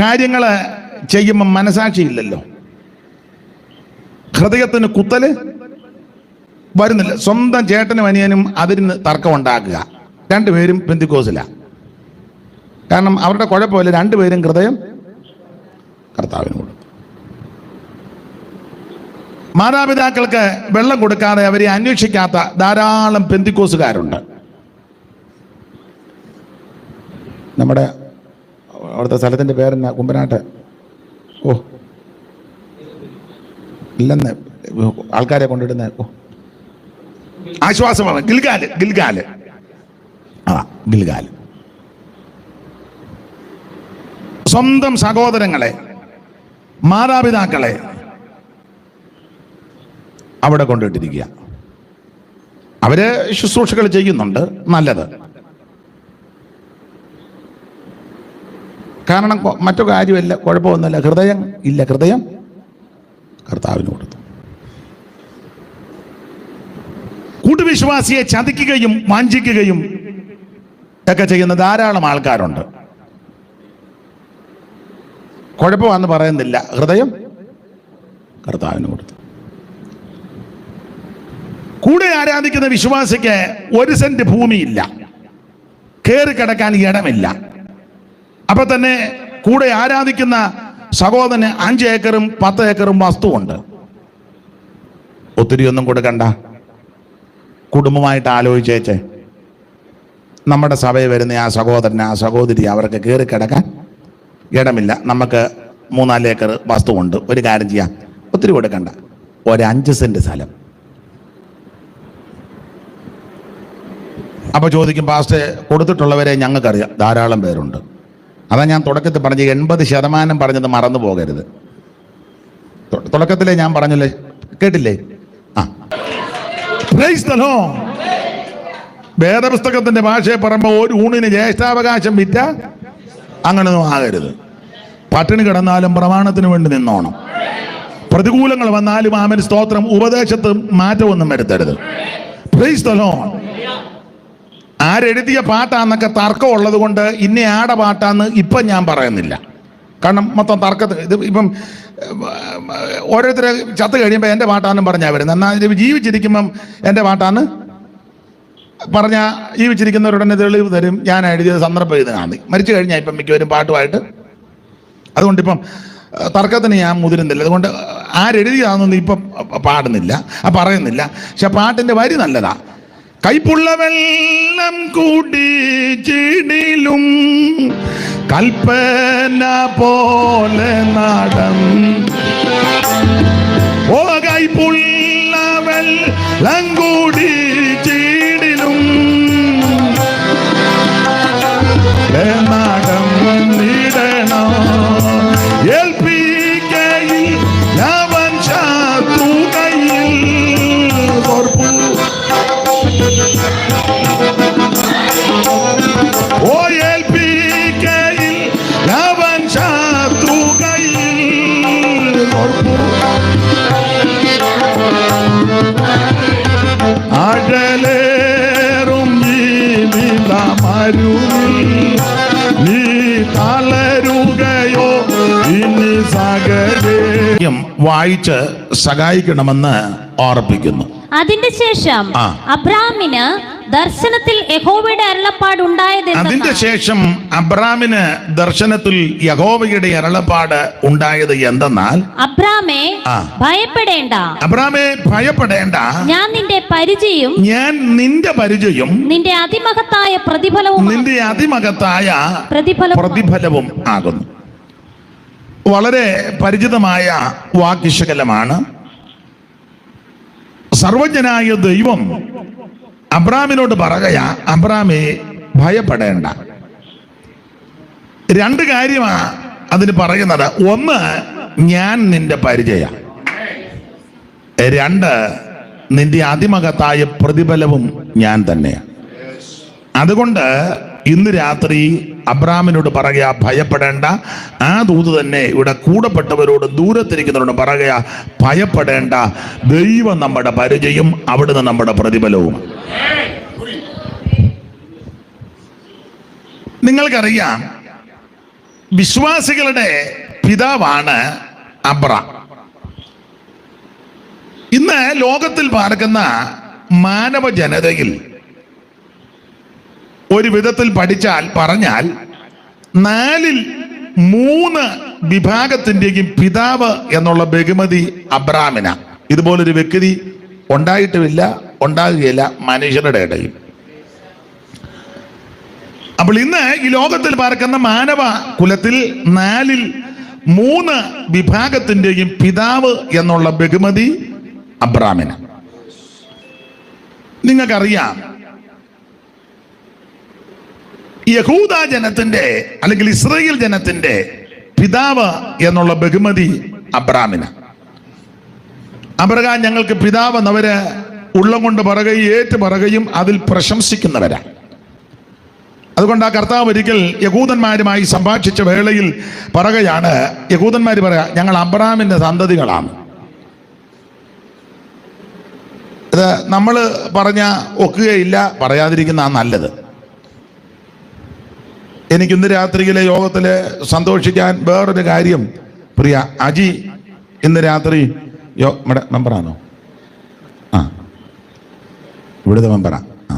കാര്യങ്ങൾ ചെയ്യുമ്പോൾ മനസാക്ഷിയില്ലല്ലോ, ഹൃദയത്തിന് കുത്തല് വരുന്നില്ല. സ്വന്തം ചേട്ടനും അനിയനും അതിന് തർക്കമുണ്ടാക്കുക, രണ്ടുപേരും പെന്തിക്കോസിലാണ്. കാരണം അവരുടെ കുഴപ്പമില്ല, രണ്ടുപേരും ഹൃദയം കർത്താവിന് കൊടുത്തു. മാതാപിതാക്കൾക്ക് വെള്ളം കൊടുക്കാതെ അവരെ അന്വേഷിക്കാത്ത ധാരാളം പെന്തിക്കോസുകാരുണ്ട്. നമ്മുടെ അവിടുത്തെ സ്ഥലത്തിൻ്റെ പേരെന്നാ, കുമ്പനാട്ട്, ഇല്ലെന്ന് ആൾക്കാരെ കൊണ്ടിടുന്ന ആശ്വാസമാണ്, ഗിൽഗാല്. ഗിൽഗാല് സ്വന്തം സഹോദരങ്ങളെ, മാതാപിതാക്കളെ അവിടെ കൊണ്ടിട്ടിരിക്കുക. അവര് ശുശ്രൂഷകൾ ചെയ്യുന്നുണ്ട്, നല്ലത്. കാരണം മറ്റു കാര്യമില്ല, കുഴപ്പമൊന്നുമില്ല, ഹൃദയം ഇല്ല, ഹൃദയം കർത്താവിന് കൊടുത്തു. കൂട്ടുവിശ്വാസിയെ ചതിക്കുകയും വാഞ്ചിക്കുകയും ഒക്കെ ചെയ്യുന്ന ധാരാളം ആൾക്കാരുണ്ട്. കുഴപ്പമാണെന്ന് പറയുന്നില്ല, ഹൃദയം കർത്താവിന് കൊടുത്തു. കൂടെ ആരാധിക്കുന്ന വിശ്വാസിക്ക് 1 സെന്റ് ഭൂമിയില്ല, കയറി കിടക്കാൻ ഇടമില്ല. അപ്പൊ തന്നെ കൂടെ ആരാധിക്കുന്ന സഹോദരന് 5 ഏക്കറും 10 ഏക്കറും വസ്തുവുണ്ട്. ഒത്തിരി ഒന്നും കൊടുക്കണ്ട, കുടുംബമായിട്ട് ആലോചിച്ചേച്ചേ. നമ്മുടെ സഭയിൽ വരുന്ന ആ സഹോദരന്, ആ സഹോദരി, അവർക്ക് കയറി കിടക്കാൻ ഇടമില്ല. നമുക്ക് 3-4 ഏക്കർ വസ്തുവുണ്ട്. ഒരു കാര്യം ചെയ്യാം, ഒത്തിരി കൊടുക്കണ്ട, 5 സെന്റ് സ്ഥലം. അപ്പൊ ചോദിക്കും, പാസ്റ്റേ കൊടുത്തിട്ടുള്ളവരെ ഞങ്ങൾക്കറിയാം, ധാരാളം പേരുണ്ട്. അതാ ഞാൻ തുടക്കത്തിൽ പറഞ്ഞ 80% പറഞ്ഞത് മറന്നു പോകരുത്. തുടക്കത്തിലേ ഞാൻ പറഞ്ഞല്ലേ, കേട്ടില്ലേ? Price the Lord. വേദപുസ്തകത്തിന്റെ ഭാഷയെ പറയുമ്പോൾ ഒരു ഊണിന് ജ്യേഷ്ഠാവകാശം വിറ്റ അങ്ങനൊന്നും ആകരുത്. പട്ടിണി കിടന്നാലും പ്രമാണത്തിന് വേണ്ടി നിന്നോണം. പ്രതികൂലങ്ങൾ വന്നാലും ആമേൻ സ്തോത്രം, ഉപദേശത്ത് മാറ്റമൊന്നും വരുത്തരുത്. Praise the Lord. ആരെഴുതിയ പാട്ടാന്നൊക്കെ തർക്കമുള്ളത് കൊണ്ട് ഇന്ന ആടെ പാട്ടാന്ന് ഇപ്പം ഞാൻ പറയുന്നില്ല. കാരണം മൊത്തം തർക്കത്തിൽ ഇത് ഇപ്പം ഓരോരുത്തരെ ചത്ത് കഴിയുമ്പോൾ എൻ്റെ പാട്ടാന്നും പറഞ്ഞാൽ വരുന്നത്. എന്നാൽ ജീവിച്ചിരിക്കുമ്പം എൻ്റെ പാട്ടാന്ന് പറഞ്ഞാൽ ജീവിച്ചിരിക്കുന്നവരുടനെ തെളിവ് തരും, ഞാൻ എഴുതിയത് സന്ദർഭം ഇത് കാണി. മരിച്ചു കഴിഞ്ഞാൽ ഇപ്പം മിക്കവരും പാട്ടുമായിട്ട്. അതുകൊണ്ടിപ്പം തർക്കത്തിന് ഞാൻ മുതിരുന്നില്ല. അതുകൊണ്ട് ആരെഴുതിയാണെന്നൊന്നും ഇപ്പം പാടുന്നില്ല, പറയുന്നില്ല. പക്ഷെ പാട്ടിൻ്റെ വരി നല്ലതാ. കൈപ്പുള്ള വെള്ളം കുടിച്ചിടിലും കൽപ്പന പോലെ നാടം. ഓ കൈപ്പുള്ള വെള്ളം കുടിച്ചിടിലും നാടം ഇടണം. ഏൽപ്പിക്കയിൽ അവൻ ശത്രു കയ്യിൽ ഓർപ്പു. ഓ ഏൽപ്പിക്കയിൽ അവൻ ശത്രു കയ്യിൽ ഓർപ്പു. അഴലേറും ജീവിതമരുവിൽ നീ തളരുകയോ ഇനി സകലം വായിച്ച് സഹായിക്കണമെന്ന് ഓർപ്പിക്കുന്നു. അതിന്റെ ശേഷം അബ്രാമിന് ദർശനത്തിൽ യഹോവയുടെ അരുളപ്പാട് ഉണ്ടായത് എന്തെന്നാൽ, അബ്രാമേ ഭയപ്പെടേണ്ട, ഞാൻ നിന്റെ പരിചയം നിന്റെ അതിമഹത്തായ പ്രതിഫലവും ആകുന്നു. വളരെ പരിചിതമായ വാക്യശകലമാണ്. സർവജ്ഞനായ ദൈവം അബ്രാമിനോട് പറയുകയാ, അബ്രാമേ ഭയപ്പെടേണ്ട. 2 കാര്യമാ അതിന് പറയുന്നത്. 1, ഞാൻ നിന്റെ പരിചയ. 2, നിന്റെ അതിമഹത്തായ പ്രതിഫലവും ഞാൻ തന്നെയാണ്. അതുകൊണ്ട് ഇന്ന് രാത്രി അബ്രാമിനോട് പറയുക, ഭയപ്പെടേണ്ട. ആ ദൂത് തന്നെ ഇവിടെ കൂടപ്പെട്ടവരോട് ദൂരത്തിരിക്കുന്നവരോട് പറയുക, ഭയപ്പെടേണ്ട. ദൈവം നമ്മുടെ പരിചയം, അവിടുന്ന് നമ്മുടെ പ്രതിഫലവും. നിങ്ങൾക്കറിയാം, വിശ്വാസികളുടെ പിതാവാണ് അബ്രാം. ഇന്ന് ലോകത്തിൽ പാർക്കുന്ന മാനവ ജനതയിൽ ഒരു വിധത്തിൽ പറഞ്ഞാൽ 4/3 വിഭാഗത്തിന്റെയും പിതാവ് എന്നുള്ള ബഹുമതി അബ്രാമിന. ഇതുപോലൊരു വ്യക്തി ഉണ്ടായിട്ടുമില്ല, ഉണ്ടാകുകയില്ല മനുഷ്യരുടെ ഇടയിൽ. അപ്പോൾ ഇന്ന് ഈ ലോകത്തിൽ പാർക്കുന്ന മാനവ കുലത്തിൽ 4/3 വിഭാഗത്തിന്റെയും പിതാവ് എന്നുള്ള ബഹുമതി അബ്രാമിന. നിങ്ങൾക്കറിയാം, യഹൂദ ജനത്തിന്റെ അല്ലെങ്കിൽ ഇസ്രായേൽ ജനത്തിന്റെ പിതാവ് എന്നുള്ള ബഹുമതി അബ്രാമിന. അബ്രഹാം ഞങ്ങൾക്ക് പിതാവ് എന്നവര് ഉള്ളം കൊണ്ട് പറയുകയും ഏറ്റു പറയുകയും അതിൽ പ്രശംസിക്കുന്നവരാ. അതുകൊണ്ട് ആ കർത്താവ് ഒരിക്കൽ യഹൂദന്മാരുമായി സംഭാഷിച്ച വേളയിൽ പറയുകയാണ്, യഹൂദന്മാർ പറയാ, ഞങ്ങൾ അബ്രാമിന്റെ സന്തതികളാണ്. ഇത് നമ്മൾ പറഞ്ഞ ഒക്കുകയില്ല, പറയാതിരിക്കുന്ന നല്ലത്. എനിക്കിന്ന് രാത്രിയിലെ യോഗത്തില് സന്തോഷിക്കാൻ വേറൊരു കാര്യം, പ്രിയ അജി ഇന്ന് രാത്രി മെമ്പറാണോ? ആ, ഇവിടുത്തെ മെമ്പറാ. ആ,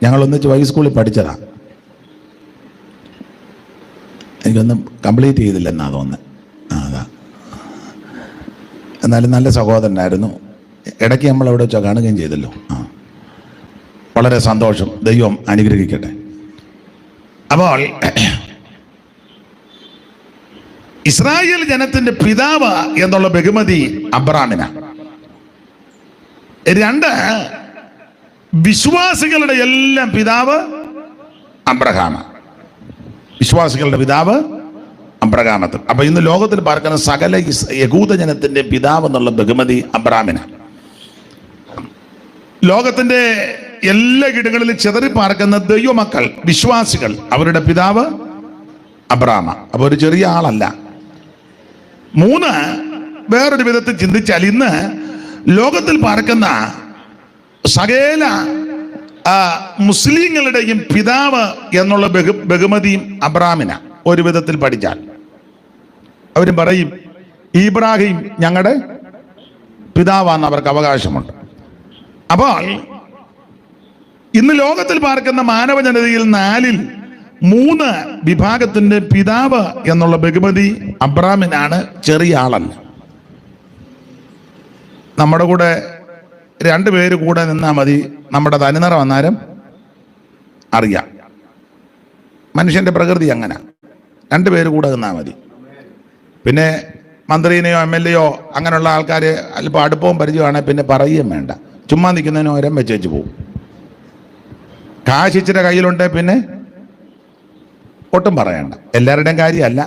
ഞങ്ങൾ ഒന്നിച്ച് ഹൈസ്കൂളിൽ പഠിച്ചതാ. എനിക്കൊന്നും കംപ്ലീറ്റ് ചെയ്തില്ലെന്നാ തോന്നുന്നത്. ആ, അതാ. എന്നാലും നല്ല സഹോദരനായിരുന്നു. ഇടയ്ക്ക് നമ്മൾ അവിടെ വെച്ചാൽ കാണുകയും ചെയ്തല്ലോ. ആ, വളരെ സന്തോഷം. ദൈവം അനുഗ്രഹിക്കട്ടെ. അപ്പോൾ ഇസ്രായേൽ ജനത്തിന്റെ പിതാവ് എന്നുള്ള ബഹുമതി അബ്രാമിന. 2, വിശ്വാസികളുടെ എല്ലാം പിതാവ് അബ്രഹാമ. വിശ്വാസികളുടെ പിതാവ് അബ്രഹാമത്ത്. അപ്പൊ ഇന്ന് ലോകത്തിൽ പാർക്കുന്ന സകല യഹൂദ ജനത്തിന്റെ പിതാവ് എന്നുള്ള ബഹുമതി അബ്രാമിന. ലോകത്തിന്റെ എല്ലാ ഇടങ്ങളിലും ചിതറി പാർക്കുന്ന ദൈവമക്കൾ, വിശ്വാസികൾ, അവരുടെ പിതാവ് അബ്രാമ. അപ്പൊ ഒരു ചെറിയ ആളല്ല. 3, വേറൊരു വിധത്തിൽ ചിന്തിച്ചാൽ ഇന്ന് ലോകത്തിൽ പാർക്കുന്ന സകല മുസ്ലിങ്ങളുടെയും പിതാവ് എന്നുള്ള ബഹുമതിയും അബ്രാമിന. ഒരു വിധത്തിൽ പഠിച്ചാൽ അവരും പറയും, ഇബ്രാഹിം ഞങ്ങളുടെ പിതാവാന്ന് അവർക്ക് അവകാശമുണ്ട്. അപ്പോൾ ഇന്ന് ലോകത്തിൽ പാർക്കുന്ന മാനവ ജനതയിൽ 4/3 വിഭാഗത്തിന്റെ പിതാവ് എന്നുള്ള ബഹുമതി അബ്രാമിനാണ്. ചെറിയ ആളല്ല. നമ്മുടെ കൂടെ 2 പേര് കൂടെ നിന്നാൽ മതി, നമ്മുടെ തനിനിറം അന്നേരം അറിയാം. മനുഷ്യന്റെ പ്രകൃതി അങ്ങനെ. 2 പേര് കൂടെ നിന്നാൽ മതി. പിന്നെ മന്ത്രിനെയോ MLA യോ അങ്ങനെയുള്ള ആൾക്കാർ അല്പം അടുപ്പവും പരിചയമാണെങ്കിൽ പിന്നെ പറയുകയും വേണ്ട. ചുമ്മാ നിൽക്കുന്നതിന് ഓരം വെച്ചേച്ച് പോകും. കാശ് ഇച്ചിരി കയ്യിലുണ്ടെ പിന്നെ ഒട്ടും പറയണ്ട. എല്ലാവരുടെയും കാര്യമല്ല.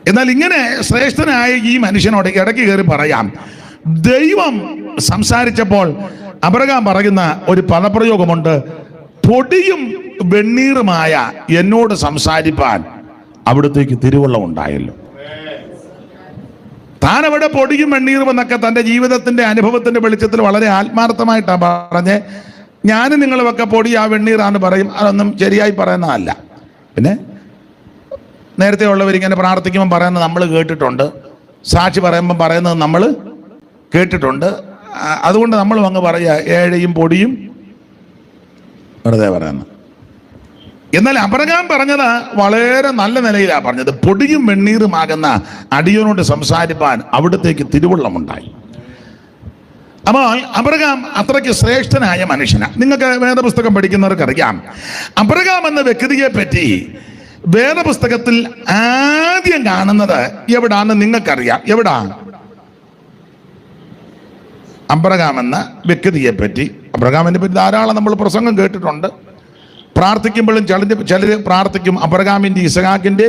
എന്നാൽ ഇങ്ങനെ ശ്രേഷ്ഠനായ ഈ മനുഷ്യനോട് ഇടയ്ക്ക് കയറി പറയാം, ദൈവം സംസാരിച്ചപ്പോൾ അബ്രഹാം പറയുന്ന ഒരു പദപ്രയോഗമുണ്ട്, പൊടിയും വെണ്ണീറുമായ എന്നോട് സംസാരിപ്പാൻ അവിടത്തേക്ക് തിരുവള്ളം ഉണ്ടായല്ലോ. താൻ അവിടെ പൊടിയും വെണ്ണീറും എന്നൊക്കെ തൻ്റെ ജീവിതത്തിന്റെ അനുഭവത്തിന്റെ വെളിച്ചത്തിൽ വളരെ ആത്മാർത്ഥമായിട്ടാണ് പറഞ്ഞ്, ഞാനും നിങ്ങളുമൊക്കെ പൊടി ആ വെണ്ണീറാന്ന് പറയും. അതൊന്നും ശരിയായി പറയുന്നതല്ല. പിന്നെ നേരത്തെ ഉള്ളവരിങ്ങനെ പ്രാർത്ഥിക്കുമ്പോൾ പറയുന്നത് നമ്മൾ കേട്ടിട്ടുണ്ട്, സാക്ഷി പറയുമ്പോൾ പറയുന്നത് നമ്മൾ കേട്ടിട്ടുണ്ട്. അതുകൊണ്ട് നമ്മൾ അങ്ങ് പറയുക, ഏഴയും പൊടിയും വെറുതെ പറയുന്നത്. എന്നാൽ അബ്രഹാം പറഞ്ഞത് വളരെ നല്ല നിലയിലാണ് പറഞ്ഞത്. പൊടിയും വെണ്ണീറുമാകുന്ന അടിയനോട് സംസാരിപ്പാൻ അവിടത്തേക്ക് തിരുവള്ളമുണ്ടായി. അപ്പോൾ അബ്രഹാം അത്രയ്ക്ക് ശ്രേഷ്ഠനായ മനുഷ്യനാണ്. നിങ്ങൾക്ക് വേദപുസ്തകം പഠിക്കുന്നവർക്ക് അറിയാം, അബ്രഹാം എന്ന വ്യക്തിയെ പറ്റി വേദപുസ്തകത്തിൽ ആദ്യം കാണുന്നത് എവിടാന്ന് നിങ്ങൾക്കറിയാം. എവിടാ? അബ്രഹാം എന്ന വ്യക്തിയെ പറ്റി, അബ്രഹാമിനെ പറ്റി ധാരാളം നമ്മൾ പ്രസംഗം കേട്ടിട്ടുണ്ട്. പ്രാർത്ഥിക്കുമ്പോഴും ചിലർ പ്രാർത്ഥിക്കും, അബ്രഹാമിൻ്റെ, ഇസഹാക്കിൻ്റെ,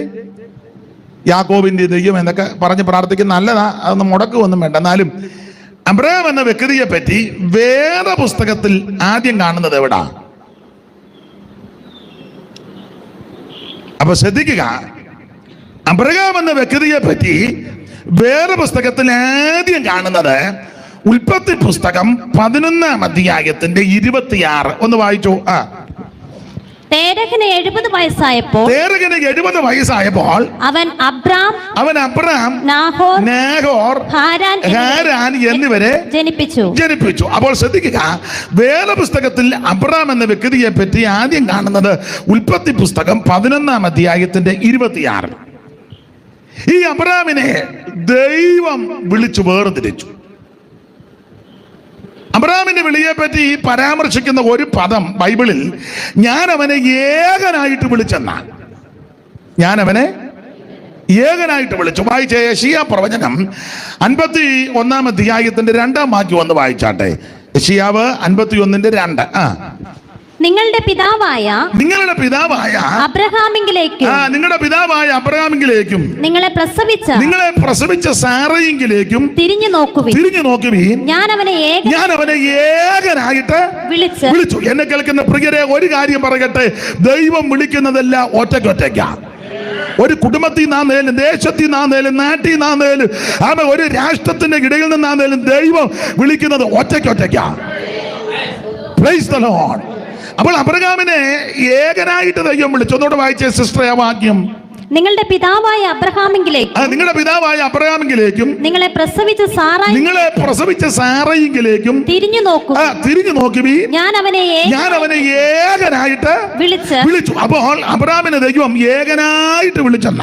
യാക്കോബിൻ്റെ ദൈവം എന്നൊക്കെ പറഞ്ഞ് പ്രാർത്ഥിക്കുന്ന നല്ലതാ, അതൊന്നും മുടക്കുമൊന്നും വേണ്ട. എന്നാലും അബ്രഹാം എന്ന വ്യക്തിയെ പറ്റി വേദപുസ്തകത്തിൽ ആദ്യം കാണുന്നത് എവിടാ? അപ്പൊ ശ്രദ്ധിക്കുക, അബ്രഹാം എന്ന വ്യക്തിയെ പറ്റി വേദപുസ്തകത്തിൽ ആദ്യം കാണുന്നത് ഉൽപ്പത്തി പുസ്തകം 11-ാം അധ്യായത്തിന്റെ 26. ഒന്ന് വായിച്ചു. തേരഹിന് 70 വയസ്സായപ്പോൾ ഇസ്ഹാക്കിന് 70 വയസ്സായപ്പോൾ അവൻ അബ്രാം, നാഹോർ, ഹാരാൻ എന്നിവരെ ജനിപ്പിച്ചു. അപ്പോൾ ശ്രദ്ധിക്കുക, വേദപുസ്തകത്തിൽ അബ്രാം എന്ന വ്യക്തിയെ പറ്റി ആദ്യം കാണുന്നത് ഉൽപ്പത്തി പുസ്തകം 11-ാം അധ്യായത്തിന്റെ 26. ഈ അബ്രാമിനെ ദൈവം വിളിച്ചു വേർതിരിച്ചു. അബ്രാമിന്റെ വിളിയെ പറ്റി പരാമർശിക്കുന്ന ഒരു പദം ബൈബിളിൽ, ഞാൻ അവനെ ഏകനായിട്ട് വിളിച്ചെന്നാണ്. ഞാൻ അവനെ ഏകനായിട്ട് വിളിച്ചു. വായിച്ച യെശയ്യാ പ്രവചനം 51-ാം അധ്യായത്തിന്റെ 2-ാം വാക്യം ഒന്ന് വായിച്ചാട്ടെ. യെശയ്യാവ് 51:2. നിങ്ങളുടെ പിതാവായ അബ്രഹാമിങ്കിലേക്കും നിങ്ങളെ പ്രസവിച്ച സാറയിങ്കിലേക്കും തിരിഞ്ഞു നോക്കുവീൻ. ഞാൻ അവനെ ഏകനായിട്ട് വിളിച്ചു. എന്നെ കേൾക്കുന്ന പ്രിയരെ, ഒരു കാര്യം പറയട്ടെ, ദൈവം വിളിക്കുന്നതെല്ലാം ഒറ്റയ്ക്കാ. ഒരു കുടുംബത്തിൽ നിന്നാന്നേലും, ദേശത്തിൽ നിന്നാന്നേലും, നാട്ടിൽ നിന്നാന്നേലും, ഒരു രാഷ്ട്രത്തിന്റെ ഇടയിൽ നിന്നാന്നേലും ദൈവം വിളിക്കുന്നത് ഒറ്റയ്ക്കാ. Price the Lord. അപ്പോൾ അബ്രഹാമിനെ ഏകനായിട്ട് ദൈവം വിളിച്ചു. ഒന്നുകൂടെ വായിച്ചേ സിസ്റ്റർ ആ വാക്യം. നിങ്ങളുടെ പിതാവായ അബ്രഹാമിങ്കിലേക്കും നിങ്ങളെ പ്രസവിച്ച സാറയിങ്കിലേക്കും തിരിഞ്ഞു നോക്കുവീൻ. ഞാൻ അവനെ ഏകനായിട്ട് വിളിച്ചു. അപ്പോൾ അബ്രഹാമിനെ ദൈവം ഏകനായിട്ട് വിളിച്ചെന്ന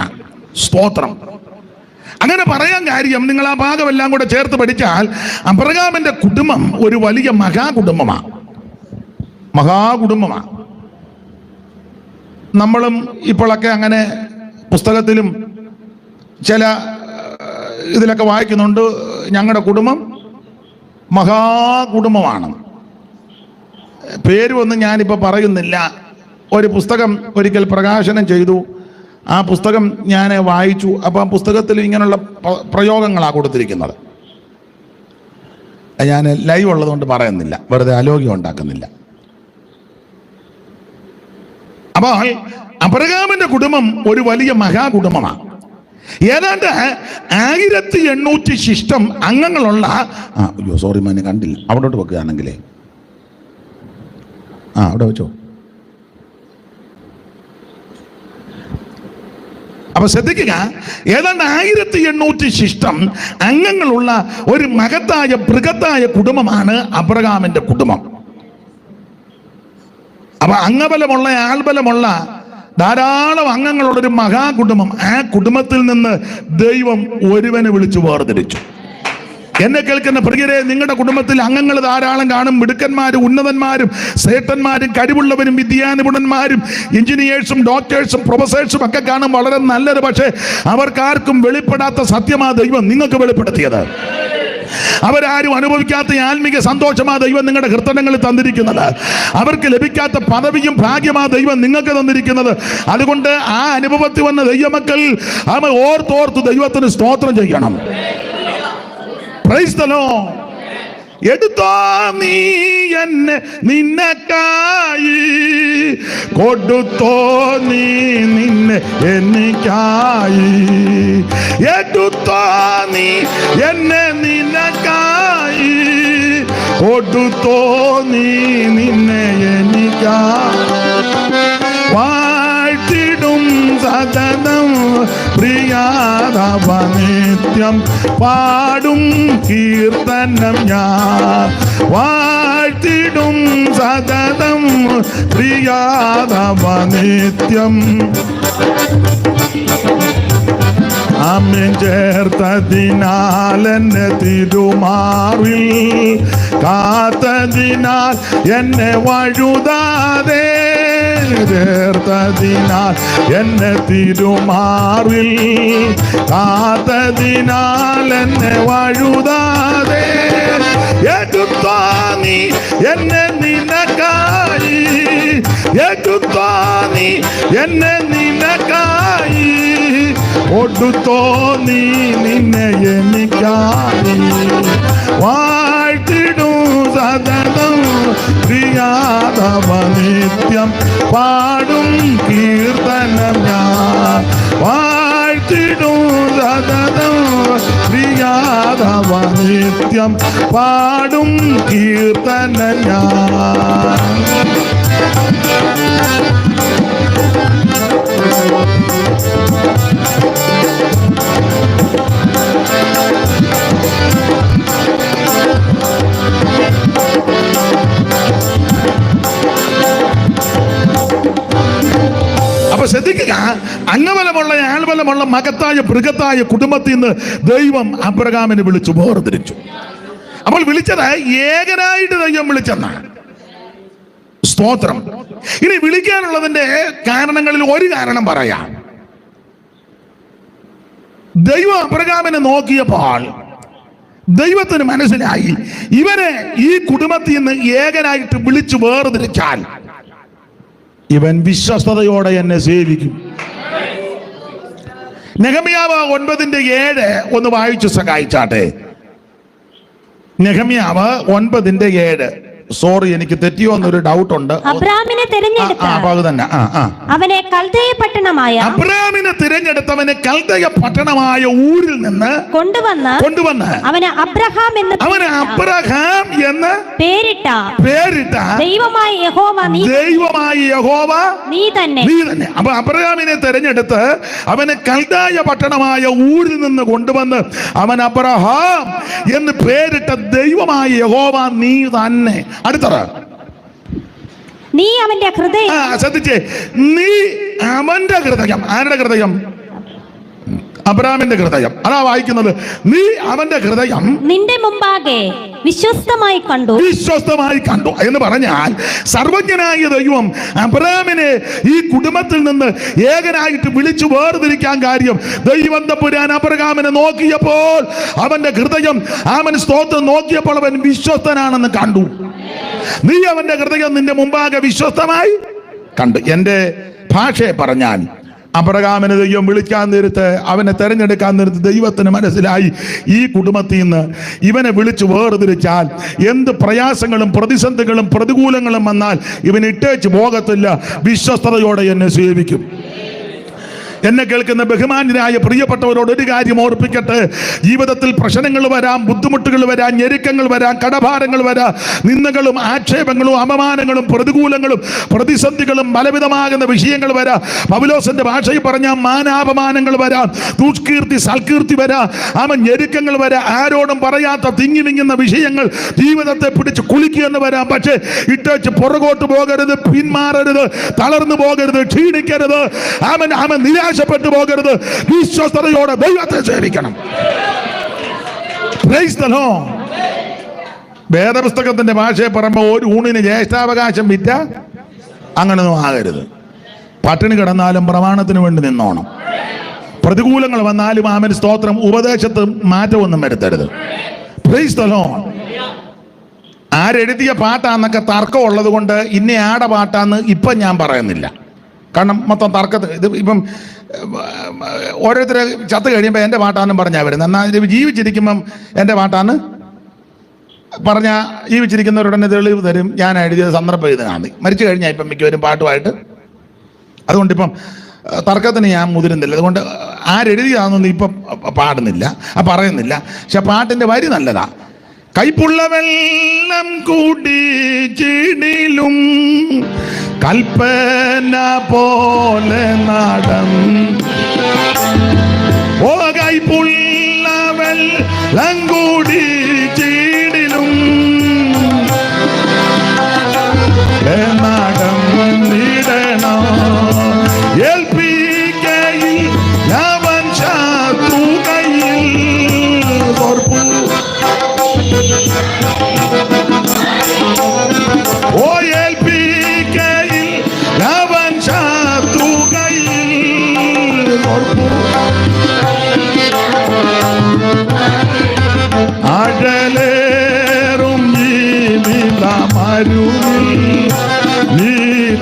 സ്തോത്രം. അങ്ങനെ പറയാൻ കാര്യം, നിങ്ങൾ ആ ഭാഗമെല്ലാം കൂടെ ചേർത്ത് പഠിച്ചാൽ അബ്രഹാമിന്റെ കുടുംബം ഒരു വലിയ മഹാകുടുംബമാണ്. നമ്മളും ഇപ്പോഴൊക്കെ അങ്ങനെ പുസ്തകത്തിലും ചില ഇതിലൊക്കെ വായിക്കുന്നുണ്ട്, ഞങ്ങളുടെ കുടുംബം മഹാകുടുംബമാണ്. പേരുമൊന്നും ഞാനിപ്പോൾ പറയുന്നില്ല. ഒരു പുസ്തകം ഒരിക്കൽ പ്രകാശനം ചെയ്തു. ആ പുസ്തകം ഞാൻ വായിച്ചു. അപ്പോൾ ആ പുസ്തകത്തിൽ ഇങ്ങനെയുള്ള പ്രയോഗങ്ങളാണ് കൊടുത്തിരിക്കുന്നത്. ഞാൻ ലൈവ് ഉള്ളതുകൊണ്ട് പറയുന്നില്ല, വെറുതെ അലോഗ്യം ഉണ്ടാക്കുന്നില്ല. അപ്പോൾ അബ്രഹാമിന്റെ കുടുംബം ഒരു വലിയ മഹാകുടുംബമാണ്. ഏതാണ്ട് 1800 ശിഷ്ടം അംഗങ്ങളുള്ള സോറി മാനെ കണ്ടില്ല, അവിടോട്ട് വെക്കുകയാണെങ്കിലേ അവിടെ വെച്ചോ. അപ്പൊ ശ്രദ്ധിക്കുക, ഏതാണ്ട് 1800 ശിഷ്ടം അംഗങ്ങളുള്ള ഒരു ബൃഹത്തായ കുടുംബമാണ് അബ്രഹാമിന്റെ കുടുംബം. അപ്പൊ അംഗബലമുള്ള, ആൾബലമുള്ള ധാരാളം അംഗങ്ങളുള്ളൊരു മഹാകുടുംബം. ആ കുടുംബത്തിൽ നിന്ന് ദൈവം ഒരുവനെ വിളിച്ചു വേർതിരിച്ചു. എന്നെ കേൾക്കുന്ന പ്രിയരെ, നിങ്ങളുടെ കുടുംബത്തിൽ അംഗങ്ങൾ ധാരാളം കാണും. മിടുക്കന്മാരും, ഉന്നതന്മാരും, ശ്രേഷ്ഠന്മാരും, കഴിവുള്ളവരും, വിദ്യാനിപുണന്മാരും, എഞ്ചിനീയേഴ്സും, ഡോക്ടേഴ്സും, പ്രൊഫസേഴ്സും ഒക്കെ കാണും. വളരെ നല്ലത്. പക്ഷെ അവർക്കാർക്കും വെളിപ്പെടാത്ത സത്യമാ ദൈവം നിങ്ങൾക്ക് വെളിപ്പെടുത്തിയത്. അവരാരും അനുഭവിക്കാത്ത ആത്മീക സന്തോഷമാ ദൈവം നിങ്ങളുടെ ഹൃദയങ്ങളിൽ തന്നിരിക്കുന്നത്. അവർക്ക് ലഭിക്കാത്ത പദവിയും ഭാഗ്യമാ ദൈവം നിങ്ങൾക്ക് തന്നിരിക്കുന്നത്. അതുകൊണ്ട് ആ അനുഭവത്തിൽ വന്ന ദൈവമക്കൾ ഓർത്തോർത്ത് ദൈവത്തിന് സ്തോത്രം ചെയ്യണം. Price the Lord. എടുത്തോ നീ എന്നെ നിന്നക്കായി, കൊടുത്തോ നീ നിന്നെ എനിക്കായി. എടുത്തോ നീ എന്നെ നിന്നക്കായി, കൊടുത്തോ നീ നിന്നെ എനിക്കായി. വാഴ്ത്തിടും സദനം പ്രിയാതവ നിത്യം പാടും കീർത്തനം ഞാൻ. വാഴ്ത്തിടും സദനം പ്രിയാതവ നിത്യം. ആമേൻ. ചേർത്തതിനാൽ എന്നെ തിരുമാറിൽ കാത്തതിനാൽ എന്നെ വഴുതാതെ. ചേർത്തതിനാൽ എന്നെ തിരുമാറിൽ കാത്തതിനാൽ എന്നെ വഴുതാതെ. എടുത്തോ നീ എന്നെ നിനക്കായി, എടുത്തോ നീ എന്നെ നിനക്കായി, കൊടുത്തോ നീ നിന്നെ എനിക്കായി. വാഴ്ത്തിടും സദനം പ്രിയാതവ നിത്യം പാടും കീർത്തനം ഞാൻ. വാഴ്ത്തിടും സദനം പ്രിയാതവ നിത്യം പാടും കീർത്തനം ഞാൻ. അപ്പൊ ശ്രദ്ധിക്കുക, അംഗബലമുള്ള ആൾബലമുള്ള മകത്തായ ബൃഹത്തായ കുടുംബത്തിൽ നിന്ന് ദൈവം അബ്രഹാമിനെ വിളിച്ചു വേർതിരിച്ചു. അപ്പോൾ വിളിച്ചത് ഏകനായിട്ട് ദൈവം വിളിച്ചെന്നാണ്. സ്തോത്രം. ഇനി വിളിക്കാനുള്ളതിന്റെ കാരണങ്ങളിൽ ഒരു കാരണം പറയാം. ദൈവം അബ്രഹാമിനെ നോക്കിയപ്പോൾ ദൈവത്തിന് മനസ്സിലായി, ഇവനെ ഈ കുടുംബത്തിൽ നിന്ന് ഏകനായിട്ട് വിളിച്ചു വേർതിരിച്ചാൽ ഇവൻ വിശ്വസ്തയോടെ എന്നെ സേവിക്കും. നെഹമ്യാവ് 9:7 ഒന്ന് വായിച്ചു സഹായിച്ചാട്ടെ. നെഹമ്യാവ് 9:7. സോറി, എനിക്ക് തെറ്റിയോ എന്നൊരു ഡൗട്ട് ഉണ്ട്. അബ്രാമിനെ തിരഞ്ഞെടുത്ത അവനെ കൽദയ പട്ടണമായ തിരഞ്ഞെടുത്തവനെ കൽദയ പട്ടണമായ ഊരിൽ നിന്ന് കൊണ്ടുവന്ന് അവന് അബ്രഹാം എന്ന് പേരിട്ട ദൈവമായ യഹോവ നീ തന്നെ. അപ്പൊ അബ്രഹാമിനെ തിരഞ്ഞെടുത്ത് അവനെ കൽദയ പട്ടണമായ ഊരിൽ നിന്ന് കൊണ്ടുവന്ന് അവൻ അബ്രഹാം എന്ന് പേരിട്ട ദൈവമായ യഹോവ നീ തന്നെ. അടുത്തത്, നീ അവന്റെ ഹൃദയം. ശ്രദ്ധിച്ചേ, നീ അവന്റെ ഹൃദയം. ആരുടെ ഹൃദയം? അബ്രഹാമിന്റെ ഹൃദയം. അതാ വായിക്കുന്നത്, നീ അവന്റെ ഹൃദയം നിന്റെ മുമ്പാകെ വിശ്വസ്തമായി കണ്ടു എന്ന് പറഞ്ഞാൽ സർവജ്ഞനായ ദൈവം അബ്രഹാമിനെ ഈ കുടുംബത്തിൽ നിന്ന് ഏകനായിട്ട് വിളിച്ചു വേർതിരിക്കാൻ കാര്യം, ദൈവം തമ്പുരാൻ അബ്രഹാമിനെ നോക്കിയപ്പോൾ അവന്റെ ഹൃദയം, അവൻ സ്തോത്രം നോക്കിയപ്പോൾ അവൻ വിശ്വസ്തനാണെന്ന് കണ്ടു. നീ അവന്റെ ഹൃദയം നിന്റെ മുമ്പാകെ വിശ്വസ്തമായി കണ്ടു. എന്റെ ഭാഷയെ പറഞ്ഞാൽ, അബ്രഹാമിനെ ദൈവം വിളിക്കാൻ നേരത്ത്, അവനെ തെരഞ്ഞെടുക്കാൻ നേരത്ത് ദൈവത്തിന് മനസ്സിലായി, ഈ കുടുംബത്തിൽ നിന്ന് ഇവനെ വിളിച്ചു വേർതിരിച്ചാൽ എന്ത് പ്രയാസങ്ങളും പ്രതിസന്ധികളും പ്രതികൂലങ്ങളും വന്നാൽ ഇവൻ ഇട്ടേച്ച് പോകത്തില്ല, വിശ്വസ്തയോടെ എന്നെ സേവിക്കും. എന്നെ കേൾക്കുന്ന ബഹുമാന്യരായ പ്രിയപ്പെട്ടവരോട് ഒരു കാര്യം ഓർപ്പിക്കട്ടെ. ജീവിതത്തിൽ പ്രശ്നങ്ങൾ വരാം, ബുദ്ധിമുട്ടുകൾ വരാം, ഞെരുക്കങ്ങൾ വരാം, കടഭാരങ്ങൾ വരാം, നിന്ദകളും ആക്ഷേപങ്ങളും അപമാനങ്ങളും പ്രതികൂലങ്ങളും പ്രതിസന്ധികളും ബലവിധമാകുന്ന വിഷയങ്ങൾ വരാം. പൗലോസിന്റെ ഭാഷയിൽ പറഞ്ഞാൽ മാനാപമാനങ്ങൾ വരാം, ദുഷ്കീർത്തി സൽകീർത്തി വരാം, ഞെരുക്കങ്ങൾ വരാം, ആരോടും പറയാത്ത തിങ്ങി വിങ്ങുന്ന വിഷയങ്ങൾ ജീവിതത്തെ പിടിച്ച് കുളിക്കുമെന്ന് വരാം. പക്ഷേ ഇട്ടേച്ച് പുറകോട്ട് പോകരുത്, പിന്മാറരുത്, തളർന്നു പോകരുത്, ക്ഷീണിക്കരുത്, അവൻ നിരാശപ്പെട്ടു പോകരുത്. വിശ്വസ്തയോടെ ദൈവത്തെ സേവിക്കണം. Praise the Lord. വേദപുസ്തകത്തിന്റെ ഭാഷയെ പറയുമ്പോൾ ഒരു ഊണിന് ജ്യേഷ്ഠാവകാശം വിറ്റ അങ്ങനൊന്നും ആകരുത്. പട്ടിണി കിടന്നാലും പ്രമാണത്തിന് വേണ്ടി നിന്നോണം. പ്രതികൂലങ്ങൾ വന്നാലും ആമേൻ സ്തോത്രം, ഉപദേശത്ത് മാറ്റമൊന്നും വരുത്തരുത്. Praise the Lord. ആരെഴുതിയ പാട്ടാന്നൊക്കെ തർക്കം ഉള്ളത് കൊണ്ട് ഇന്ന ആടെ പാട്ടാന്ന് ഇപ്പം ഞാൻ പറയുന്നില്ല. കാരണം മൊത്തം തർക്കത്തിൽ ഇത് ഇപ്പം ഓരോരുത്തരെ ചത്ത് കഴിയുമ്പോൾ എൻ്റെ പാട്ടാന്നും പറഞ്ഞാൽ വരുന്നത്. എന്നാൽ ജീവിച്ചിരിക്കുമ്പം എൻ്റെ പാട്ടാന്ന് പറഞ്ഞാൽ ജീവിച്ചിരിക്കുന്നവരുടനെ തെളിവ് തരും, ഞാൻ എഴുതിയത് സന്ദർഭം ഇത് കാണി. മരിച്ചു കഴിഞ്ഞാൽ ഇപ്പം മിക്കവരും പാട്ടുമായിട്ട്. അതുകൊണ്ടിപ്പം തർക്കത്തിന് ഞാൻ മുതിരുന്നില്ല. അതുകൊണ്ട് ആരെഴുതിയാണെന്നൊന്നും ഇപ്പം പാടുന്നില്ല, പറയുന്നില്ല. പക്ഷെ പാട്ടിൻ്റെ വരി നല്ലതാ. കൈപ്പുള്ള വെള്ളം കുടിച്ചിടിലും കൽപ്പന പോലെ നാടൻ, ഓ കൈപ്പുള്ള വെള്ളം കുടിച്ചിടിലും നാടൻ നീടണം, ഏൽപ്പിക്കയിൽ അവൻ ശത്രു കയ്യിൽ ഓർപ്പു, ഓ ഏൽപ്പിക്കയിൽ അവൻ ശത്രു കയ്യിൽ ഓർപ്പു, അഴലേറും ജീവിതമരുവിൽ നീ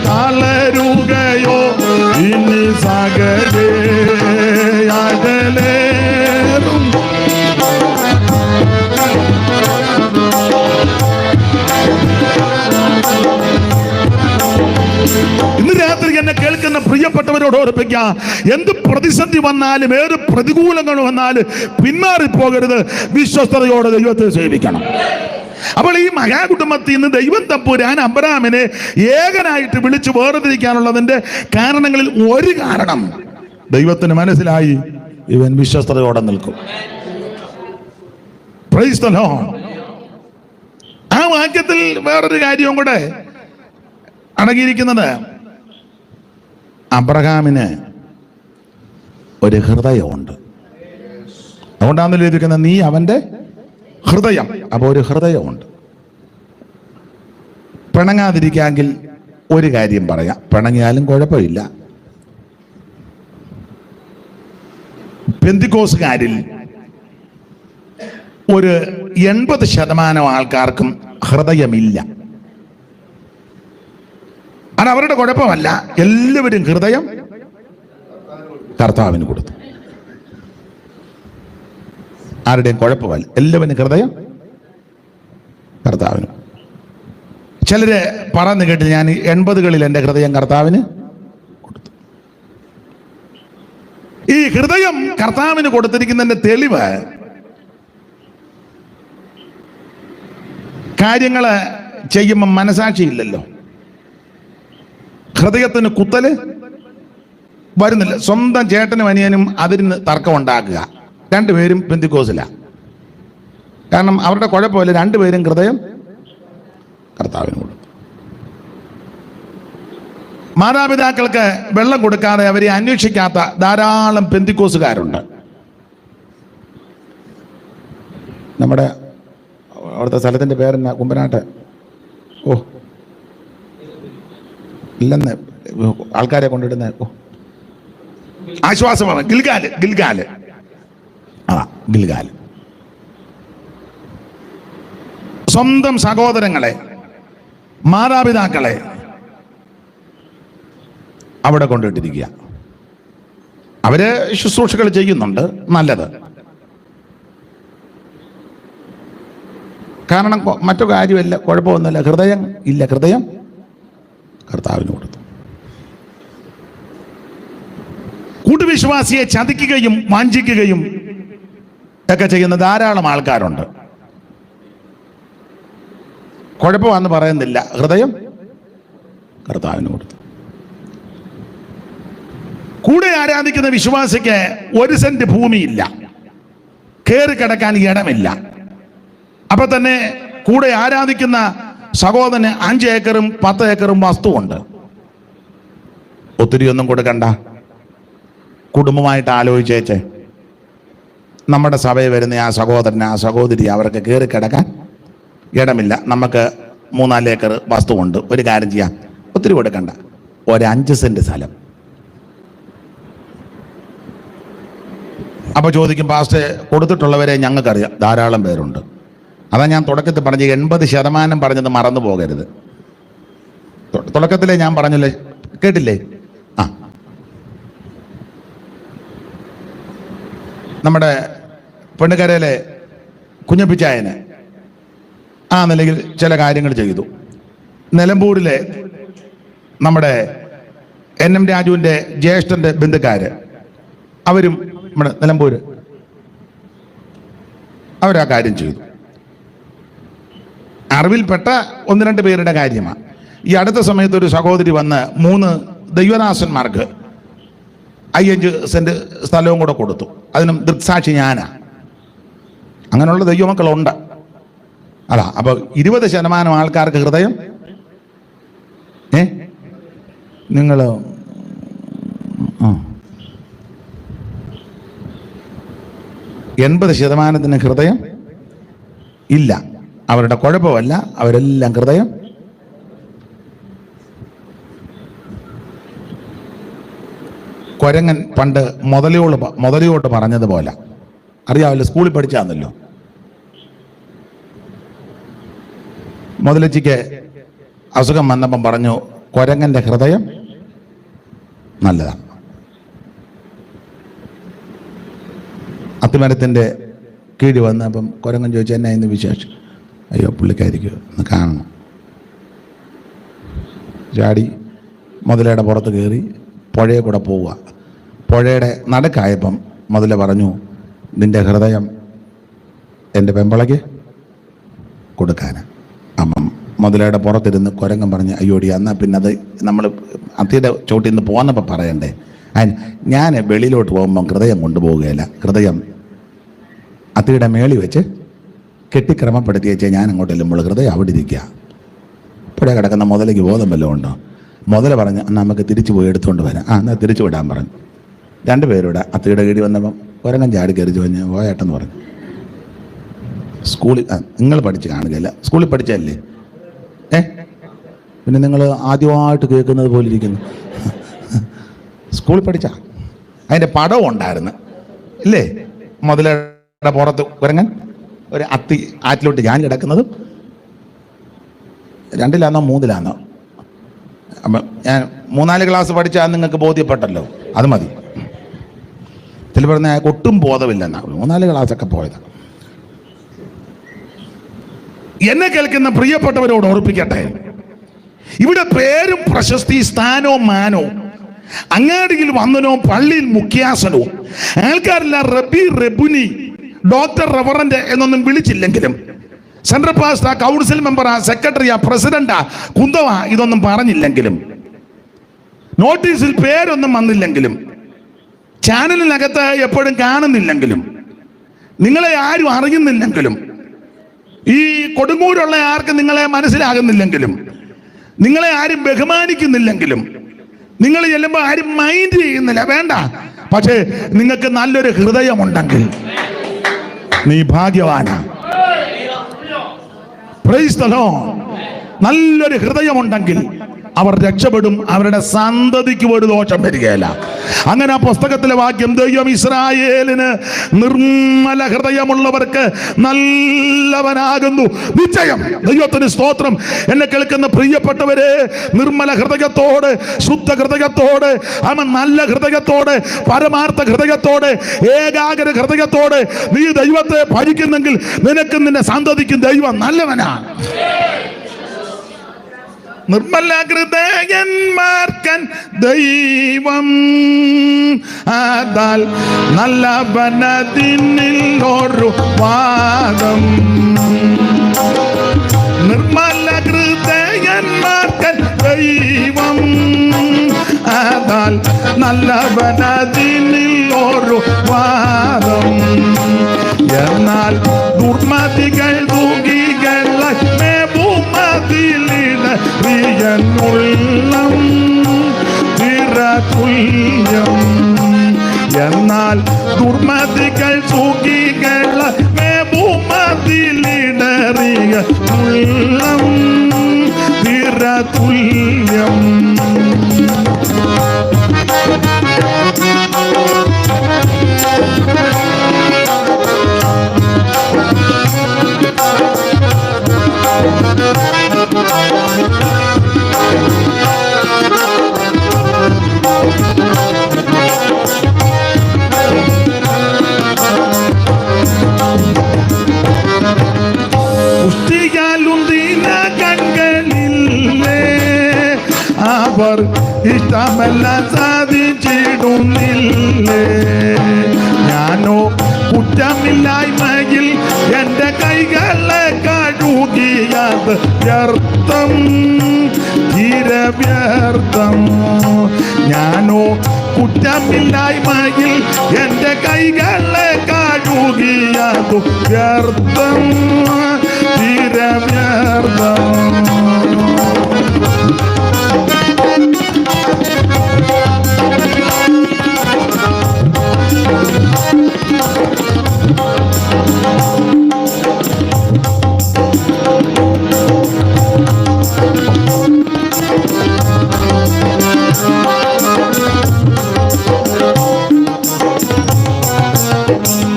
തളരുകയോ ഇനി സകലേ, അഴലേറും ഇന്ന് രാത്രി എന്നെ കേൾക്കുന്ന പ്രിയപ്പെട്ടവരോട് ഓർപ്പിക്കാം, എന്ത് പ്രതിസന്ധി വന്നാലും ഏത് പ്രതികൂലങ്ങൾ വന്നാലും പിന്മാറിപ്പോകരുത്, വിശ്വസ്തയോടെ ദൈവത്തെ സേവിക്കണം. അപ്പോൾ ഈ മഹാകുടുംബത്തിൽ നിന്ന് ദൈവം തമ്പുരാൻ അബ്രഹാമിനെ ഏകനായിട്ട് വിളിച്ചു വേർതിരിക്കാനുള്ളതിന്റെ കാരണങ്ങളിൽ ഒരു കാരണം, ദൈവത്തിന് മനസ്സിലായി ഇവൻ വിശ്വസ്തയോടെ നിൽക്കും. Price the Lord. ആ വാക്യത്തിൽ വേറൊരു കാര്യവും കൂടെ അടങ്ങിയിരിക്കുന്നത്, അബ്രഹാമിന് ഒരു ഹൃദയമുണ്ട്. അതുകൊണ്ടാണല്ലോ എഴുതിയിരിക്കുന്നത് നീ അവൻ്റെ ഹൃദയം. അപ്പോൾ ഒരു ഹൃദയമുണ്ട്. പിണങ്ങാതിരിക്കാമെങ്കിൽ ഒരു കാര്യം പറയാം, പിണങ്ങിയാലും കുഴപ്പമില്ല. പെന്തിക്കോസുകാരിൽ ഒരു 80% ആൾക്കാർക്കും ഹൃദയമില്ല. അത് അവരുടെ കുഴപ്പമല്ല. എല്ലാവരും ഹൃദയം കർത്താവിന് കൊടുത്തു. ആരുടെയും കുഴപ്പമല്ല, എല്ലാവരും ഹൃദയം കർത്താവിന്. ചിലര് പറഞ്ഞു കേട്ട് ഞാൻ 80കളിൽ എൻ്റെ ഹൃദയം കർത്താവിന് കൊടുത്തു. ഈ ഹൃദയം കർത്താവിന് കൊടുത്തിരിക്കുന്നതിന്റെ തെളിവ് കാര്യങ്ങള് ചെയ്യുമ്പോൾ മനസാക്ഷിയില്ലല്ലോ. ഹൃദയത്തിന് കുത്തല് വരുന്നില്ല. സ്വന്തം ചേട്ടനും അനിയനും അതിന് തർക്കം ഉണ്ടാക്കുക. രണ്ടുപേരും പെന്തിക്കോസില. കാരണം അവരുടെ കുഴപ്പമില്ല, രണ്ടുപേരും ഹൃദയം കർത്താവിന് കൊടുത്തു. മാതാപിതാക്കൾക്ക് വെള്ളം കൊടുക്കാതെ അവരെ അന്വേഷിക്കാത്ത ധാരാളം പെന്തിക്കോസുകാരുണ്ട്. നമ്മുടെ അവിടുത്തെ സ്ഥലത്തിൻ്റെ പേരെന്നാ? കുമ്പനാട്ട്. ഓ ഇല്ലെന്ന് ആൾക്കാരെ കൊണ്ടിടുന്ന ആശ്വാസമാണ്. ഗിൽഗാല്. ഗിൽഗാല് സ്വന്തം സഹോദരങ്ങളെ, മാതാപിതാക്കളെ അവിടെ കൊണ്ടിട്ടിരിക്കുക. അവര് ശുശ്രൂഷകൾ ചെയ്യുന്നുണ്ട്, നല്ലത്. കാരണം മറ്റു കാര്യമല്ല, കുഴപ്പമൊന്നുമില്ല. ഹൃദയം ഇല്ല, ഹൃദയം കർത്താവിന് കൊടുത്തു. കൂട്ടുവിശ്വാസിയെ ചതിക്കുകയും വാഞ്ചിക്കുകയും ഒക്കെ ചെയ്യുന്ന ധാരാളം ആൾക്കാരുണ്ട്. കുഴപ്പമാണെന്ന് പറയുന്നില്ല, ഹൃദയം കർത്താവിന് കൊടുത്തു. കൂടെ ആരാധിക്കുന്ന വിശ്വാസിക്ക് 1 സെന്റ് ഭൂമിയില്ല, കയറി കിടക്കാൻ ഇടമില്ല. അപ്പൊ തന്നെ കൂടെ ആരാധിക്കുന്ന സഹോദരന് 5 ഏക്കറും 10 ഏക്കറും വസ്തുവുണ്ട്. ഒത്തിരി ഒന്നും കൊടുക്കണ്ട. കുടുംബമായിട്ട് ആലോചിച്ചേച്ചേ, നമ്മുടെ സഭയിൽ വരുന്ന ആ സഹോദരന് ആ സഹോദരി അവർക്ക് കയറി കിടക്കാൻ ഇടമില്ല. നമുക്ക് 3-4 ഏക്കർ വസ്തുവുണ്ട്. ഒരു കാര്യം ചെയ്യാം, ഒത്തിരി കൊടുക്കണ്ട, 5 സെന്റ് സ്ഥലം. അപ്പൊ ചോദിക്കും, പാസ്റ്റർ കൊടുത്തിട്ടുള്ളവരെ ഞങ്ങൾക്കറിയാം, ധാരാളം പേരുണ്ട്. അതാ ഞാൻ തുടക്കത്തിൽ പറഞ്ഞ 80% പറഞ്ഞത് മറന്നു പോകരുത്. തുടക്കത്തിലേ ഞാൻ പറഞ്ഞല്ലേ, കേട്ടില്ലേ? നമ്മുടെ പെണ്ണുകരയിലെ കുഞ്ഞപ്പിച്ചായന് ആ നിലയിൽ ചില കാര്യങ്ങൾ ചെയ്തു. നിലമ്പൂരിലെ നമ്മുടെ NM രാജുവിൻ്റെ ജ്യേഷ്ഠൻ്റെ ബന്ധുക്കാര്, അവരും നമ്മുടെ നിലമ്പൂര്, അവരാ കാര്യം ചെയ്തു. അറിവിൽപ്പെട്ട 1-2 പേരുടെ കാര്യമാണ്. ഈ അടുത്ത സമയത്ത് ഒരു സഹോദരി വന്ന് 3 ദൈവദാസന്മാർക്ക് 5 സെന്റ് സ്ഥലവും കൂടെ കൊടുത്തു. അതിനും ദൃക്സാക്ഷി ഞാനാ. അങ്ങനെയുള്ള ദൈവമക്കളുണ്ട്. അല്ല, അപ്പൊ 20% ആൾക്കാർക്ക് ഹൃദയം നിങ്ങൾ 80% ഹൃദയം ഇല്ല. അവരുടെ കുഴപ്പമല്ല, അവരെല്ലാം ഹൃദയം കൊരങ്ങൻ പണ്ട് മുതലയോട് പറഞ്ഞതുപോലെ, അറിയാമല്ലോ, സ്കൂളിൽ പഠിച്ചാന്നല്ലോ. മുതലച്ചിക്ക് അസുഖം വന്നപ്പം പറഞ്ഞു, കൊരങ്ങന്റെ ഹൃദയം നല്ലതാണ്. അത്തിമരത്തിൻ്റെ കീഴ് വന്ന് അപ്പം കൊരങ്ങൻ ചോദിച്ചു, എന്നാ ഇന്ന് വിശേഷം? അയ്യോ, പുള്ളിക്കായിരിക്കും, ഒന്ന് കാണണം. ചാടി മുതലയുടെ പുറത്ത് കയറി പുഴയെ കൂടെ പോവുക. പുഴയുടെ നടുക്കായപ്പം മുതല പറഞ്ഞു, നിന്റെ ഹൃദയം എൻ്റെ പെമ്പളയ്ക്ക് കൊടുക്കാനാണ്. അപ്പം മുതലയുടെ പുറത്തിരുന്ന് കുരങ്ങൻ പറഞ്ഞ്, അയ്യോടി, എന്നാൽ പിന്നെ അത് നമ്മൾ അത്തിയുടെ ചോട്ടിൽ നിന്ന് പോന്നപ്പോൾ പറയണ്ടേ? ഞാൻ വെളിയിലോട്ട് പോകുമ്പം ഹൃദയം കൊണ്ടുപോവുകയില്ല, ഹൃദയം അത്തിയുടെ മേളി വെച്ച് കെട്ടിക്രമപ്പെടുത്തി വെച്ചാൽ ഞാൻ അങ്ങോട്ട് ചെല്ലുമ്പോൾ ഹൃദയം അവിടെ ഇരിക്കുക. പുഴ കിടക്കുന്ന മുതലേക്ക് ബോധം വല്ലതും ഉണ്ടോ? മുതല പറഞ്ഞ് നമുക്ക് തിരിച്ചു പോയി എടുത്തുകൊണ്ട് വരാം. എന്നാൽ തിരിച്ചു വിടാൻ പറഞ്ഞു. 2 പേരൂടെ അത്തിയുടെ കീഴിൽ വന്നപ്പം ഒരങ്ങൻ ചാടി കയറി ചോദിഞ്ഞ് പോയേട്ടെന്ന് പറഞ്ഞു. സ്കൂളിൽ നിങ്ങൾ പഠിച്ച് കാണുകയല്ല, സ്കൂളിൽ പഠിച്ചല്ലേ? പിന്നെ നിങ്ങൾ ആദ്യമായിട്ട് കേൾക്കുന്നത് പോലെ ഇരിക്കുന്നു. സ്കൂളിൽ പഠിച്ച അതിൻ്റെ പടവും ഉണ്ടായിരുന്നു ഇല്ലേ? മുതലയുടെ പുറത്ത് കുരങ്ങൻ, ഒരു അത്തി ആറ്റിലോട്ട് ഞാൻ കിടക്കുന്നതും. 2-ലാന്നോ 3-ലാന്നോ? അപ്പം ഞാൻ 3-4 ക്ലാസ് പഠിച്ചാൽ നിങ്ങൾക്ക് ബോധ്യപ്പെട്ടല്ലോ, അത് മതി. ചില പറഞ്ഞ ഒട്ടും ബോധമില്ലെന്നാണ്. 3-4 ക്ലാസ്സൊക്കെ പോയത്. എന്നെ കേൾക്കുന്ന പ്രിയപ്പെട്ടവരോട് ഓർപ്പിക്കട്ടെ, ഇവിടെ പേരും പ്രശസ്തി സ്ഥാനവും മാനവും അങ്ങാടിയിൽ വന്നനോ പള്ളിയിൽ മുഖ്യാസനവും ആൾക്കാരെല്ലാം റബി, റെബുനി, ഡോക്ടർ, റവറന്റ് എന്നൊന്നും വിളിച്ചില്ലെങ്കിലും, സെൻട്രൽ പാസ്റ്റർ, കൗൺസിൽ മെമ്പറാ, സെക്രട്ടറിയാ, പ്രസിഡന്റാ, കുന്തവാ ഇതൊന്നും പറഞ്ഞില്ലെങ്കിലും, നോട്ടീസിൽ പേരൊന്നും വന്നില്ലെങ്കിലും, ചാനലിനകത്ത് എപ്പോഴും കാണുന്നില്ലെങ്കിലും, നിങ്ങളെ ആരും അറിയുന്നില്ലെങ്കിലും, ഈ കൊടുങ്ങൂരുള്ള ആർക്കും നിങ്ങളെ മനസ്സിലാകുന്നില്ലെങ്കിലും, നിങ്ങളെ ആരും ബഹുമാനിക്കുന്നില്ലെങ്കിലും, നിങ്ങൾ ചെല്ലുമ്പോൾ ആരും മൈൻഡ് ചെയ്യുന്നില്ല, വേണ്ട. പക്ഷേ നിങ്ങൾക്ക് നല്ലൊരു ഹൃദയമുണ്ടെങ്കിൽ നീ ഭാഗ്യവാനാ. Price the Lord. നല്ലൊരു ഹൃദയമുണ്ടെങ്കിൽ അവർ രക്ഷപ്പെടും, അവരുടെ സന്തതിക്ക് ഒരു ദോഷം വരികയില്ല. അങ്ങനെ ആ പുസ്തകത്തിലെ വാക്യം, ദൈവം ഇസ്രായേലിന് നിർമ്മല ഹൃദയമുള്ളവർക്ക് നല്ലവനാകുന്നു നിശ്ചയം. ദൈവത്തിന് സ്തോത്രം. എന്നെ കേൾക്കുന്ന പ്രിയപ്പെട്ടവരെ, നിർമ്മല ഹൃദയത്തോടെ, ശുദ്ധ ഹൃദയത്തോടെ, നല്ല ഹൃദയത്തോടെ, പരമാർത്ഥ ഹൃദയത്തോടെ, ഏകാഗ്ര ഹൃദയത്തോടെ നീ ദൈവത്തെ ഭജിക്കുന്നെങ്കിൽ നിനക്കും നിന്റെ സന്തതിക്കും ദൈവം നല്ലവനാണ്. നിർമ്മല ഹൃദയന്മാർക്കൻ ദൈവം ആദാൽ നല്ലവനതിനിൽ ഒരു വാദം. നിർമ്മല ഹൃദയന്മാർക്കൻ ദൈവം ആദാൽ നല്ലവനതിനിൽ ഒരു വാദം. എന്നാൽ ദുർമതികൾ ദുഃഖികളെ പ്രിയനുള്ളം തിരതുല്യം. എന്നാൽ ദുർമതികൾ സുഖികള ഭൂമതിലിടറിയ ഉള്ളം തിരതുല്യം. പുഷ്ടിയാലുന്തിന കൺകളില്ലേ, അവർ ഇഷ്ടമെല്ലാം സാധിച്ചിടുന്നില്ലേ. ഞാനോ കുറ്റമില്ലായ്മയിൽ എൻ്റെ കൈകളെ കഴുകിയത് വ്യർത്ഥം, തീരവ്യർത്ഥം. ഞാനോ കുറ്റമില്ലായ്മയിൽ എൻ്റെ കൈകളെ കഴുകിയത് വ്യർത്ഥം, തീരവ്യർത്ഥം.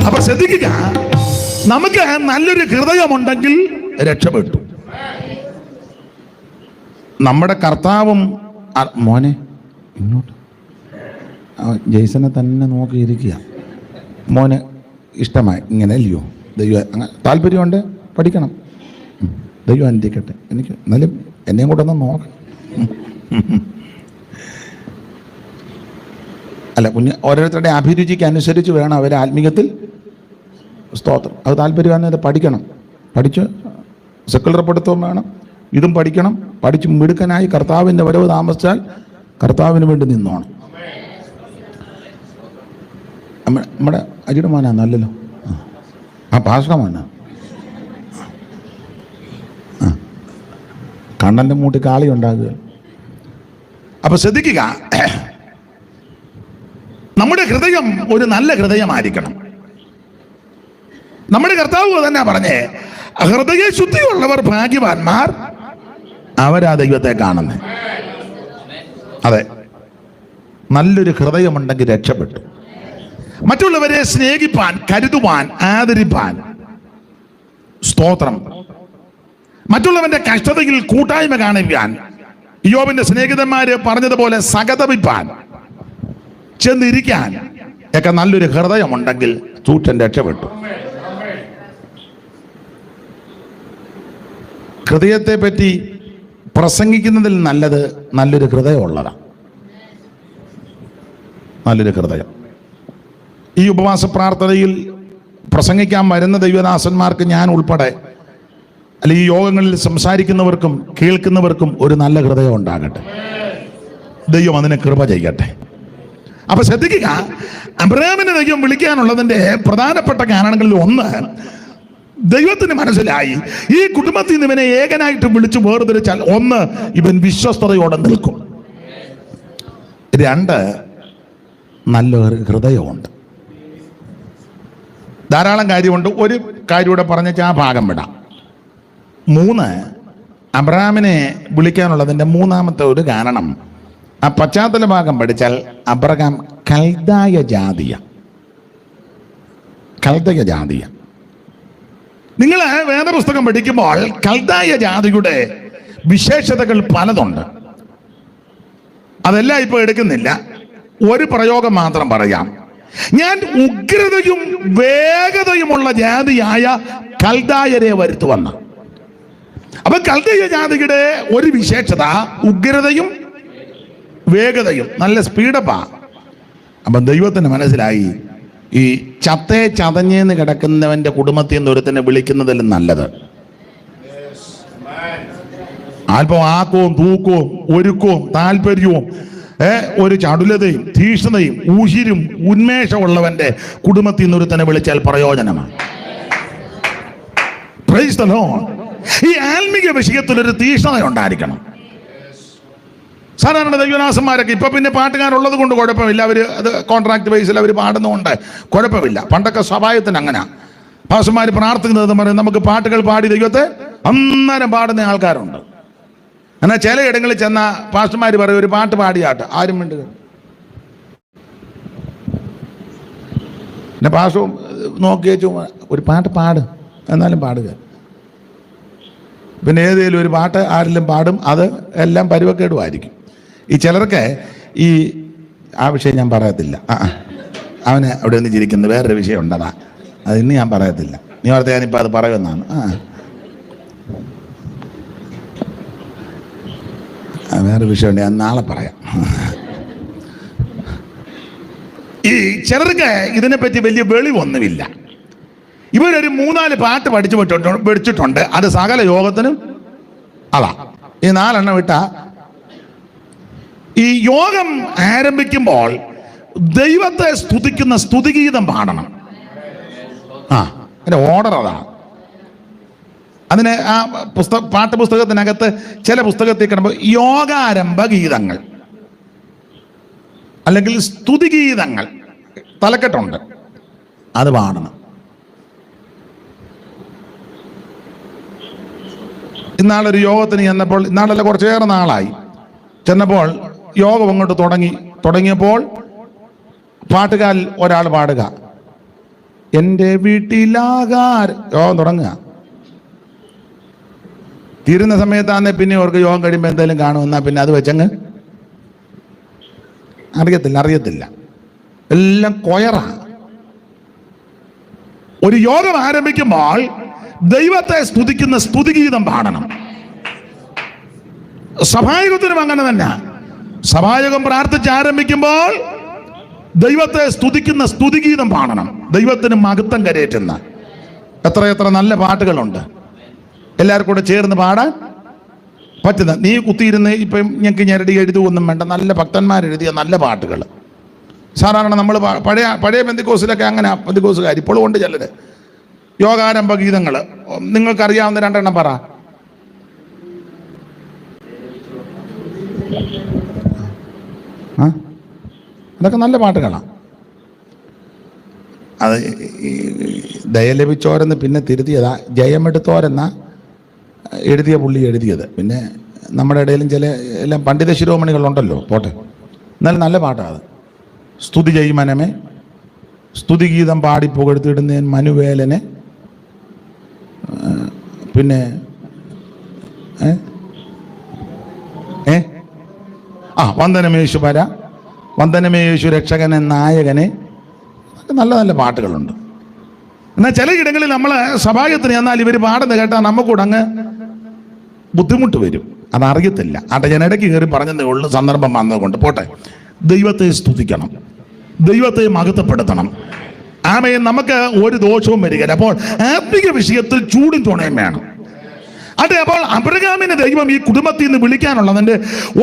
അപ്പൊ ശ്രദ്ധിക്കുക, നമുക്ക് നല്ലൊരു ഹൃദയമുണ്ടെങ്കിൽ രക്ഷപ്പെട്ടു. നമ്മുടെ കർത്താവും മോനെ ഇങ്ങോട്ട് ജെയ്സനെ തന്നെ നോക്കിയിരിക്കുക. മോന് ഇഷ്ടമായി ഇങ്ങനെ അല്ലയോ? ദൈവം അങ്ങനെ താല്പര്യമുണ്ട്, പഠിക്കണം. ദൈവം അനുഗ്രഹിക്കട്ടെ. എനിക്ക് എന്നാലും എന്നെയും കൂടെ ഒന്ന് നോക്കണം. അല്ല, ഓരോരുത്തരുടെ അഭിരുചിക്ക് അനുസരിച്ച് വേണം അവരെ ആത്മീയത്തിൽ സ്തോത്രം. അത് താല്പര്യമാണ്, പഠിക്കണം. പഠിച്ച് സെക്കുലർ പഠിത്തവും വേണം, ഇതും പഠിക്കണം. പഠിച്ച് മിടുക്കനായി കർത്താവിൻ്റെ വരവ് താമസിച്ചാൽ കർത്താവിന് വേണ്ടി നിന്നോണം. നമ്മുടെ അജിയുടെ മോനാ നല്ലല്ലോ. ആ പാസ്റ്റർ മോനാ. കണ്ണൻ്റെ മൂട്ടി കാളി ഉണ്ടാകുക. അപ്പൊ ശ്രദ്ധിക്കുക, നമ്മുടെ ഹൃദയം ഒരു നല്ല ഹൃദയമായിരിക്കണം. നമ്മുടെ കർത്താവ് തന്നെ പറഞ്ഞേ, ഹൃദയ ശുദ്ധിയുള്ളവർ ഭാഗ്യവാന്മാർ, അവരാ ദൈവത്തെ കാണുന്നത്. അതെ, നല്ലൊരു ഹൃദയമുണ്ടെങ്കിൽ രക്ഷപ്പെട്ടു. മറ്റുള്ളവരെ സ്നേഹിപ്പാൻ, കരുതുവാൻ, ആദരിപ്പാൻ, സ്തോത്രം, മറ്റുള്ളവന്റെ കഷ്ടതയിൽ കൂട്ടായ്മ കാണിക്കാൻ, യോബിന്റെ സ്നേഹിതന്മാര് പറഞ്ഞതുപോലെ സഹതപിപ്പാൻ, ചെന്നിരിക്കാൻ ഒക്കെ നല്ലൊരു ഹൃദയമുണ്ടെങ്കിൽ സൂക്ഷൻ രക്ഷപ്പെട്ടു. ഹൃദയത്തെ പറ്റി പ്രസംഗിക്കുന്നതിൽ നല്ലത് നല്ലൊരു ഹൃദയമുള്ളതാണ്. നല്ലൊരു ഹൃദയം. ഈ ഉപവാസ പ്രാർത്ഥനയിൽ പ്രസംഗിക്കാൻ വരുന്ന ദൈവദാസന്മാർക്ക് ഞാൻ ഉൾപ്പെടെ, അല്ലെ ഈ യോഗങ്ങളിൽ സംസാരിക്കുന്നവർക്കും കേൾക്കുന്നവർക്കും ഒരു നല്ല ഹൃദയം ഉണ്ടാകട്ടെ. ദൈവം അതിനെ കൃപ ചെയ്യട്ടെ. അപ്പൊ ശ്രദ്ധിക്കുക, അബ്രഹാമിനെ ദൈവം വിളിക്കാനുള്ളതിന്റെ പ്രധാനപ്പെട്ട കാരണങ്ങളിൽ ഒന്ന്, ദൈവത്തിന് മനസ്സിലായി ഈ കുടുംബത്തിൽ നിന്ന് ഇവനെ ഏകനായിട്ട് വിളിച്ചു വേർതിരിച്ചാൽ, ഒന്ന്, ഇവൻ വിശ്വസ്തയോടെ നിൽക്കും. രണ്ട്, നല്ലൊരു ഹൃദയമുണ്ട്. ധാരാളം കാര്യമുണ്ട്, ഒരു കാര്യം കൂടെ പറഞ്ഞാൽ ആ ഭാഗം വിടാം. മൂന്ന്, അബ്രഹാമിനെ വിളിക്കാനുള്ളതിൻ്റെ മൂന്നാമത്തെ ഒരു കാരണം, ആ പശ്ചാത്തല ഭാഗം പഠിച്ചാൽ അബ്രഹാം കൽദായ ജാതിയ. നിങ്ങൾ വേദപുസ്തകം പഠിക്കുമ്പോൾ കൽദായ ജാതിയുടെ വിശേഷതകൾ പലതുണ്ട്. അതെല്ലാം ഇപ്പോൾ എടുക്കുന്നില്ല, ഒരു പ്രയോഗം മാത്രം പറയാം. ഞാൻ ഉഗ്രതയും വേഗതയുമുള്ള ജാതിയായ കൽദായരെ വരുത്തുവന്ന. അപ്പൊ കൽദായ ജാതിയുടെ ഒരു വിശേഷത ഉഗ്രതയും വേഗതയും, നല്ല സ്പീഡപ്പാ. അപ്പൊ ദൈവത്തിന് മനസ്സിലായി, ഈ ചതഞ്ഞേന്ന് കിടക്കുന്നവന്റെ കുടുംബത്തിൽ നിന്ന് ഒരുത്തനെ വിളിക്കുന്നതിലും നല്ലത് അല്പം ആക്കവും തൂക്കവും ഒരുക്കവും താല്പര്യവും ഒരു ചടുലതയും തീക്ഷ്ണതയും ഊശിരും ഉന്മേഷമുള്ളവന്റെ കുടുംബത്തിൽ നിന്ന് ഒരുത്തനെ വിളിച്ചാൽ പ്രയോജനമാണ്. Price the Lord. ഈ ആത്മീയ വിഷയത്തിൽ ഒരു തീക്ഷ്ണത ഉണ്ടായിരിക്കണം. സാധാരണ ദൈവദാസന്മാരൊക്കെ ഇപ്പൊ പിന്നെ പാട്ടുകാരുള്ളത് കൊണ്ട് കുഴപ്പമില്ല, അവർ അത് കോൺട്രാക്ട് ബേസിൽ അവർ പാടുന്നതുകൊണ്ട് കുഴപ്പമില്ല. പണ്ടൊക്കെ സ്വഭാവത്തിന് അങ്ങനെ പാസ്റ്റർമാർ പ്രാർത്ഥിക്കുന്നത് പറയും, നമുക്ക് പാട്ടുകൾ പാടി ദൈവത്തെ അന്നേരം പാടുന്ന ആൾക്കാരുണ്ട്. എന്നാൽ ചില ഇടങ്ങളിൽ ചെന്ന പാസ്റ്റർമാർ പറയും, ഒരു പാട്ട് പാടിയാട്ട്, ആരും വേണ്ട. പിന്നെ പാസ്റ്റർ നോക്കി വെച്ചു, ഒരു പാട്ട് പാട്, എന്നാലും പാടുക. പിന്നെ ഏതെങ്കിലും ഒരു പാട്ട് ആരെങ്കിലും പാടും, അത് എല്ലാം പരുവക്കേടുമായിരിക്കും. ഈ ചിലർക്ക് ആ വിഷയം ഞാൻ പറയത്തില്ല. അവന് അവിടെ നിന്ന് ചിരിക്കുന്നത് വേറൊരു വിഷയം ഉണ്ടതാ, അത് ഇന്ന് ഞാൻ പറയത്തില്ല. നീ ഓർത്ത് ഞാനിപ്പോൾ അത് പറയുമെന്നാണ്. വേറെ വിഷയമുണ്ട്, ഞാൻ നാളെ പറയാം. ഈ ചിലർക്ക് ഇതിനെപ്പറ്റി വലിയ വെളിവൊന്നുമില്ല. ഇവരൊരു 3-4 പാട്ട് പഠിച്ചിട്ടുണ്ട്. അത് സകല യോഗത്തിനും അതാ. ഈ 4 എണ്ണം വിട്ട ഈ യോഗം ആരംഭിക്കുമ്പോൾ ദൈവത്തെ സ്തുതിക്കുന്ന സ്തുതിഗീതം പാടണം. അതിന്റെ ഓർഡർ അതാണ്. അതിന് ആ പാഠപുസ്തകത്തിനകത്ത് ചില പുസ്തകത്തിൽ കിടമ്പോൾ യോഗാരംഭ ഗീതങ്ങൾ അല്ലെങ്കിൽ സ്തുതിഗീതങ്ങൾ തലക്കെട്ടുണ്ട്, അത് പാടണം. ഇന്നാളൊരു യോഗത്തിന് ചെന്നപ്പോൾ, ഇന്നാളല്ല കുറച്ചേറെ നാളായി ചെന്നപ്പോൾ, യോഗം അങ്ങോട്ട് തുടങ്ങിയപ്പോൾ പാട്ടുകാരിൽ ഒരാൾ പാടുക, എൻ്റെ യോഗം തുടങ്ങുക. തീരുന്ന സമയത്താന്നെ പിന്നെ അവർക്ക് യോഗം കഴിയുമ്പോൾ എന്തെങ്കിലും കാണുമെന്നാ പിന്നെ അത് വെച്ചങ്ങ് അറിയത്തില്ല. എല്ലാം കൊയറാണ്. ഒരു യോഗം ആരംഭിക്കുമ്പോൾ ദൈവത്തെ സ്തുതിക്കുന്ന സ്തുതിഗീതം പാടണം. സഭായോഗത്തിനും അങ്ങനെ തന്നെ. സഭായോഗം പ്രാർത്ഥിച്ച് ആരംഭിക്കുമ്പോൾ ദൈവത്തെ സ്തുതിക്കുന്ന സ്തുതിഗീതം പാടണം. ദൈവത്തിന് മഹത്വം കരയേറ്റുന്ന എത്ര നല്ല പാട്ടുകളുണ്ട്. എല്ലാവർക്കും കൂടെ ചേർന്ന് പാടാൻ പറ്റുന്ന, നീ കുത്തിയിരുന്ന് ഇപ്പം ഞങ്ങൾക്ക് ഞെരടി എഴുതുകയൊന്നും വേണ്ട, നല്ല ഭക്തന്മാരെഴുതിയ നല്ല പാട്ടുകൾ. സാധാരണ നമ്മൾ പഴയ പെന്തിക്കോസിലൊക്കെ അങ്ങനെ, പെന്തിക്കോസുകാർ ഇപ്പോഴും ഉണ്ട് ചിലര് യോഗാരംഭ ഗീതങ്ങൾ. നിങ്ങൾക്കറിയാവുന്ന 2 എണ്ണം പറ. ആ, അതൊക്കെ നല്ല പാട്ടുകളാണ്. അത് ദയ ലഭിച്ചോരെന്ന് പിന്നെ തിരുത്തിയതാ, ജയമെടുത്തോരെന്ന എഴുതിയ പുള്ളി എഴുതിയത്. പിന്നെ നമ്മുടെ ഇടയിലും ചില എല്ലാം പണ്ഡിത ശിരോമണികളുണ്ടല്ലോ, പോട്ടെ. എന്നാലും നല്ല പാട്ടാണ് അത്. സ്തുതി ചെയ്യുമനമേ, സ്തുതിഗീതം പാടി പുകഴ്ത്തിടുന്നേൻ മനുവേലനെ, പിന്നെ വന്ദനമേശു പര, വന്ദനമേശു രക്ഷകനെ നായകനെ, നല്ല നല്ല പാട്ടുകളുണ്ട്. എന്നാൽ ചിലയിടങ്ങളിൽ നമ്മൾ സഭായത്തിന് എന്നാൽ ഇവർ പാടുന്ന കേട്ടാൽ നമുക്കൂടെ അങ്ങ് ബുദ്ധിമുട്ട് വരും, അതറിയത്തില്ല. ആട്ടെ, ഞാൻ ഇടയ്ക്ക് കയറി പറഞ്ഞതേ ഉള്ളൂ, സന്ദർഭം വന്നതുകൊണ്ട്. പോട്ടെ. ദൈവത്തെ സ്തുതിക്കണം, ദൈവത്തെ മഹത്വപ്പെടുത്തണം. ആമേൻ. നമുക്ക് ഒരു ദോഷവും വരികയില്ല. അപ്പോൾ ആത്മിക വിഷയത്തിൽ ചൂടും തുണയും വേണം. അതെ. അപ്പോൾ അബ്രഹാമിനെ ദൈവം ഈ കുടുംബത്തിൽ നിന്ന് വിളിക്കാനുള്ളതിന്റെ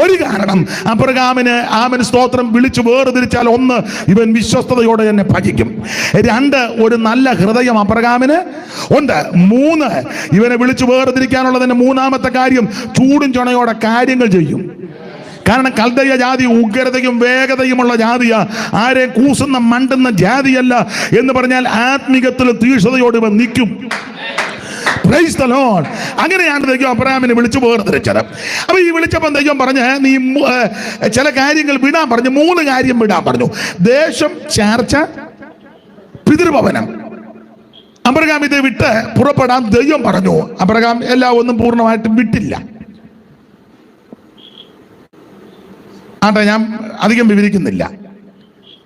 ഒരു കാരണം, അബ്രഹാമിന് ആമൻ സ്തോത്രം വിളിച്ചു വേർതിരിച്ചാൽ, ഒന്ന്, ഇവൻ വിശ്വസ്തയോടെ തന്നെ ഭജിക്കും. രണ്ട്, ഒരു നല്ല ഹൃദയം അബ്രഹാമിന് ഉണ്ട്. മൂന്ന്, ഇവനെ വിളിച്ചു വേർതിരിക്കാനുള്ളതിന്റെ മൂന്നാമത്തെ കാര്യം, ചൂടും ചുണയോടെ കാര്യങ്ങൾ ചെയ്യും. കാരണം കൽദയ ജാതി ഉഗ്രതയും വേഗതയുമുള്ള ജാതിയാ, ആരെ കൂസുന്ന മണ്ടുന്ന ജാതിയല്ല എന്ന് പറഞ്ഞാൽ ആത്മീകത്തിൽ തീക്ഷണതയോട് ഇവൻ നിൽക്കും. Praise the Lord. അങ്ങനെയാണ് ദൈവം അബ്രഹാമിനെ വിളിച്ചു വേർതിരിച്ചത്. അപ്പൊ ഈ വിളിച്ചപ്പം ദൈവം പറഞ്ഞ്, നീ ചില കാര്യങ്ങൾ വിടാൻ പറഞ്ഞു. 3 കാര്യം വിടാൻ പറഞ്ഞു. ദേശം, ചാർച്ച, പിതൃഭവനം. അബ്രഹാം ഇത് വിട്ട് പുറപ്പെടാൻ ദൈവം പറഞ്ഞു. അബ്രഹാം എല്ലാം ഒന്നും പൂർണ്ണമായിട്ടും വിട്ടില്ല. ആട്ടെ, ഞാൻ അധികം വിവരിക്കുന്നില്ല.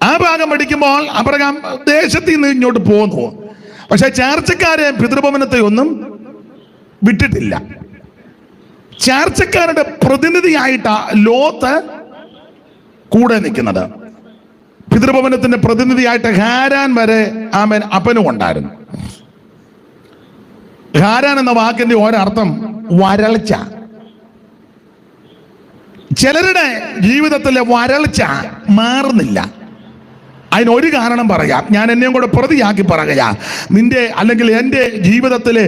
ആ ഭാഗം പഠിക്കുമ്പോൾ അബ്രഹാം ദേശത്തിൽ നിന്ന് ഇങ്ങോട്ട് പോന്നു. പക്ഷെ ചാർച്ചക്കാരെ പിതൃഭവനത്തെ ഒന്നും വിട്ടിട്ടില്ല. ചാർച്ചക്കാരുടെ പ്രതിനിധിയായിട്ടാ ലോത്ത് കൂടെ നിൽക്കുന്നത്. പിതൃഭവനത്തിന്റെ പ്രതിനിധിയായിട്ട് ഹാരാൻ വരെ ആമൻ അപ്പനും ഉണ്ടായിരുന്നു. ഹാരാൻ എന്ന വാക്കിന്റെ ഒരർത്ഥം വരൾച്ച. ചിലരുടെ ജീവിതത്തിലെ വരൾച്ച മാറുന്നില്ല. അതിനൊരു കാരണം പറയാം. ഞാൻ എന്നെയും കൂടെ പ്രതിയാക്കി പറയുക. നിന്റെ അല്ലെങ്കിൽ എൻ്റെ ജീവിതത്തിലെ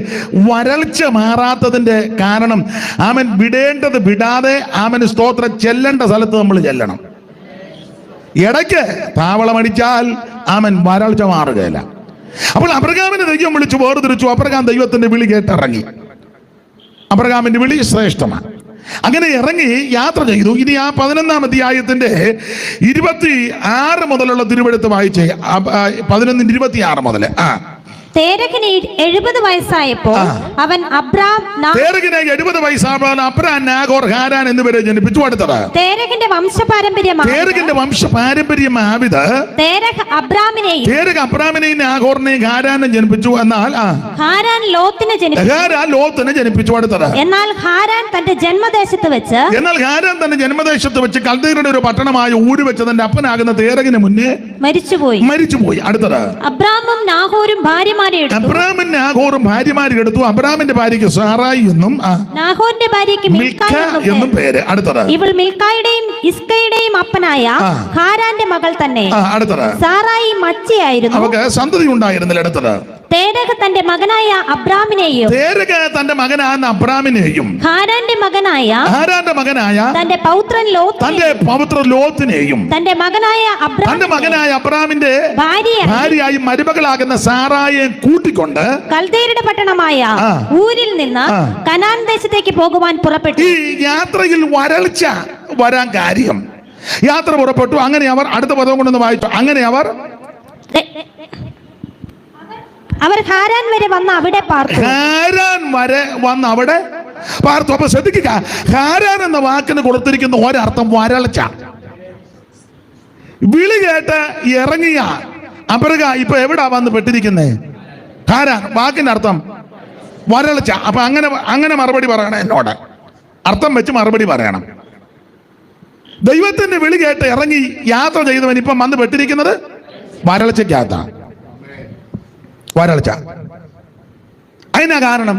വരൾച്ച മാറാത്തതിൻ്റെ കാരണം, ആമൻ വിടേണ്ടത് വിടാതെ ആമന് സ്തോത്രം ചെല്ലേണ്ട സ്ഥലത്ത് നമ്മൾ ചെല്ലണം. ഇടയ്ക്ക് താവളമടിച്ചാൽ ആമൻ വരൾച്ച മാറുകയില്ല. അപ്പോൾ അബ്രഹാമിനെ ദൈവം വിളിച്ചു വേർതിരിച്ചു. അബ്രഹാം ദൈവത്തിന്റെ വിളി കേട്ടിറങ്ങി. അബ്രഹാമിന്റെ വിളി ശ്രേഷ്ഠമാണ്. അങ്ങനെ ഇറങ്ങി യാത്ര ചെയ്തു. ഇനി ആ 11-ാം അധ്യായത്തിന്റെ 26 മുതലുള്ള തിരുവെഴുത്ത് വായിച്ചേ. 11:26 മുതൽ. തേരഹിന് 70 വയസ്സായപ്പോൾ അവൻ തേരഹിന് 70 വയസ്സായപ്പോൾ അബ്രാം, നാഗോർ, ഹാരാൻ എന്നിവരെ ജനിപ്പിച്ചു. അടുത്തത് തേരഹിന്റെ വംശപാരമ്പര്യമാവിത് തേരഹ് അബ്രാമിനെയും നാഗോറിനെയും ഹാരാനും ജനിപ്പിച്ചു. എന്നാൽ ഹാരാൻ ലോത്തിനെ ജനിപ്പിച്ചു. അടുത്തത് എന്നാൽ ഹാരാൻ തന്റെ ജന്മദേശത്ത് വെച്ച് കൽദയരുടെ ഒരു പട്ടണമായ ഊര് വെച്ച് തന്റെ അപ്പനാകുന്ന തേരഹിന് മുന്നേ മരിച്ചുപോയി. അടുത്തത് അബ്രാമും നാഹോരും അബ്രാമിന് നാഗോറും ഭാര്യമാരെ എടുത്തു. അബ്രാമിന്റെ ഭാര്യയ്ക്ക് സാറായി എന്നും നാഹോറിന്റെ ഭാര്യയ്ക്ക് മിൽക്ക എന്നും പേര്. അടുത്തത് ഇവൾ മിൽക്കായുടെയും ഇസ്കയുടെയും അപ്പനായ ഹാരാന്റെ മകൾ തന്നെ. അടുത്തത് സാറായി മച്ചിയായിരുന്നു, അവർക്ക് സന്തതി ഉണ്ടായിരുന്നില്ല. അടുത്തത് തേരഹ് തന്റെ മകനായ അബ്രാമിനെയും ഹാരാന്റെ മകനായ തന്റെ പൗത്രൻ ലോത്തിനെയും തന്റെ മകനായ അബ്രാമിന്റെ ഭാര്യയായി മരുമകളാകുന്ന സാറായെ കൂട്ടിക്കൊണ്ട് കൽദയരുടെ പട്ടണമായ ഊരിൽ നിന്ന് കനാൻ ദേശത്തേക്ക് പോകുവാൻ പുറപ്പെട്ടു. ഈ യാത്രയിൽ വരൾച്ച വരാൻ കാര്യം, യാത്ര പുറപ്പെട്ടു. അങ്ങനെ അവർ, അടുത്ത പദം കൊണ്ടൊന്ന് വായിച്ചു, അങ്ങനെ അവർ ഹാരാൻ വരെ വന്ന് അവിടെ പാർത്തു. അപ്പൊ ശ്രദ്ധിക്കുക, ഹാരാൻ എന്ന വാക്കിന് കൊടുത്തിരിക്കുന്ന ഒരർത്ഥം വരൾച്ച. വിളി കേട്ട് ഇറങ്ങിയ അബ്രഹാം ഇപ്പൊ എവിടാ വന്ന് പെട്ടിരിക്കുന്നേ? ഹാരാൻ. വാക്കിന്റെ അർത്ഥം വരൾച്ച. അപ്പൊ അങ്ങനെ മറുപടി പറയണം. എന്നോട് അർത്ഥം വെച്ച് മറുപടി പറയണം. ദൈവത്തിന്റെ വിളി കേട്ട് ഇറങ്ങി യാത്ര ചെയ്തവൻ ഇപ്പം വന്ന് പെട്ടിരിക്കുന്നത് വരൾച്ചയ്ക്കകത്താ. വരൾച്ച. അതിനാ കാരണം.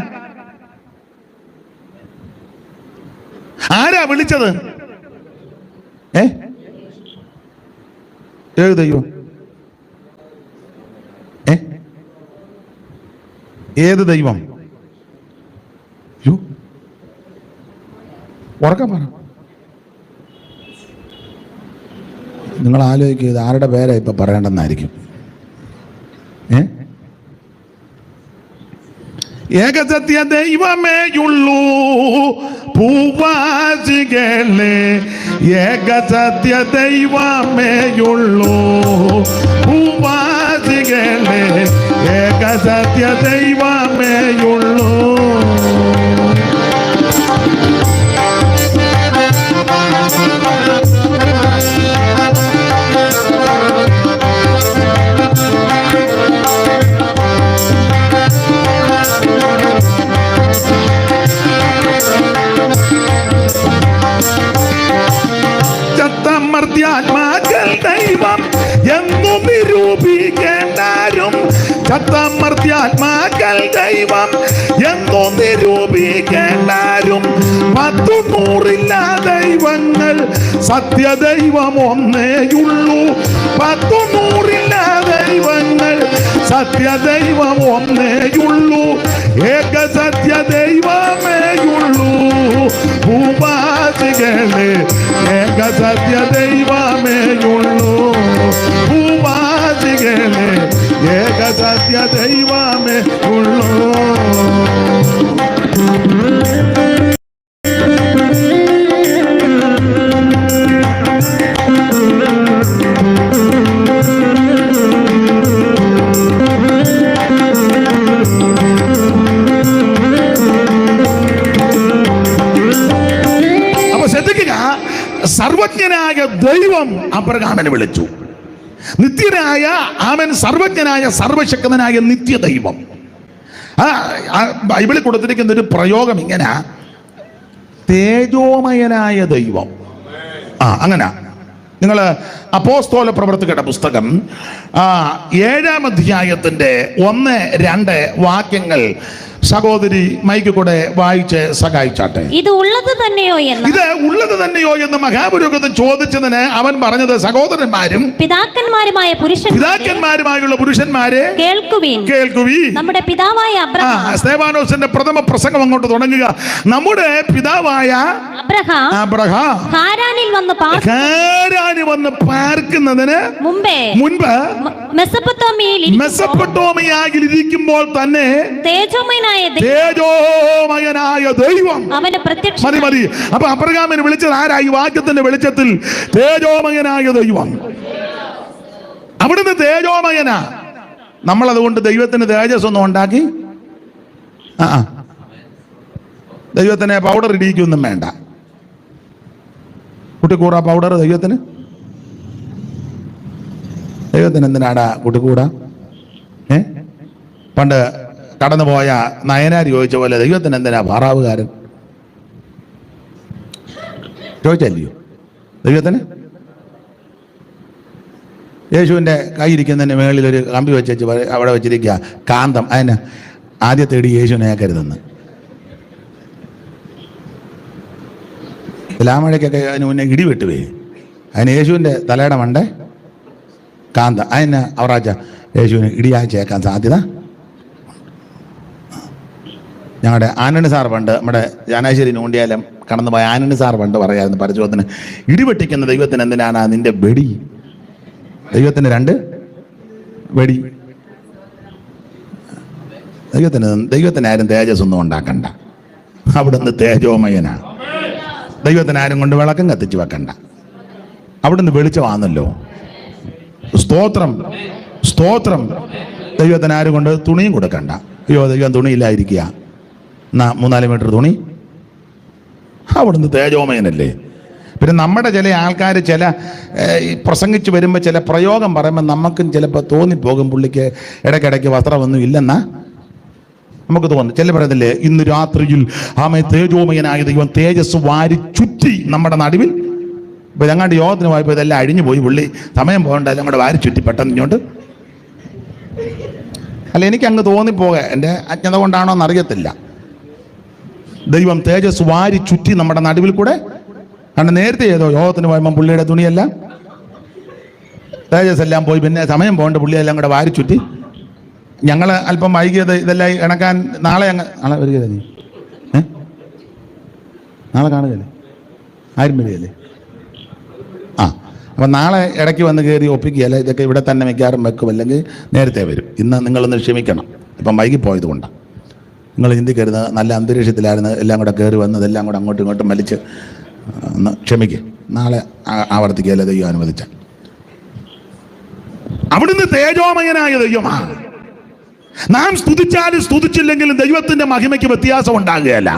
ആരാ വിളിച്ചത്? ഏത് ദൈവം? ഏത് ദൈവം? ഉറക്കം പറ. നിങ്ങൾ ആലോചിക്കുക, ഇത് ആരുടെ പേരാ ഇപ്പം പറയേണ്ടെന്നായിരിക്കും. ഏകസത്യ ദൈവമേയുള്ളൂ ഭൂവാസികളെ, ഏകസത്യ ദൈവമേയുള്ളൂ ഭൂവാസികളെ, ഏകസത്യ ദൈവമേയുള്ളൂ. ചത്തമർത്യാത്മാക്കൾ ദൈവം എന്നു നിരൂപിക്കേണ്ടാരും, ചത്തമർത്യാത്മാക്കൾ ദൈവം എന്നു നിരൂപിക്കേണ്ടാരും. 100 ദൈവങ്ങൾ സത്യദൈവം ഒന്നേയുള്ളൂ, 100 ദൈവങ്ങൾ സത്യദൈവം ഒന്നേയുള്ളൂ, ഏകസത്യ ദൈവമേയുള്ളൂ ഭൂവാസികളെ, ഏകസത്യ ദൈവമേയുള്ളൂ ഭൂവാസികളെ, ഏകസത്യ ദൈവമേയുള്ളൂ. സർവജ്ഞനായ ദൈവം അബ്രഹാമിനെ വിളിച്ചു. നിത്യനായ അവൻ സർവജ്ഞനായ സർവശക്തനായ നിത്യദൈവം. ബൈബിളിൽ കൊടുത്തിരിക്കുന്ന ഒരു പ്രയോഗം ഇങ്ങനെ, തേജോമയനായ ദൈവം. അങ്ങനെ നിങ്ങൾ അപ്പോസ്തല പ്രവർത്തകരുടെ പുസ്തകം 7-ാം അധ്യായത്തിന്റെ 1-2 വാക്യങ്ങൾ സഹോദരി മൈക്ക് കൂടെ വായിച്ച് സഹായിച്ചാട്ടെ. ഇത് ഉള്ളത് തന്നെയോ എന്ന് മഹാപുരോഹിതൻ ചോദിച്ചതിന് അവൻ പറഞ്ഞത്, സഹോദരന്മാരും പിതാക്കന്മാരുമായുള്ള പുരുഷന്മാരെ കേൾക്കുവീൻ. നമ്മുടെ പിതാവായ സ്തെഫാനോസിന്റെ പ്രഥമ പ്രസംഗം അങ്ങോട്ട് തുടങ്ങുക. നമ്മുടെ പിതാവായ അബ്രഹാം ഹാരാനിൽ വന്ന് പാർക്കുന്നതിന് മുൻപ് മെസൊപ്പൊട്ടോമിയയിൽ ഇരിക്കുമ്പോൾ തന്നെ തേജോമയനായ ദൈവം മതി. അപ്പൊ അബ്രഹാമിനെ വിളിച്ചത് ആരാ? ഈ വാക്യത്തിന്റെ വെളിച്ചത്തിൽ തേജോമയനായ ദൈവം. അവിടുന്ന് തേജോമയനാ. നമ്മൾ അതുകൊണ്ട് ദൈവത്തിന് തേജസ് ഒന്നും ഉണ്ടാക്കി ദൈവത്തിനെ പൗഡർ ഇടിക്കൊന്നും വേണ്ട. കുട്ടിക്കൂറ പൗഡർ ദൈവത്തിന് എന്തിനാടാ കുട്ടിക്കൂട? പണ്ട് കടന്നുപോയ നയനാർ ചോദിച്ച പോലെ ദൈവത്തിന് എന്തിനാ ഭാറാവുകാരൻ ചോദിച്ചല്ലയോ? ദൈവത്തിന് യേശുവിൻ്റെ കൈയിരിക്കുന്നതിന് മേളിൽ ഒരു കമ്പി വെച്ച് അവിടെ വെച്ചിരിക്കുക കാന്തം. അതിന് ആദ്യത്തെ ഇടി യേശുവിനെ കരുതുന്നു. തുലാമഴയ്ക്കൊക്കെ അതിന് മുന്നേ ഇടി വെട്ടുവേ. അതിന് യേശുവിൻ്റെ തലയുടെ മണ്ടേ കാന്തം. അതിന് അവറാച്ച യേശുവിന് ഇടിയാച്ചേക്കാൻ സാധ്യത. ഞങ്ങളുടെ ആനണി സാർ പണ്ട് നമ്മുടെ ചാനാശ്ശേരി നൂണ്ടിയാലും കടന്നുപോയ ആനണി സാർ പണ്ട് പറയായിരുന്നു പരസ്യോധന്, ഇടിവെട്ടിക്കുന്ന ദൈവത്തിന് എന്തിനാണ് നിന്റെ വെടി? ദൈവത്തിന് 2 വെടി. ദൈവത്തിന് ആരും തേജസ് ഒന്നും ഉണ്ടാക്കണ്ട. അവിടുന്ന് തേജോമയനാണ്. ദൈവത്തിന് ആരും കൊണ്ട് വിളക്കം കത്തിച്ച് വെക്കണ്ട. അവിടുന്ന് വെളിച്ചമാണല്ലോ. സ്തോത്രം സ്തോത്രം. ദൈവത്തിന് ആരും കൊണ്ട് തുണിയും കൊടുക്കണ്ട. അയ്യോ ദൈവം തുണിയില്ലായിരിക്കുക, എന്നാ 3-4 മീറ്റർ തുണി. അവിടുന്ന് തേജോമയനല്ലേ. പിന്നെ നമ്മുടെ ചില ആൾക്കാർ ചില പ്രസംഗിച്ച് വരുമ്പോൾ ചില പ്രയോഗം പറയുമ്പോൾ നമുക്കും ചിലപ്പോൾ തോന്നിപ്പോകും പുള്ളിക്ക് ഇടയ്ക്കിടയ്ക്ക് വസ്ത്രമൊന്നും ഇല്ലെന്നാ നമുക്ക് തോന്നുന്നു. ചില പറയുന്നില്ലേ, ഇന്ന് രാത്രിയിൽ തേജോമയനായ ദൈവം തേജസ് വാരി ചുറ്റി നമ്മുടെ നടുവിൽ. ഇപ്പം ഞങ്ങളുടെ യോഗത്തിന് പോയപ്പോൾ ഇതെല്ലാം അഴിഞ്ഞു പോയി. പുള്ളി സമയം പോകണ്ട, എല്ലാം കൂടെ വാരി ചുറ്റി പെട്ടെന്ന് ഇങ്ങോട്ട്. അല്ല, എനിക്കങ്ങ് തോന്നിപ്പോക, എൻ്റെ അജ്ഞത കൊണ്ടാണോ എന്നറിയത്തില്ല. ദൈവം തേജസ് വാരി ചുറ്റി നമ്മുടെ നടുവിൽ കൂടെ. കാരണം നേരത്തെ ഏതോ യോഗത്തിന് പോയപ്പോൾ പുള്ളിയുടെ തുണിയെല്ലാം തേജസ് എല്ലാം പോയി. പിന്നെ സമയം പോകേണ്ട, പുള്ളിയെല്ലാം കൂടെ വാരി ചുറ്റി. ഞങ്ങൾ അല്പം വൈകിയത് ഇതെല്ലാം ഇണക്കാൻ. നാളെ വരികയല്ലേ നീ? നാളെ കാണുകയല്ലേ? ആരും വരികയല്ലേ? അപ്പം നാളെ ഇടയ്ക്ക് വന്ന് കയറി ഒപ്പിക്കുകയല്ല, ഇതൊക്കെ ഇവിടെ തന്നെ മിക്കവാറും വെക്കും, അല്ലെങ്കിൽ നേരത്തെ വരും. ഇന്ന് നിങ്ങളൊന്ന് ക്ഷമിക്കണം, ഇപ്പം വൈകിപ്പോയത് കൊണ്ടാണ്. നിങ്ങൾ ചിന്തിക്കരുത്, നല്ല അന്തരീക്ഷത്തിലായിരുന്നു, എല്ലാം കൂടെ കയറി വന്നതെല്ലാം കൂടെ അങ്ങോട്ടും ഇങ്ങോട്ടും വലിച്ച് ഒന്ന് ക്ഷമിക്കുക. നാളെ ആവർത്തിക്കുകയല്ല ദൈവം അനുവദിച്ച. അവിടുന്ന് തേജോമയനായ ദൈവമാണ്. നാം സ്തുതിച്ചാലും സ്തുതിച്ചില്ലെങ്കിലും ദൈവത്തിന്റെ മഹിമയ്ക്ക് വ്യത്യാസം ഉണ്ടാകുകയല്ല.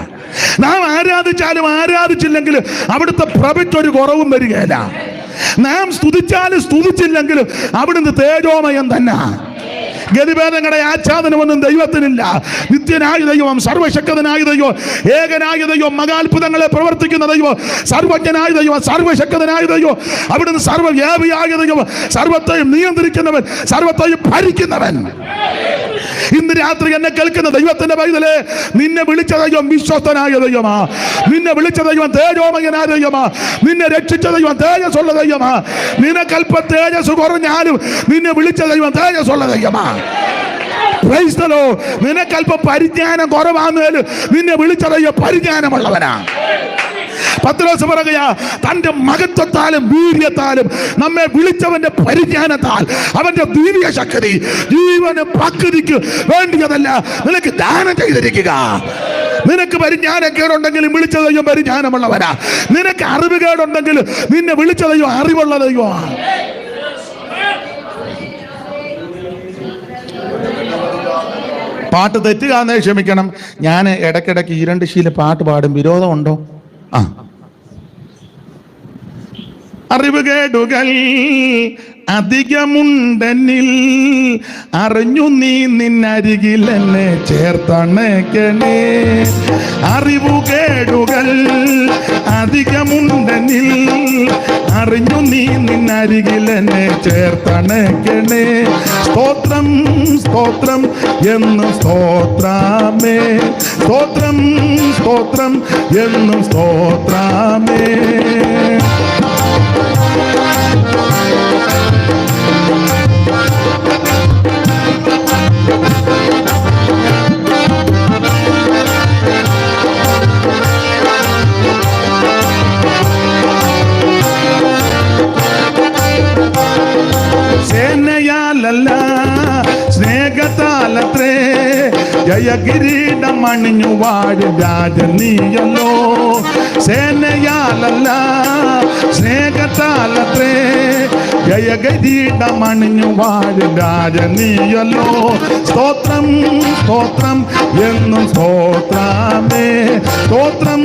നാം ആരാധിച്ചാലും ആരാധിച്ചില്ലെങ്കിലും അവിടുത്തെ പ്രഭയ്ക്കൊരു കുറവും വരികയല്ല. നാം സ്തുതിച്ചാലും സ്തുതിച്ചില്ലെങ്കിലും അവിടുന്ന് തേജോമയം തന്നെ. ഗതിഭേദങ്ങളുടെ ആച്ഛാദനമൊന്നും ദൈവത്തിനില്ല. നിത്യനായ ദൈവം, സർവശക്തനായ ദൈവം, ഏകനായ ദൈവം, മഹാത്ഭുതങ്ങളെ പ്രവർത്തിക്കുന്ന ദൈവം, സർവജ്ഞനായ ദൈവം, സർവശക്തനായ ദൈവം, അവിടുന്ന് സർവവ്യാപിയായ ദൈവം, സർവത്തെയും നിയന്ത്രിക്കുന്നവൻ, സർവത്തെയും ഭരിക്കുന്നവൻ. ഇന്ന് രാത്രി എന്നെ കേൾക്കുന്ന ദൈവത്തിന്റെ പൈതലേ, നിന്നെ വിളിച്ച ദൈവം വിശ്വസ്തനായ ദൈവമാ. നിന്നെ വിളിച്ച ദൈവം തേജോമയനായ ദൈവമാ. നിന്നെ രക്ഷിച്ച ദൈവം തേജസ്സുള്ള ദൈവമാ. നിനക്കല്പ തേജസ് കുറഞ്ഞാലും നിന്നെ വിളിച്ച ദൈവം തേജസ്സുള്ള ദൈവമാ. Praise the lord. നിനക്കല്പ പരിജ്ഞാനം കുറവാന്നേലും നിന്നെ വിളിച്ച ദൈവം പരിജ്ഞാനമുള്ളവനാ. പത്രോസ് പറയുകയാ, തന്റെ മഹത്വത്താലും വീര്യത്താലും നമ്മെ വിളിച്ചവന്റെ പരിജ്ഞാനത്താൽ അവന്റെ ദിവ്യ ശക്തി ജീവന് പക്വതയ്ക്ക് വേണ്ടിയതല്ല നിനക്ക് ദാനം ചെയ്തിരിക്കുക. നിനക്ക് പരിജ്ഞാനക്കേടുണ്ടെങ്കിലും വിളിച്ച ദൈവം പരിജ്ഞാനമുള്ളവനാ. നിനക്ക് അറിവുകേടുണ്ടെങ്കിലും നിന്നെ വിളിച്ച ദൈവം അറിവുള്ള ദൈവമാണ്. പാട്ട് തെറ്റുകാന്നേ ക്ഷമിക്കണം. ഞാൻ ഇടയ്ക്കിടയ്ക്ക് ഈ രണ്ട് ശീല പാട്ട് പാടും. വിരോധമുണ്ടോ? അറിവുകേടുകൾ അധികമുണ്ടെന്നിൽ അറിഞ്ഞു നീ നിന്നരികിൽ എന്നെ ചേർത്തണക്കണേ. അറിവുകേടുകൾ അധികമുണ്ടെന്നിൽ അറിഞ്ഞു നീ നിന്നരികിൽ എന്നെ ചേർത്തണക്കണേ. സ്തോത്രം സ്തോത്രം എന്നും സ്തോത്രാമേ. സ്തോത്രം സ്തോത്രം എന്നും സ്തോത്രാമേ. സേനയാലല്ല സ്നേഹത്താലത്രേ ജയകിരീടം അണിഞ്ഞു വാഴും രാജനീയല്ലോ. സേനയാലല്ല സ്നേഹത്താലത്രേ ജയകിരീടം അണിഞ്ഞു വാഴും രാജനീയല്ലോ. സ്തോത്രം സ്തോത്രം എന്നും സ്തോത്രാമേ. സ്തോത്രം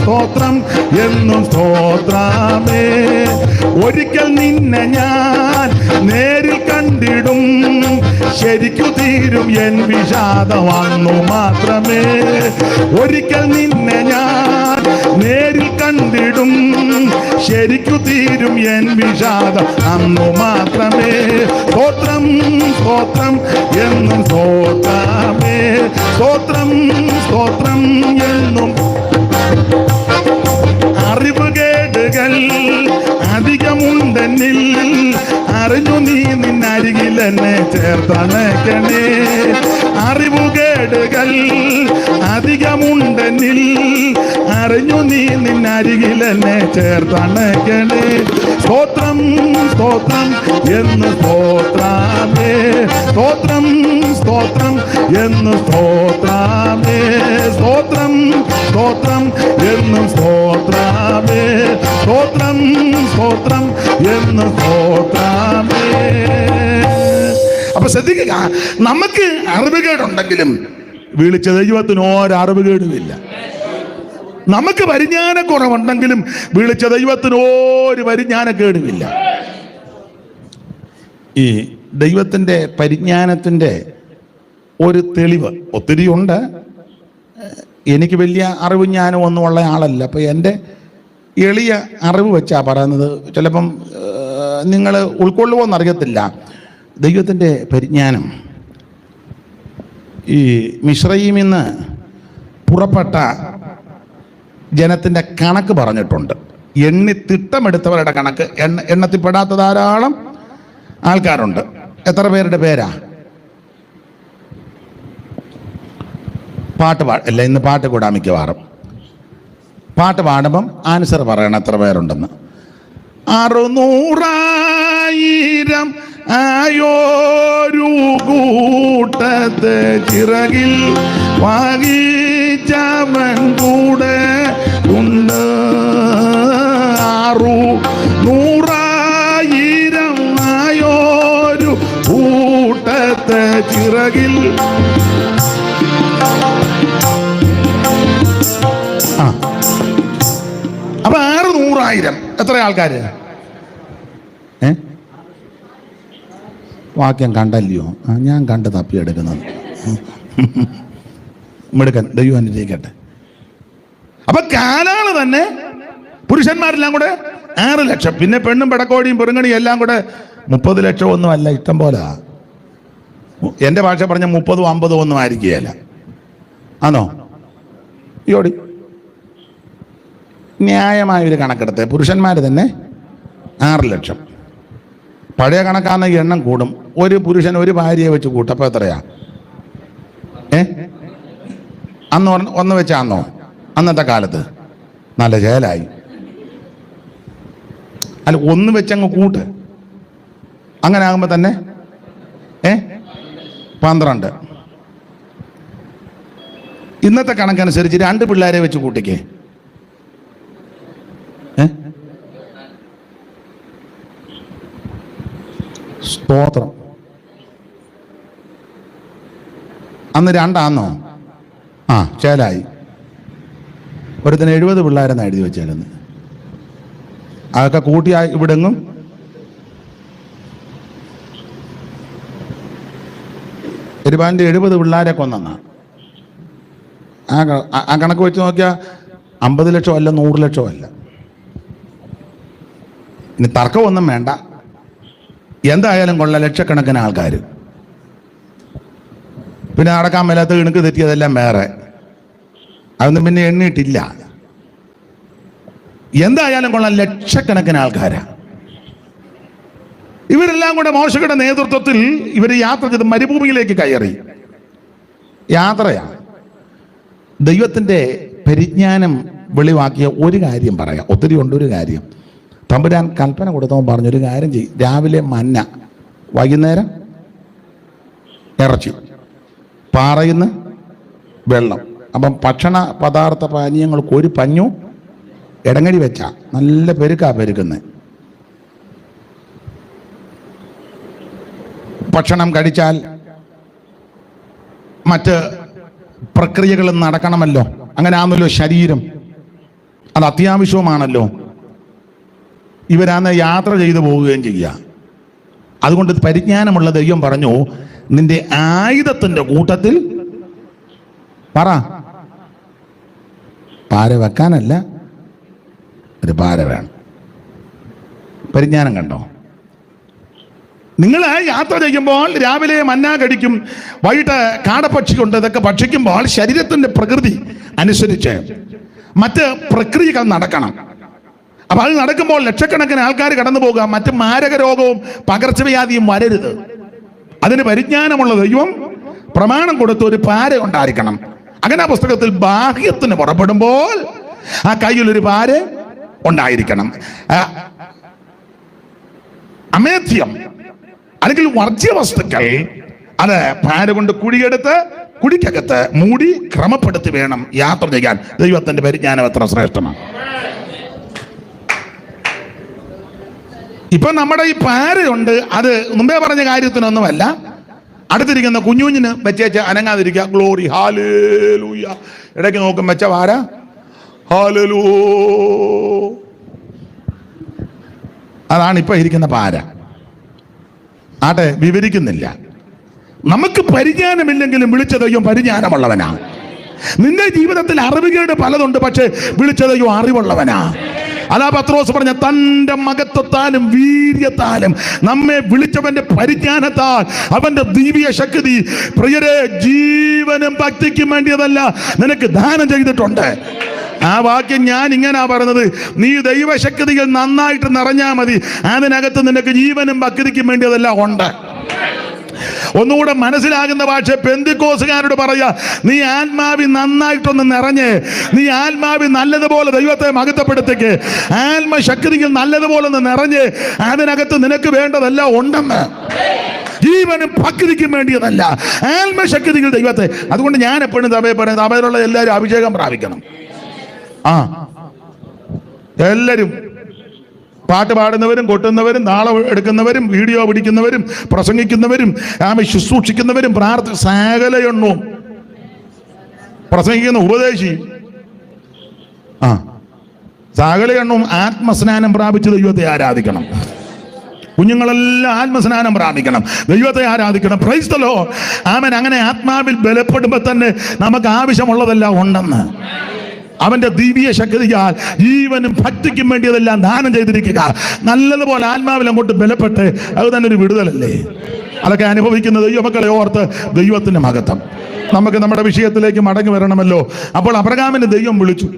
സ്തോത്രം എന്നും സ്തോത്രാമേ. ഒരിക്കൽ നിന്നെ ഞാൻ നേരിൽ കണ്ടിടും, ശരിക്കു തീരും എൻ വിഷാദം അന്നു മാത്രമേ. ഒരിക്കൽ നിന്നെ ഞാൻ നേരിൽ കണ്ടിടും, ശരിക്കു തീരും എൻ വിഷാദം അന്നു മാത്രമേ. സ്തോത്രം സ്തോത്രം എന്നും സ്തോത്രാമേ. സ്തോത്രം സ്തോത്രം എന്നും. അറിവുകേടുകൾ അധികമുണ്ടെന്നിൽ അറിഞ്ഞു നീ നിന്നരികിൽ എന്നെ ചേർത്തണക്കണേ. അറിവുകേടുകൾ അധികമുണ്ടെന്നിൽ അറിഞ്ഞു നീ നിന്നരികിൽ എന്നെ ചേർത്തണക്കണേ. സ്തോത്രം സ്തോത്രം എന്ന് സ്തോത്രാമേ. സ്തോത്രം സ്തോത്രം എന്ന് സ്തോത്രാമേ. സ്തോത്രം സ്തോത്രം എന്നും സ്തോത്രാമേ. സ്തോത്രം സ്തോത്രം എന്ന് സ്തോത്രാമേ. അപ്പൊ ശ്രദ്ധിക്കുക, നമുക്ക് അറിവുകേടുണ്ടെങ്കിലും വിളിച്ച ദൈവത്തിന് ഒരറിവുകേടുമില്ല. നമുക്ക് പരിജ്ഞാനക്കുറവുണ്ടെങ്കിലും വിളിച്ച ദൈവത്തിന് ഒരു പരിജ്ഞാനക്കേടുമില്ല. ഈ ദൈവത്തിൻ്റെ പരിജ്ഞാനത്തിൻ്റെ ഒരു തെളിവ് ഒത്തിരി ഉണ്ട്. എനിക്ക് വലിയ അറിവും ജ്ഞാനം ഒന്നും ഉള്ള ആളല്ല. അപ്പോൾ എൻ്റെ എളിയ അറിവ് വെച്ചാണ് പറയുന്നത്. ചിലപ്പം നിങ്ങൾ ഉൾക്കൊള്ളുമോയെന്ന് അറിയത്തില്ല. ദൈവത്തിൻ്റെ പരിജ്ഞാനം ഈ മിസ്രയീമിൽ നിന്ന് പുറപ്പെട്ട ജനത്തിൻ്റെ കണക്ക് പറഞ്ഞിട്ടുണ്ട്. എണ്ണി തിട്ടമെടുത്തവരുടെ കണക്ക്. എണ്ണത്തിൽപ്പെടാത്ത ധാരാളം ആൾക്കാരുണ്ട്. എത്ര പേരുടെ പേരാ? അല്ല, ഇന്ന് പാട്ട് കൂടാ മിക്കവാറും. പാട്ട് പാടുമ്പം ആൻസർ പറയണം എത്ര പേരുണ്ടെന്ന്. 600,000 ആയോരു കൂട്ടത്തെ ചിറകിൽ വഹിച്ചവൻ കൂടെ ഉണ്ട്. 600,000 ആയോരു കൂട്ടത്തെ ചിറകിൽ. അപ്പൊ 600,000 എത്ര ആൾക്കാര്? വാക്യം കണ്ടല്ലയോ? ഞാൻ കണ്ട് തപ്പിയെടുക്കുന്നത്. മിടുക്കൻ, ദൈവം അനുഗ്രഹിക്കട്ടെ. അപ്പൊ കാനാള് തന്നെ പുരുഷന്മാരെല്ലാം കൂടെ 6 ലക്ഷം. പിന്നെ പെണ്ണും പെടക്കോടിയും പെറുങ്ങണിയും എല്ലാം കൂടെ 30 ലക്ഷം ഒന്നും അല്ല, ഇഷ്ടം പോലെ. എന്റെ ഭാഷ പറഞ്ഞ 30, 50 ഒന്നും ആയിരിക്കുകയല്ല. ആണോ? യോടി ന്യായമായൊരു കണക്കെടുത്ത് പുരുഷന്മാർ തന്നെ 6 ലക്ഷം. പഴയ കണക്കാണെങ്കിൽ എണ്ണം കൂടും. ഒരു പുരുഷൻ ഒരു ഭാര്യയെ വെച്ച് കൂട്ടപ്പോൾ എത്രയാ? അന്ന് ഒന്ന് വെച്ചാന്നോ? അന്നത്തെ കാലത്ത് നല്ല ചേലായി. അല്ല, ഒന്ന് വെച്ചങ്ങ് കൂട്ട്. അങ്ങനെ ആകുമ്പോ തന്നെ 12. ഇന്നത്തെ കണക്കനുസരിച്ച് 2 പിള്ളേരെ വെച്ച് കൂട്ടിക്കേ. സ്തോത്രം. അന്ന് 2 ആന്നോ? ചേലായി. ഒരുത്തിന് 70 പിള്ളേരെന്ന് എഴുതി വെച്ചേരുന്നു. അതൊക്കെ കൂട്ടിയാ ഇവിടെങ്ങും ഒരുപാടിൻ്റെ 70 പിള്ളേരെ കൊന്നെന്നാ. ആ കണക്ക് വെച്ച് നോക്കിയാൽ 50 ലക്ഷം അല്ല, 100 ലക്ഷം അല്ല. ഇനി തർക്കമൊന്നും വേണ്ട. എന്തായാലും കൊള്ള ലക്ഷക്കണക്കിന് ആൾക്കാർ. പിന്നെ നടക്കാൻ മേലാത്ത ഇണക്ക് തെറ്റിയതെല്ലാം വേറെ. അതൊന്നും പിന്നെ എണ്ണിയിട്ടില്ല. എന്തായാലും കൊള്ളാൻ ലക്ഷക്കണക്കിന് ആൾക്കാരാ. ഇവരെല്ലാം കൂടെ മോശയുടെ നേതൃത്വത്തിൽ ഇവർ യാത്ര ചെയ്ത് മരുഭൂമിയിലേക്ക് കയറി. യാത്രയാണ്. ദൈവത്തിൻ്റെ പരിജ്ഞാനം വെളിവാക്കിയ ഒരു കാര്യം പറയാം. ഒത്തിരി ഉണ്ട്. ഒരു കാര്യം തമ്പുരാൻ കൽപ്പന കൊടുത്തവൻ പറഞ്ഞൊരു കാര്യം ചെയ്യും. രാവിലെ മന്ന, വൈകുന്നേരം ഇറച്ചി, പാറയിന്ന് വെള്ളം. അപ്പം ഭക്ഷണ പദാർത്ഥ പാനീയങ്ങൾക്ക് ഒരു പഞ്ഞു ഇടങ്ങഴി വെച്ചാ നല്ല പെരുക്കുന്നത്. ഭക്ഷണം കഴിച്ചാൽ മറ്റ് പ്രക്രിയകളും നടക്കണമല്ലോ. അങ്ങനെ ആണല്ലോ ശരീരം. അത് അത്യാവശ്യവുമാണല്ലോ. ഇവരാന്ന് യാത്ര ചെയ്തു പോവുകയും ചെയ്യുക. അതുകൊണ്ട് പരിജ്ഞാനമുള്ള ദൈവം പറഞ്ഞു, നിന്റെ ആയുധത്തിന്റെ കൂട്ടത്തിൽ പാര വെക്കാനല്ല, ഒരു പാര വേണം. പരിജ്ഞാനം കണ്ടോ? നിങ്ങൾ യാത്ര ചെയ്യുമ്പോൾ രാവിലെ മന്ന കടിക്കും, വൈകിട്ട് കാടപ്പക്ഷി കൊണ്ട് ഇതൊക്കെ ഭക്ഷിക്കുമ്പോൾ ശരീരത്തിന്റെ പ്രകൃതി അനുസരിച്ച് മറ്റ് പ്രക്രിയകൾ നടക്കണം. അപ്പൊ അത് നടക്കുമ്പോൾ ലക്ഷക്കണക്കിന് ആൾക്കാർ കടന്നു പോകുക. മറ്റ് മാരക രോഗവും പകർച്ചവ്യാധിയും വരരുത്. അതിന് പരിജ്ഞാനമുള്ള ദൈവം പ്രമാണം കൊടുത്ത് ഒരു പാര ഉണ്ടായിരിക്കണം. അങ്ങനെ ആ പുസ്തകത്തിൽ ബാഹ്യത്തിന് പുറപ്പെടുമ്പോൾ ആ കയ്യിലൊരു പാര ഉണ്ടായിരിക്കണം. അമേധ്യം അല്ലെങ്കിൽ വർജ്യവസ്തുക്കൾ അത് പാര കൊണ്ട് കുഴിയെടുത്ത് കുഴിക്കകത്ത് മൂടി ക്രമപ്പെടുത്തി വേണം യാത്ര ചെയ്യാൻ. ദൈവത്തിന്റെ പരിജ്ഞാനം എത്ര ശ്രേഷ്ഠമാണ്. ഇപ്പൊ നമ്മുടെ ഈ പാരയുണ്ട്, അത് മുമ്പേ പറഞ്ഞ കാര്യത്തിനൊന്നുമല്ല. അടുത്തിരിക്കുന്ന കുഞ്ഞുഞ്ഞിന് വെച്ചേച്ച് അനങ്ങാതിരിക്കുക. Glory, hallelujah. ഇടയ്ക്ക് നോക്കും വെച്ച പാര, ഹല്ലേലൂ. അതാണ് ഇപ്പൊ ഇരിക്കുന്ന പാര. ആട്ടെ, വിവരിക്കുന്നില്ല. നമുക്ക് പരിജ്ഞാനമില്ലെങ്കിലും വിളിച്ച ദൈവം പരിജ്ഞാനമുള്ളവനാ. നിന്റെ ജീവിതത്തിൽ അറിവുകേട് പലതുണ്ട്, പക്ഷെ വിളിച്ച ദൈവം അറിവുള്ളവനാ. അതാ പത്രോസ് പറഞ്ഞ, തന്റെ മഹത്വത്താലും വീര്യത്താലും നമ്മെ വിളിച്ചവന്റെ പരിജ്ഞാനത്താൽ അവന്റെ ദിവ്യ ശക്തി പ്രിയരെ ജീവനും ഭക്തിക്കും വേണ്ടിയതല്ല നിനക്ക് ദാനം ചെയ്തിട്ടുണ്ട്. ആ വാക്യം ഞാൻ ഇങ്ങനാ പറഞ്ഞത്, നീ ദൈവശക്തികൾ നന്നായിട്ട് നിറഞ്ഞാൽ മതി, അതിനകത്ത് നിനക്ക് ജീവനും ഭക്തിക്കും വേണ്ടിയതെല്ലാം ഉണ്ട്. ഒന്നുകൂടെ മനസ്സിലാകുന്ന ഭാഷ പെന്തിക്കോസുകാരോട് പറയാ, നീ ആത്മാവി നന്നായിട്ടൊന്ന് നിറഞ്ഞ്, നീ ആത്മാവി നല്ലതുപോലെ ദൈവത്തെ മഹത്വപ്പെടുത്തിക്ക്, ആത്മശക്തിയിൽ നല്ലതുപോലെ ഒന്ന് നിറഞ്ഞ്, അതിനകത്ത് നിനക്ക് വേണ്ടതെല്ലാം ഉണ്ടെന്ന്. ജീവനും ഭക്തിക്കും വേണ്ടിയതല്ല, ആത്മശക്തികൾ ദൈവത്തെ. അതുകൊണ്ട് ഞാൻ എപ്പോഴും സഭയിൽ പറയുന്നത്, സഭയിലുള്ള എല്ലാവരും അഭിഷേകം പ്രാപിക്കണം. എല്ലാവരും പാട്ട് പാടുന്നവരും, കൊട്ടുന്നവരും, നാളെ എടുക്കുന്നവരും, വീഡിയോ പിടിക്കുന്നവരും, പ്രസംഗിക്കുന്നവരും, ശുശ്രൂഷിക്കുന്നവരും, സകലയെണ്ണവും പ്രസംഗിക്കുന്ന ഉപദേശി സകലയെണ്ണവും ആത്മസ്നാനം പ്രാപിച്ച് ദൈവത്തെ ആരാധിക്കണം. കുഞ്ഞുങ്ങളെല്ലാം ആത്മസ്നാനം പ്രാപിക്കണം, ദൈവത്തെ ആരാധിക്കണം. Praise the lord. ആമേൻ. അങ്ങനെ ആത്മാവിൽ ബലപ്പെടുമ്പോൾ തന്നെ നമുക്ക് ആവശ്യമുള്ളതെല്ലാം ഉണ്ടെന്ന്. അവന്റെ ദിവ്യ ശക്തിയാൽ ജീവനും ഭക്തിക്കും വേണ്ടിയതെല്ലാം ദാനം ചെയ്തിരിക്കുക. നല്ലതുപോലെ ആത്മാവിൽ അങ്ങോട്ട് ബലപ്പെട്ട്, അത് തന്നെ ഒരു വിടുതലല്ലേ. അതൊക്കെ അനുഭവിക്കുന്ന ദൈവമക്കളെ ഓർത്ത് ദൈവത്തിന്റെ മഹത്വം. നമുക്ക് നമ്മുടെ വിഷയത്തിലേക്ക് മടങ്ങി വരണമല്ലോ. അപ്പോൾ അബ്രഹാമിനെ ദൈവം വിളിച്ചു,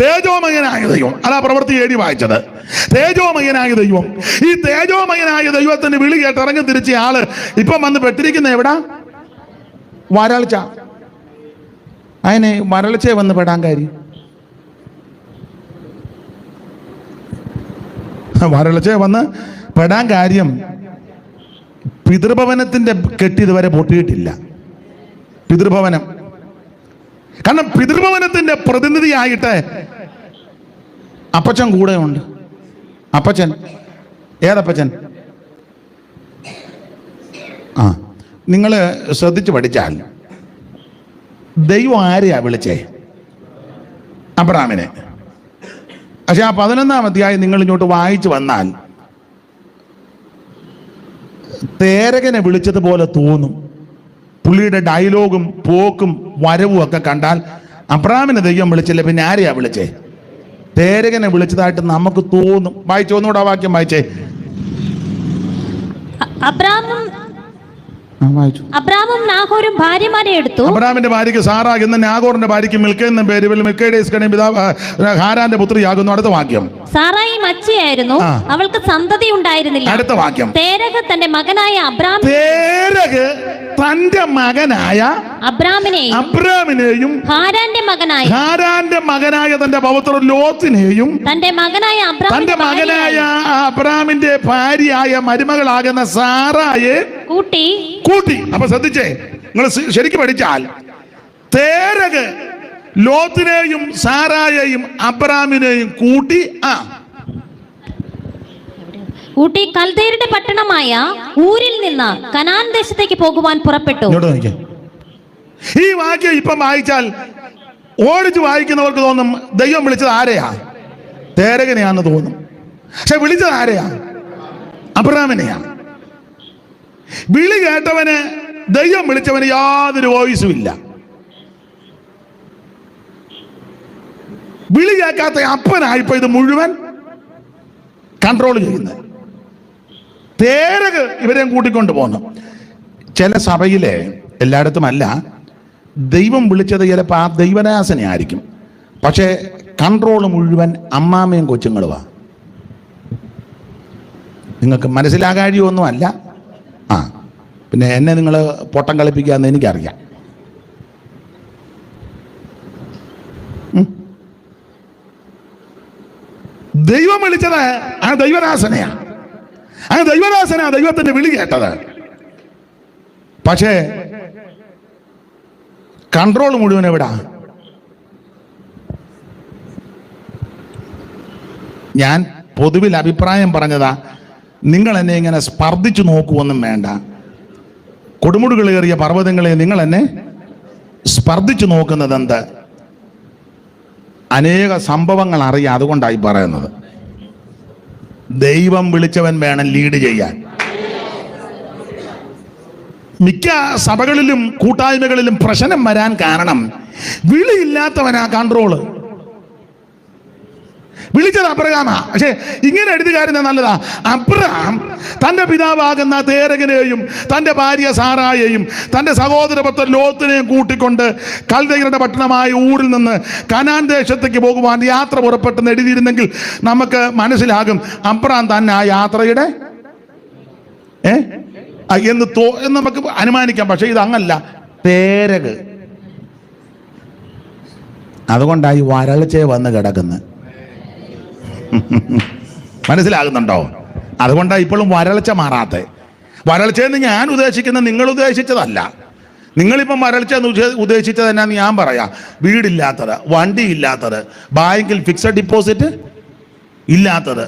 തേജോമയനായ ദൈവം. അതാ പ്രവൃത്തി 7 വായിച്ചത്. തേജോമയനായ ദൈവം. ഈ തേജോമയനായ ദൈവത്തിന് വിളി കേട്ട് ഇറങ്ങി തിരിച്ച ആള് ഇപ്പം വന്ന് പെട്ടിരിക്കുന്ന എവിടാ? വരൾച്ച. അതിനെ വരൾച്ചയെ വന്ന് പെടാൻ കാര്യം, വരൾച്ചയെ വന്ന് പെടാൻ കാര്യം, പിതൃഭവനത്തിന്റെ കെട്ടി ഇതുവരെ പൊട്ടിയിട്ടില്ല. പിതൃഭവനം, കാരണം പിതൃഭവനത്തിന്റെ പ്രതിനിധിയായിട്ട് അപ്പച്ചൻ കൂടെ ഉണ്ട്. അപ്പച്ചൻ ഏതപ്പച്ചൻ? നിങ്ങൾ ശ്രദ്ധിച്ച് പഠിച്ചാൽ ദൈവം ആരെയാ വിളിച്ചേ? അബ്രഹാമിനെ. പക്ഷെ ആ 11-ാം അധ്യായം നിങ്ങൾ ഇങ്ങോട്ട് വായിച്ചു വന്നാൽ തേരകനെ വിളിച്ചതുപോലെ തോന്നും. പുള്ളിയുടെ ഡയലോഗും പോക്കും വരവും ഒക്കെ കണ്ടാൽ അബ്രഹാമിനെ ദൈവം വിളിച്ചില്ല, പിന്നെ ആരെയാ വിളിച്ചേ? തേരകനെ വിളിച്ചതായിട്ട് നമുക്ക് തോന്നും. വായിച്ചു, ഒന്നുകൂടെ ആ വാക്യം വായിച്ചേ. അബ്രാമും നാഹോരും ഭാര്യമാരെ എടുത്തു. അബ്രാമിന്റെ ഭാര്യയ്ക്ക് സാറാ എന്നും നാഹോറിന്റെ ഭാര്യയ്ക്ക് മിൽക്ക എന്നും പേര്. ഹാരാന്റെ പുത്രിയാകുന്നു. അടുത്ത വാക്യം. സാറായി മച്ചിയായിരുന്നു, അവൾക്ക് സന്തതി ഉണ്ടായിരുന്നില്ല. അടുത്ത വാക്യം. തേരഹ് തന്റെ മകനായ അബ്രാമിനെയും ഹാരാന്റെ മകനായ തന്റെ പൗത്രൻ ലോത്തിനെയും തന്റെ മകനായ അബ്രാമിന്റെ ഭാര്യയായ മരുമകളാകുന്ന സാറായെ കൂട്ടി. അപ്പൊ ശ്രദ്ധിച്ചേ, നിങ്ങൾ ശരിക്കും പഠിച്ചാൽ തേരഹ് ലോത്തിനെയും സാറായെയും അബ്രാമിനെയും കൂട്ടി കൽദയരുടെ പട്ടണമായ ഊരിൽ നിന്ന് കനാൻ ദേശത്തേക്ക് പോകുവാൻ പുറപ്പെട്ടു. ഈ വാക്യം ഇപ്പം വായിച്ചാൽ ഓടിച്ച് വായിക്കുന്നവർക്ക് തോന്നും ദൈവം വിളിച്ചത് ആരെയാ? തേരകനെയാന്ന് തോന്നും. പക്ഷെ വിളിച്ചത് ആരെയാ? അബ്രഹാമിനെയാ. വിളി കേട്ടവന്, ദൈവം വിളിച്ചവന് യാതൊരു വോയിസും ഇല്ല. വിളി കേൾക്കാത്ത അപ്പനായിപ്പോ ഇത് മുഴുവൻ കൺട്രോൾ ചെയ്യുന്നത്. തേരക് ഇവരെയും കൂട്ടിക്കൊണ്ട് പോന്നു. ചില സഭയിലെ, എല്ലായിടത്തും അല്ല, ദൈവം വിളിച്ചത് ചിലപ്പോൾ ആ ദൈവദാസനെ ആയിരിക്കും, പക്ഷേ കൺട്രോൾ മുഴുവൻ അമ്മാമ്മയും കൊച്ചുങ്ങളുമാ. നിങ്ങൾക്ക് മനസ്സിലാകാഴിയൊന്നും അല്ല. പിന്നെ എന്നെ നിങ്ങൾ പൊട്ടം കളിപ്പിക്കാമെന്ന് എനിക്കറിയാം. ദൈവം വിളിച്ചത് ആ ദൈവദാസനെയാ. ആ ദൈവദാസനാ ദൈവത്തിന്റെ വിളി കേട്ടത്. പക്ഷേ കൺട്രോൾ മുഴുവൻ എവിടാ? ഞാൻ പൊതുവിൽ അഭിപ്രായം പറഞ്ഞതാ. നിങ്ങൾ എന്നെ ഇങ്ങനെ സ്പർദ്ധിച്ചു നോക്കുവൊന്നും വേണ്ട. കൊടുമുടികളേറിയ പർവ്വതങ്ങളെ നിങ്ങൾ എന്നെ സ്പർദ്ധിച്ചു നോക്കുന്നത് എന്ത്? അനേക സംഭവങ്ങൾ അറിയാം, അതുകൊണ്ടായി പറയുന്നത്. ദൈവം വിളിച്ചവൻ വേണം ലീഡ് ചെയ്യാൻ. മിക്ക സഭകളിലും കൂട്ടായ്മകളിലും പ്രശ്നം വരാൻ കാരണം വിളിയില്ലാത്തവനാ കൺട്രോള്. വിളിച്ചത് അബ്രഹാമാ. പക്ഷെ ഇങ്ങനെ എഴുതുകാരുന്ന നല്ലതാ. അബ്രഹാം തന്റെ പിതാവാകുന്ന തേരകനെയും തന്റെ ഭാര്യ സാറായെയും തന്റെ സഹോദരപുത്രൻ ലോത്തിനെയും കൂട്ടിക്കൊണ്ട് കൽദയരുടെ പട്ടണമായ ഊരിൽ നിന്ന് കനാൻ ദേശത്തേക്ക് പോകുവാൻ യാത്ര പുറപ്പെട്ടെന്ന് എഴുതിയിരുന്നെങ്കിൽ നമുക്ക് മനസ്സിലാകും അബ്രഹാം തന്നെ ആ യാത്രയുടെ എന്ന് നമുക്ക് അനുമാനിക്കാം. പക്ഷെ ഇത് അങ്ങല്ല, തേരക്. അതുകൊണ്ടായി വരൾച്ച വന്ന് കിടക്കുന്നത്. മനസ്സിലാകുന്നുണ്ടോ? അതുകൊണ്ടാണ് ഇപ്പോഴും വരൾച്ച മാറാത്ത. വരൾച്ചയെന്ന് ഞാൻ ഉദ്ദേശിക്കുന്നത് നിങ്ങൾ ഉദ്ദേശിച്ചതല്ല. നിങ്ങളിപ്പം വരൾച്ച ഉദ്ദേശിച്ചത് എന്നാന്ന് ഞാൻ പറയാം. വീടില്ലാത്തത്, വണ്ടി ഇല്ലാത്തത്, ബാങ്കിൽ ഫിക്സഡ് ഡിപ്പോസിറ്റ് ഇല്ലാത്തത്.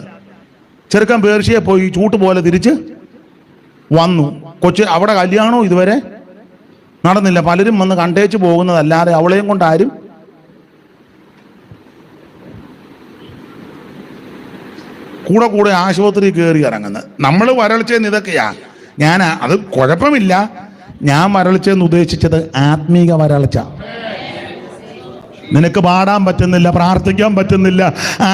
ചെറുക്കൻ പേർഷ്യയെ പോയി ചൂട്ട് പോലെ തിരിച്ച് വന്നു. അവിടെ കല്യാണവും ഇതുവരെ നടന്നില്ല. പലരും വന്ന് കണ്ടേച്ച് പോകുന്നതല്ലാതെ അവളെയും കൊണ്ട് ആരും കൂടെ ആശുപത്രി കയറി ഇറങ്ങുന്നത്. നമ്മൾ വരൾച്ചയെന്ന് ഇതൊക്കെയാ. അത് കുഴപ്പമില്ല. ഞാൻ വരൾച്ചയെന്ന് ഉദ്ദേശിച്ചത് ആത്മീക വരൾച്ച. നിനക്ക് പാടാൻ പറ്റുന്നില്ല, പ്രാർത്ഥിക്കാൻ പറ്റുന്നില്ല,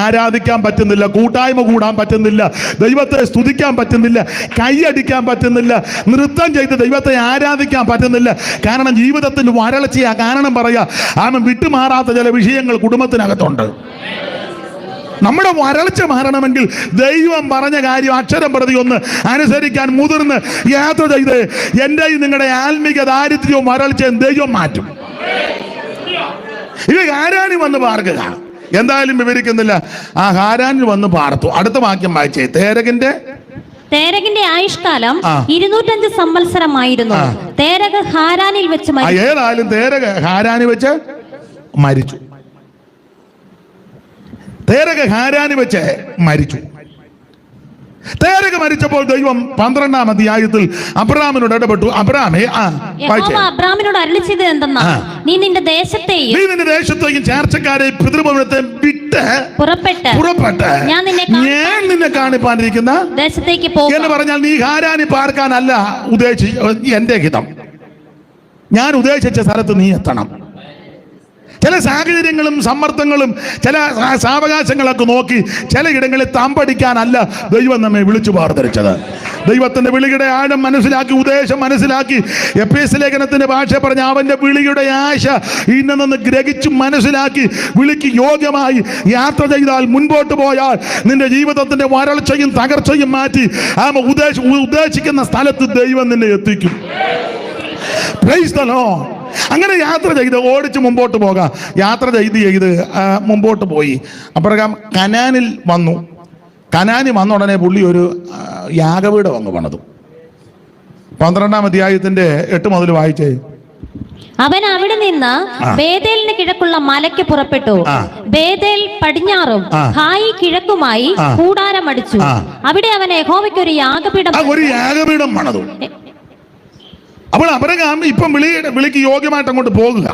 ആരാധിക്കാൻ പറ്റുന്നില്ല, കൂട്ടായ്മ കൂടാൻ പറ്റുന്നില്ല, ദൈവത്തെ സ്തുതിക്കാൻ പറ്റുന്നില്ല, കൈയടിക്കാൻ പറ്റുന്നില്ല, നൃത്തം ചെയ്ത് ദൈവത്തെ ആരാധിക്കാൻ പറ്റുന്നില്ല. കാരണം ജീവിതത്തിന് വരൾച്ചയാ. കാരണം പറയാ, വിട്ടുമാറാത്ത ചില വിഷയങ്ങൾ കുടുംബത്തിനകത്തുണ്ട്. നമ്മുടെ വരൾച്ച മാറണമെങ്കിൽ ദൈവം പറഞ്ഞ കാര്യം അക്ഷരം പ്രതി ഒന്ന് അനുസരിക്കാൻ മുതിർന്ന് യാത്ര ചെയ്ത് എന്റെയും നിങ്ങളുടെ ആത്മീക ദാരിദ്ര്യവും വരൾച്ചയും ദൈവം മാറ്റും. ഇത് ഹാരാനിൽ വന്ന് പാർക്കുക. എന്തായാലും വിവരിക്കുന്നില്ല. ആ ഹാരാനിൽ വന്ന് പാർത്തു. അടുത്ത വാക്യം വായിച്ചേ. തേരകിന്റെ ആയുഷ്കാലം 205 സംവത്സരമായിരുന്നു. തേരക് ഹാരാനിൽ വെച്ച് ഏതായാലും തേരക് ഹാരാനിൽ വെച്ച് മരിച്ചു. തേരക് ഹാരാനിൽ വെച്ച് മരിച്ചു. തേരക് മരിച്ചപ്പോൾ ദൈവം 12-ാം അധ്യായത്തിൽ അബ്രാമിനോട് ഇടപെട്ടു. അബ്രാമിനോട് അരുളിച്ചത് എന്തെന്നാ, നീ നിന്റെ ദേശത്തെയും ചാർച്ചക്കാരെ പിതൃഭവനത്തെ വിട്ട് പുറപ്പെട്ട് ഞാൻ നിന്നെ കാണിപ്പാനിരിക്കുന്ന ദേശത്തേക്ക് പോകും എന്ന് പറഞ്ഞാൽ നീ ഹാരാനി പാർക്കാനല്ല എന്റെ ഹിതം. ഞാൻ ഉദ്ദേശിച്ച സ്ഥലത്ത് നീ എത്തണം. ചില സാഹചര്യങ്ങളും സമ്മർദ്ദങ്ങളും ചില സാവകാശങ്ങളൊക്കെ നോക്കി ചിലയിടങ്ങളിൽ തമ്പടിക്കാനല്ല ദൈവം നമ്മെ വിളിച്ചു പാർദ്ധരിച്ചത്. ദൈവത്തിന്റെ വിളിയുടെ ആഴം മനസ്സിലാക്കി, ഉദ്ദേശം മനസ്സിലാക്കി, എഫേസ്യ ലേഖനത്തിന്റെ ഭാഷ പറഞ്ഞ അവന്റെ വിളിയുടെ ആശ ഇന്നെന്ന് ഗ്രഹിച്ചു മനസ്സിലാക്കി വിളിക്ക് യോഗ്യമായി യാത്ര ചെയ്താൽ, മുൻപോട്ട് പോയാൽ നിന്റെ ജീവിതത്തിന്റെ വരൾച്ചയും തകർച്ചയും മാറ്റി ഉദ്ദേശിക്കുന്ന സ്ഥലത്ത് ദൈവം നിന്നെ എത്തിക്കും. Price the Lord. അങ്ങനെ യാത്ര ചെയ്ത് ഓടിച്ച് മുമ്പോട്ട് പോകാം. യാത്ര ചെയ്ത് മുമ്പോട്ട് പോയി. അപ്രകാരം കനാനിൽ വന്നു. കനാനിൽ വന്ന ഉടനെ പുള്ളി ഒരു യാഗപീഠം അങ്ങ് പണിതു. 12-ാം അധ്യായത്തിന്റെ 8 മുതൽ വായിച്ചേ. അവൻ അവിടെ നിന്ന് ബേതേലിന് കിഴക്കുള്ള മലയ്ക്ക് പുറപ്പെട്ടു. ബേതേൽ പടിഞ്ഞാറും ഹായി കിഴക്കുമായി കൂടാരമടിച്ചു. അവിടെ അവൻ യഹോവയ്ക്ക് ഒരു യാഗപീഠം പണിതു. അപ്പോൾ അബ്രഹാം ഇപ്പം വിളിക്ക് യോഗ്യമായിട്ട് അങ്ങോട്ട് പോകുക.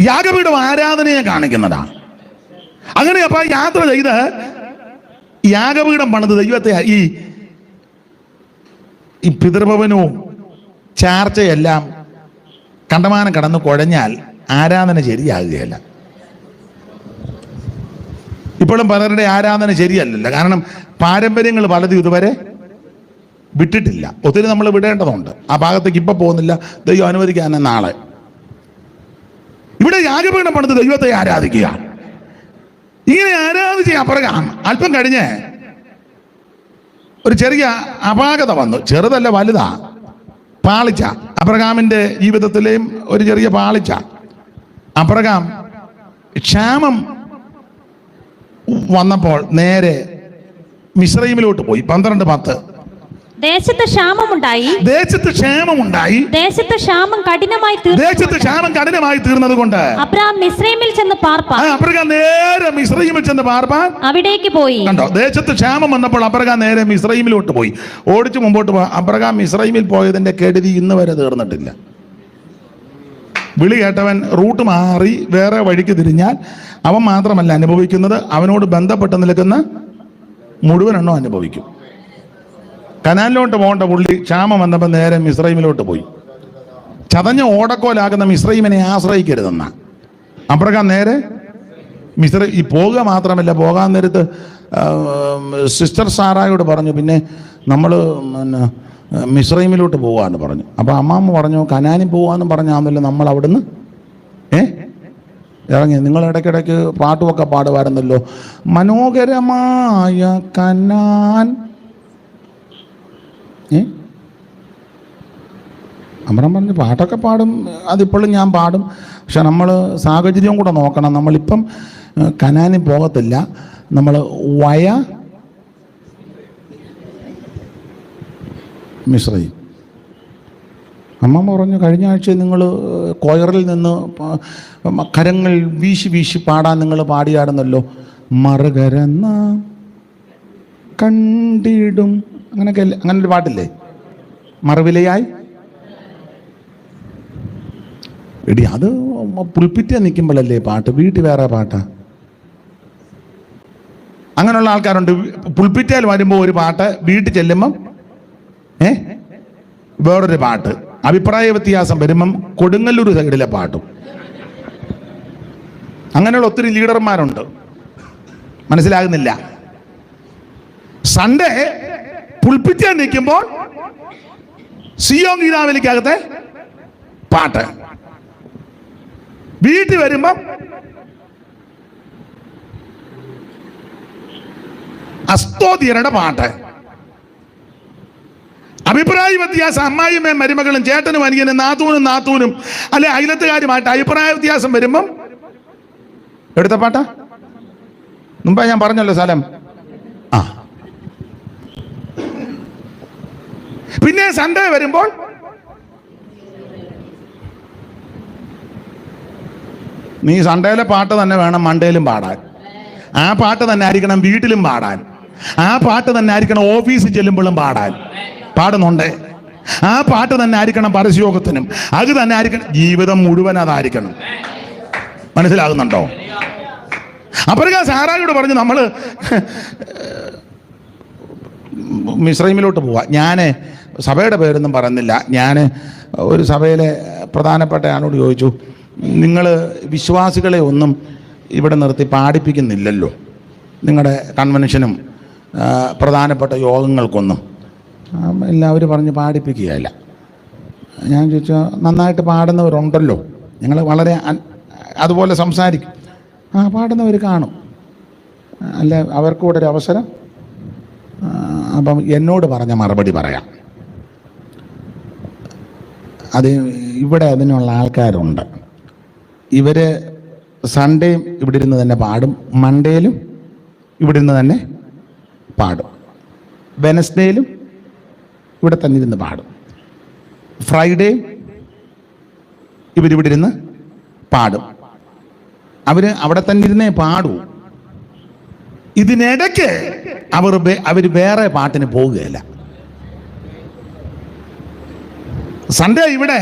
യാഗപീഠം ആരാധനയെ കാണിക്കുന്നതാ. അങ്ങനെ അപ്പൊ യാത്ര ചെയ്ത് യാഗപീഠം പണിത് ദൈവത്തെ ഈ പിതൃഭവനവും ചാർച്ചയെല്ലാം കണ്ടമാനം കടന്ന് കുഴഞ്ഞാൽ ആരാധന ശരിയാകുകയല്ല. ഇപ്പോഴും പലരുടെ ആരാധന ശരിയല്ലല്ലോ. കാരണം പാരമ്പര്യങ്ങൾ പലതും ഇതുവരെ വിട്ടിട്ടില്ല. ഒത്തിരി നമ്മൾ വിടേണ്ടതുണ്ട്. ആ ഭാഗത്തേക്ക് ഇപ്പൊ പോകുന്നില്ല. ദൈവം അനുവദിക്കാൻ നാളെ. ഇവിടെ യാഗപീഠം പണിത് ദൈവത്തെ ആരാധിക്കുക. ഇങ്ങനെ ആരാധിച്ച് അപ്രകാരം അല്പം കഴിഞ്ഞ് ഒരു ചെറിയ അപാകത വന്നു. ചെറുതല്ല, വലുതാ. പാളിച്ച. അബ്രഹാമിന്റെ ജീവിതത്തിലെയും ഒരു ചെറിയ പാളിച്ച. അബ്രഹാം ക്ഷാമം വന്നപ്പോൾ നേരെ മിസ്രയീമിലോട്ട് പോയി. 12:10. ദേശത്ത് ക്ഷാമമുണ്ടായി. ദേശത്ത് ക്ഷാമം കഠിനമായി തീർന്നത് കൊണ്ട് അബ്രഹാം മിസ്രയീമിൽ ചെന്ന് പാർപ്പാൻ. അബ്രഹാം നേരെ മിസ്രയീമിൽ ചെന്ന് പാർപ്പാൻ അവിടേക്ക് പോയി. കണ്ടോ, ദേശത്ത് ക്ഷാമം വന്നപ്പോൾ അബ്രഹാം നേരെ മിസ്രയീമിലോട്ട് പോയി. ഓടിച്ചു മുമ്പോട്ട് പോയി. അബ്രഹാം മിസ്രയീമിൽ പോയതിന്റെ കെടുതി ഇന്ന് വരെ തീർന്നിട്ടില്ല. വിളി കേട്ടവൻ റൂട്ട് മാറി വേറെ വഴിക്ക് തിരിഞ്ഞാൽ അവൻ മാത്രമല്ല അനുഭവിക്കുന്നത്, അവനോട് ബന്ധപ്പെട്ട് നിൽക്കുന്ന മുഴുവനെണ്ണം അനുഭവിക്കും. കനാലിലോട്ട് പോകേണ്ട പുള്ളി ക്ഷാമം വന്നപ്പോൾ നേരെ മിസ്രയീമിലോട്ട് പോയി. ചതഞ്ഞ ഓടക്കോലാകുന്ന മിസ്രയീമിനെ ആശ്രയിക്കരുതെന്ന അബ്രഹാം നേരെ ഈ പോകുക മാത്രമല്ല, പോകാൻ നേരത്ത് സിസ്റ്റർ സാറായോട് പറഞ്ഞു, പിന്നെ നമ്മൾ മിസ്രയീമിലോട്ട് പോകാമെന്ന് പറഞ്ഞു. അപ്പോൾ അമ്മാമ്മ പറഞ്ഞു, കനാനിൽ പോകാമെന്ന് പറഞ്ഞാന്നല്ലോ നമ്മൾ അവിടുന്ന് ഇറങ്ങി. നിങ്ങൾ ഇടയ്ക്കിടയ്ക്ക് പാട്ടുമൊക്കെ പാടുമായിരുന്നല്ലോ, മനോഹരമായ കനാൻ. അമ്രം പറഞ്ഞു പാട്ടൊക്കെ പാടും, അതിപ്പോഴും ഞാൻ പാടും. പക്ഷെ നമ്മൾ സാഹചര്യം കൂടെ നോക്കണം. നമ്മളിപ്പം കനാനിൽ പോകത്തില്ല, നമ്മൾ മിശ്രയും. അമ്മ പറഞ്ഞു കഴിഞ്ഞ ആഴ്ച നിങ്ങൾ കൊയറിൽ നിന്ന് കരങ്ങൾ വീശി വീശി പാടാൻ നിങ്ങൾ പാടിയാടുന്നല്ലോ. മറുകരന്ന കണ്ടിടും, അങ്ങനെയൊക്കെ അങ്ങനെ ഒരു പാട്ടില്ലേ, മറുവിലയായി. എടി അത് പുൽപ്പിറ്റ നിൽക്കുമ്പോഴല്ലേ പാട്ട്, വീട്ടിൽ വേറെ പാട്ടാ. അങ്ങനെയുള്ള ആൾക്കാരുണ്ട്. പുൽപ്പിറ്റയിൽ വരുമ്പോൾ ഒരു പാട്ട്, വീട്ടിൽ ചെല്ലുമ്പം വേറൊരു പാട്ട്. അഭിപ്രായ വ്യത്യാസം വരുമ്പം കൊടുങ്ങല്ലൂർ സൈഡിലെ പാട്ടും. അങ്ങനെയുള്ള ഒത്തിരി ലീഡർമാരുണ്ട്, മനസ്സിലാകുന്നില്ല. സൺഡേ പുൽപ്പിറ്റയിൽ നിൽക്കുമ്പോൾ സിയോൻ ഗീതാവലിക്കകത്തെ പാട്ട്, വീട്ടിൽ വരുമ്പം അസ്തോതിയരുടെ പാട്ട്. അഭിപ്രായ വ്യത്യാസം അമ്മായിമ്മയും മരുമകളും ചേട്ടനും അനിയനും നാത്തൂനും അല്ലെ അയലത്തുകാരുമായിട്ട് അഭിപ്രായ വ്യത്യാസം വരുമ്പം എടുത്ത പാട്ടാ. മുമ്പേ ഞാൻ പറഞ്ഞല്ലോ സ്ഥലം. പിന്നെ സൺഡേ വരുമ്പോൾ നീ സൺഡേയിലെ പാട്ട് തന്നെ വേണം മൺഡേയിലും പാടാൻ. ആ പാട്ട് തന്നെ ആയിരിക്കണം വീട്ടിലും പാടാൻ. ആ പാട്ട് തന്നെ ആയിരിക്കണം ഓഫീസിൽ ചെല്ലുമ്പോഴും പാടാൻ. പാടുന്നുണ്ട്. ആ പാട്ട് തന്നെ ആയിരിക്കണം പരസ്യോഗത്തിനും. അത് തന്നെ ആയിരിക്കണം ജീവിതം മുഴുവൻ, അതായിരിക്കണം. മനസ്സിലാകുന്നുണ്ടോ? അപ്പോഴേക്കും സാറായോട് പറഞ്ഞു നമ്മൾ മിസ്രൈമിലോട്ട് പോവാ. ഞാൻ സഭയുടെ പേരൊന്നും പറയുന്നില്ല. ഞാൻ ഒരു സഭയിലെ പ്രധാനപ്പെട്ട ആളോട് ചോദിച്ചു, നിങ്ങൾ വിശ്വാസികളെ ഒന്നും ഇവിടെ നിർത്തി പാടിപ്പിക്കുന്നില്ലല്ലോ, നിങ്ങളുടെ കൺവെൻഷനും പ്രധാനപ്പെട്ട യോഗങ്ങൾക്കൊന്നും. എല്ലാവരും പറഞ്ഞ് പാടിപ്പിക്കുകയല്ല. ഞാൻ ചോദിച്ചു, നന്നായിട്ട് പാടുന്നവരുണ്ടല്ലോ, ഞങ്ങൾ വളരെ അതുപോലെ സംസാരിക്കും. പാടുന്നവർ കാണും, അല്ല അവർക്ക് കൂടെ ഒരു അവസരം. അപ്പം എന്നോട് പറഞ്ഞ മറുപടി പറയാം. അത് ഇവിടെ അതിനുള്ള ആൾക്കാരുണ്ട്. ഇവർ സൺഡേയും ഇവിടെ ഇരുന്ന് തന്നെ പാടും, മൺഡേയിലും ഇവിടെ ഇരുന്ന് തന്നെ പാടും, വെനസ്ഡേയിലും ഇവിടെ തന്നെ ഇരുന്ന് പാടും, ഫ്രൈഡേയും ഇവരിവിടെ ഇരുന്ന് പാടും. അവർ അവിടെ തന്നെ ഇരുന്നേ പാടൂ. ഇതിനിടയ്ക്ക് അവർ വേറെ പാട്ടിന് പോവുകയല്ല. സൺഡേ ഇവിടെ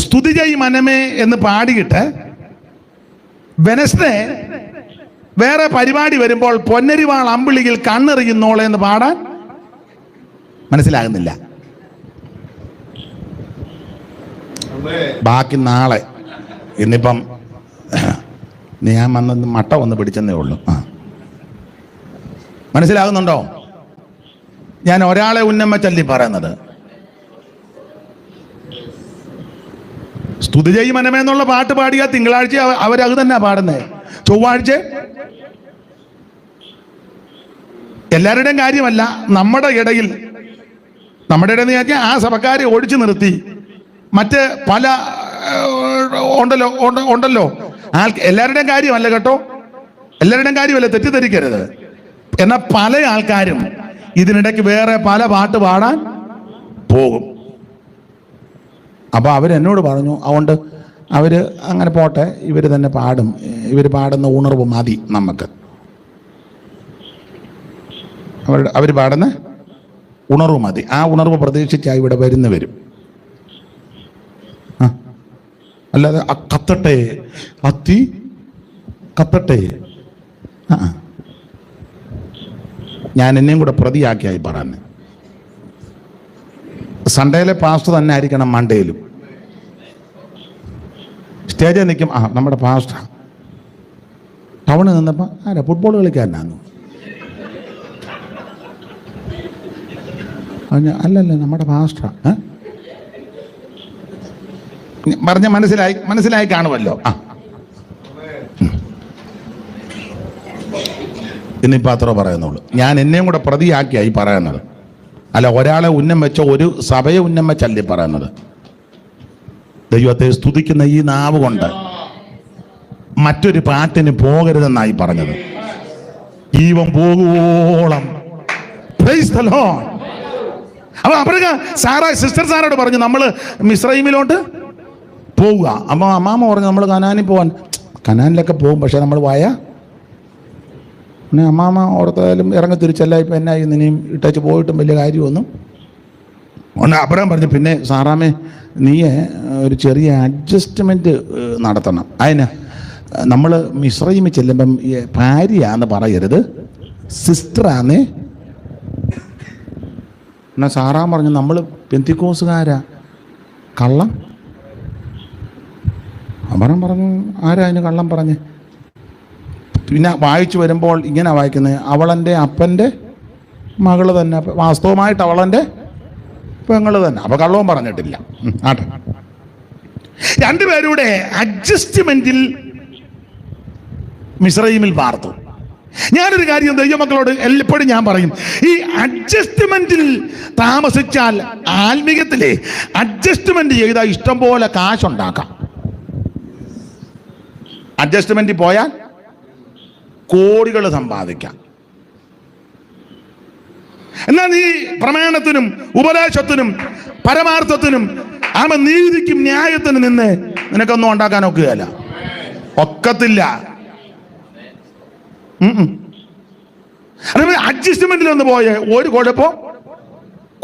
സ്തുതി ചെയ് മനമേ എന്ന് പാടിയിട്ട് വെനസ്ഡേ വേറെ പരിപാടി വരുമ്പോൾ പൊന്നരിവാൾ അമ്പിളിയിൽ കണ്ണെറിയുന്നോളെ എന്ന് പാടാൻ മനസ്സിലാകുന്നില്ല. ബാക്കി നാളെ, ഇന്നിപ്പം ഞാൻ വന്ന് മട്ട വന്ന് പിടിച്ചെന്നേ ഉള്ളൂ. മനസ്സിലാകുന്നുണ്ടോ? ഞാൻ ഒരാളെ ഉന്നമ്മ ചൊല്ലി പറയുന്നത്. സ്തുതി ചെയ്യും മനമേ എന്നുള്ള പാട്ട് പാടിയ തിങ്കളാഴ്ച അവരത് തന്നെ പാടുന്നേ, ചൊവ്വാഴ്ച. എല്ലാവരുടെയും കാര്യമല്ല, നമ്മുടെ ഇടയിൽ ചോദിച്ചാൽ ആ സഭക്കാരെ ഒഴിച്ചു നിർത്തി മറ്റ് പല ഉണ്ടല്ലോ എല്ലാവരുടെയും കാര്യമല്ല കേട്ടോ, എല്ലാവരുടെയും കാര്യമല്ല, തെറ്റിദ്ധരിക്കരുത്. എന്നാൽ പല ആൾക്കാരും ഇതിനിടയ്ക്ക് വേറെ പല പാട്ട് പാടാൻ പോകും. അപ്പോൾ അവരെന്നോട് പറഞ്ഞു, അതുകൊണ്ട് അവർ അങ്ങനെ പോട്ടെ, ഇവർ തന്നെ പാടും, ഇവർ പാടുന്ന ഉണർവ് മതി നമുക്ക്. അവർ പാടുന്ന ഉണർവ് മതി. ആ ഉണർവ് പ്രതീക്ഷിച്ചാൽ ഇവിടെ വരുന്നവരും. അല്ലാതെ കത്തട്ടെ, അത്തി കത്തട്ടെ. ഞാൻ എന്നെയും കൂടെ പ്രതിയാക്കിയായി പറയുന്നത്. സൺഡേയിലെ പാസ്റ്റർ തന്നെ ആയിരിക്കണം മൺഡേയിലും. സ്റ്റേജിൽ നിൽക്കും, നമ്മുടെ പാസ്റ്റർ. ടൗണിൽ നിന്നപ്പോൾ ആരാ ഫുട്ബോൾ കളിക്കാരനാന്നു. അല്ലല്ല നമ്മുടെ പാസ്റ്റർ പറഞ്ഞ മനസ്സിലായി കാണുമല്ലോ. ഇന്നിപ്പോൾ അത്ര പറയുന്നുള്ളൂ. ഞാൻ എന്നെയും കൂടെ പ്രതിയാക്കിയായി പറയുന്നത്, അല്ല ഒരാളെ ഉന്നം വെച്ചോ ഒരു സഭയെ ഉന്നം വെച്ചല്ലേ പറയുന്നത്. ദൈവത്തെ സ്തുതിക്കുന്ന ഈ നാവ് കൊണ്ട് മറ്റൊരു പാട്ടിന് പോകരുതെന്നായി പറഞ്ഞത്. ജീവൻ പോകുവോളം. Praise the Lord. അപ്പൊ അവർക്ക് സിസ്റ്റർ സാറോട് പറഞ്ഞു നമ്മൾ മിസ്രൈമിലോട്ട് പോവുക. അപ്പൊ അമ്മാമ്മ പറഞ്ഞു നമ്മൾ കനാനിൽ പോവാൻ. കനാനിലൊക്കെ പോകും, പക്ഷെ നമ്മൾ പിന്നെ അമ്മാമ്മ ഓർത്താലും ഇറങ്ങി തിരിച്ചല്ല. ഇപ്പം എന്നായി നിന്നെയും ഇട്ടേച്ച് പോയിട്ടും വലിയ കാര്യമൊന്നും. അബ്രഹാം പറഞ്ഞു പിന്നെ സാറാമ്മേ നീ ഒരു ചെറിയ അഡ്ജസ്റ്റ്മെൻറ്റ് നടത്തണം. അതിന് നമ്മൾ മിസ്രൈമിൽ ചെല്ലുമ്പം ഭാര്യയാന്ന് പറയരുത്, സിസ്റ്ററാന്നേ. എന്നാൽ സാറാൻ പറഞ്ഞു നമ്മൾ പെന്തിക്കോസുകാരാ, കള്ളം. അബ്രഹാം പറഞ്ഞു ആരാ അതിന് കള്ളം പറഞ്ഞ്? പിന്നെ വായിച്ചു വരുമ്പോൾ ഇങ്ങനെ വായിക്കുന്നത്, അവളെൻ്റെ അപ്പൻ്റെ മകള് തന്നെ, വാസ്തവമായിട്ട് അവളെൻ്റെ പെങ്ങള് തന്നെ. അപ്പൊ കള്ളവും പറഞ്ഞിട്ടില്ല. ആട്ടെ, രണ്ടുപേരുടെ അഡ്ജസ്റ്റ്മെന്റിൽ മിസ്രൈമിൽ പാർത്തു. ഞാനൊരു കാര്യം ദൈവമക്കളോട് എപ്പോഴും ഞാൻ പറയും, ഈ അഡ്ജസ്റ്റ്മെന്റിൽ താമസിച്ചാൽ ആത്മീയത്തിലെ അഡ്ജസ്റ്റ്മെന്റ് ചെയ്താൽ ഇഷ്ടം പോലെ കാശുണ്ടാക്കാം. അഡ്ജസ്റ്റ്മെന്റിൽ പോയാൽ കോടികൾ സമ്പാദിക്കാം. എന്നാൽ നീ പ്രമാണത്തിനും ഉപദേശത്തിനും പരമാർത്ഥത്തിനും നീതിക്കും ന്യായത്തിനും നിന്ന് നിനക്കൊന്നും ഉണ്ടാക്കാൻ ഒക്കുകയല്ല, ഒക്കത്തില്ല. അഡ്ജസ്റ്റ്മെന്റിൽ ഒന്ന് പോയ ഒരു കുഴപ്പം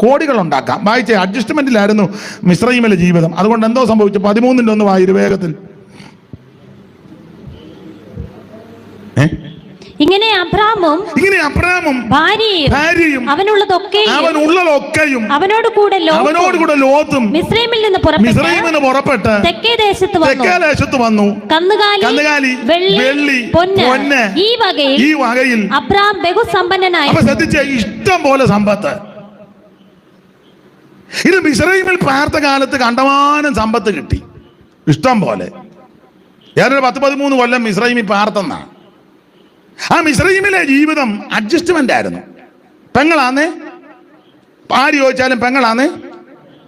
കോടികൾ ഉണ്ടാക്കാം. വായിച്ച അഡ്ജസ്റ്റ്മെന്റിലായിരുന്നു മിസ്രൈമിലെ ജീവിതം. അതുകൊണ്ട് എന്തോ സംഭവിച്ചു? 13-ന്റെ 1 വായിരു വേഗത്തിൽ. ഇങ്ങനെ അബ്രാമും ഭാര്യയും അവനുള്ളതൊക്കെയും അവനോട് കൂടെ ലോത്തും മിസ്രൈമിൽ നിന്ന് പുറപ്പെട്ട് തെക്കേ ദേശത്ത് വന്നു. കന്നുകാലി, വെള്ളി, പൊന്ന് ഈ വകയിൽ അബ്രാം ബഹുസമ്പന്നനായി. ശ്രദ്ധിച്ച ഇഷ്ടം പോലെ സമ്പത്ത്. ഇത് മിസ്രൈമിൽ പാർത്ത കാലത്ത് കണ്ടമാനം സമ്പത്ത് കിട്ടി, ഇഷ്ടം പോലെ. ഞാനൊരു 10-13 കൊല്ലം മിസ്രൈമിൽ പാർത്തെന്നാണ്. ആ മിസ്രൈമിലെ ജീവിതം അഡ്ജസ്റ്റ്മെന്റ് ആയിരുന്നു. പെങ്ങളാന്നേ, ആര് ചോദിച്ചാലും പെങ്ങളാന്നേ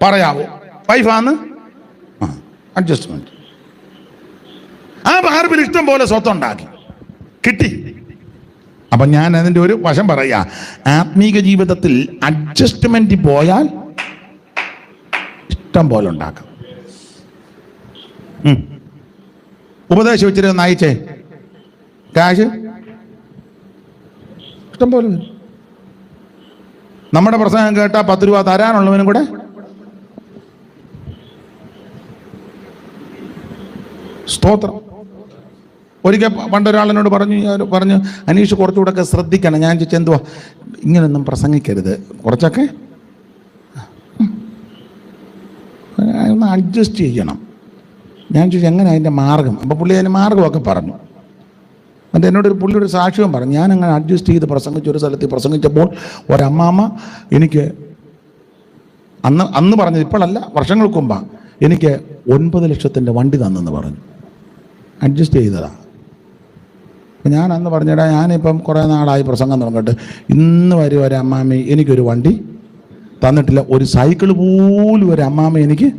പറയാവോ, വൈഫാന്ന്, അഡ്ജസ്റ്റ്മെന്റ്. ആ പാർപ്പിൽ ഇഷ്ടം പോലെ സ്വത്തുണ്ടാക്കി കിട്ടി. അപ്പൊ ഞാൻ അതിന്റെ ഒരു വശം പറയാ, ആത്മീക ജീവിതത്തിൽ അഡ്ജസ്റ്റ്മെന്റ് പോയാൽ ഇഷ്ടം പോലെ ഉണ്ടാക്കാം. ഉപദേശം വെച്ചിട്ട് നയിച്ചേ കാശ് ഇഷ്ടം പോലെ. നമ്മുടെ പ്രസംഗം കേട്ടാ 10 രൂപ തരാനുള്ളവനും കൂടെ സ്തോത്രം. ഒരിക്കൽ പണ്ടൊരാളിനോട് പറഞ്ഞു അനീഷ് കുറച്ചുകൂടെ ഒക്കെ ശ്രദ്ധിക്കണം. ഞാൻ ചോദിച്ചാൽ എന്തുവാ, ഇങ്ങനൊന്നും പ്രസംഗിക്കരുത്, കുറച്ചൊക്കെ ഒന്ന് അഡ്ജസ്റ്റ് ചെയ്യണം. ഞാൻ ചോദിച്ചു എങ്ങനെ അതിൻ്റെ മാർഗം? അപ്പോൾ പുള്ളി അതിന് മാർഗമൊക്കെ പറഞ്ഞു. എന്നിട്ട് എന്നോടൊരു പുള്ളിയൊരു സാക്ഷ്യവും പറഞ്ഞു. ഞാനങ്ങനെ അഡ്ജസ്റ്റ് ചെയ്ത് പ്രസംഗിച്ച് ഒരു സ്ഥലത്ത് പ്രസംഗിച്ചപ്പോൾ ഒരമ്മാമ്മ എനിക്ക് അന്ന് പറഞ്ഞത്, ഇപ്പോഴല്ല വർഷങ്ങൾക്ക് മുമ്പാ, എനിക്ക് 9 ലക്ഷത്തിൻ്റെ വണ്ടി തന്നെന്ന് പറഞ്ഞു. അഡ്ജസ്റ്റ് ചെയ്തതാ. അപ്പം ഞാൻ അന്ന് പറഞ്ഞിടാ, ഞാനിപ്പം കുറേ നാളായി പ്രസംഗം തുടങ്ങിയിട്ട് ഇന്ന് വരെ ഒരു അമ്മാമ്മ എനിക്കൊരു വണ്ടി തന്നിട്ടില്ല. ഒരു സൈക്കിൾ പോലും ഒരു അമ്മാമ്മ എനിക്ക്,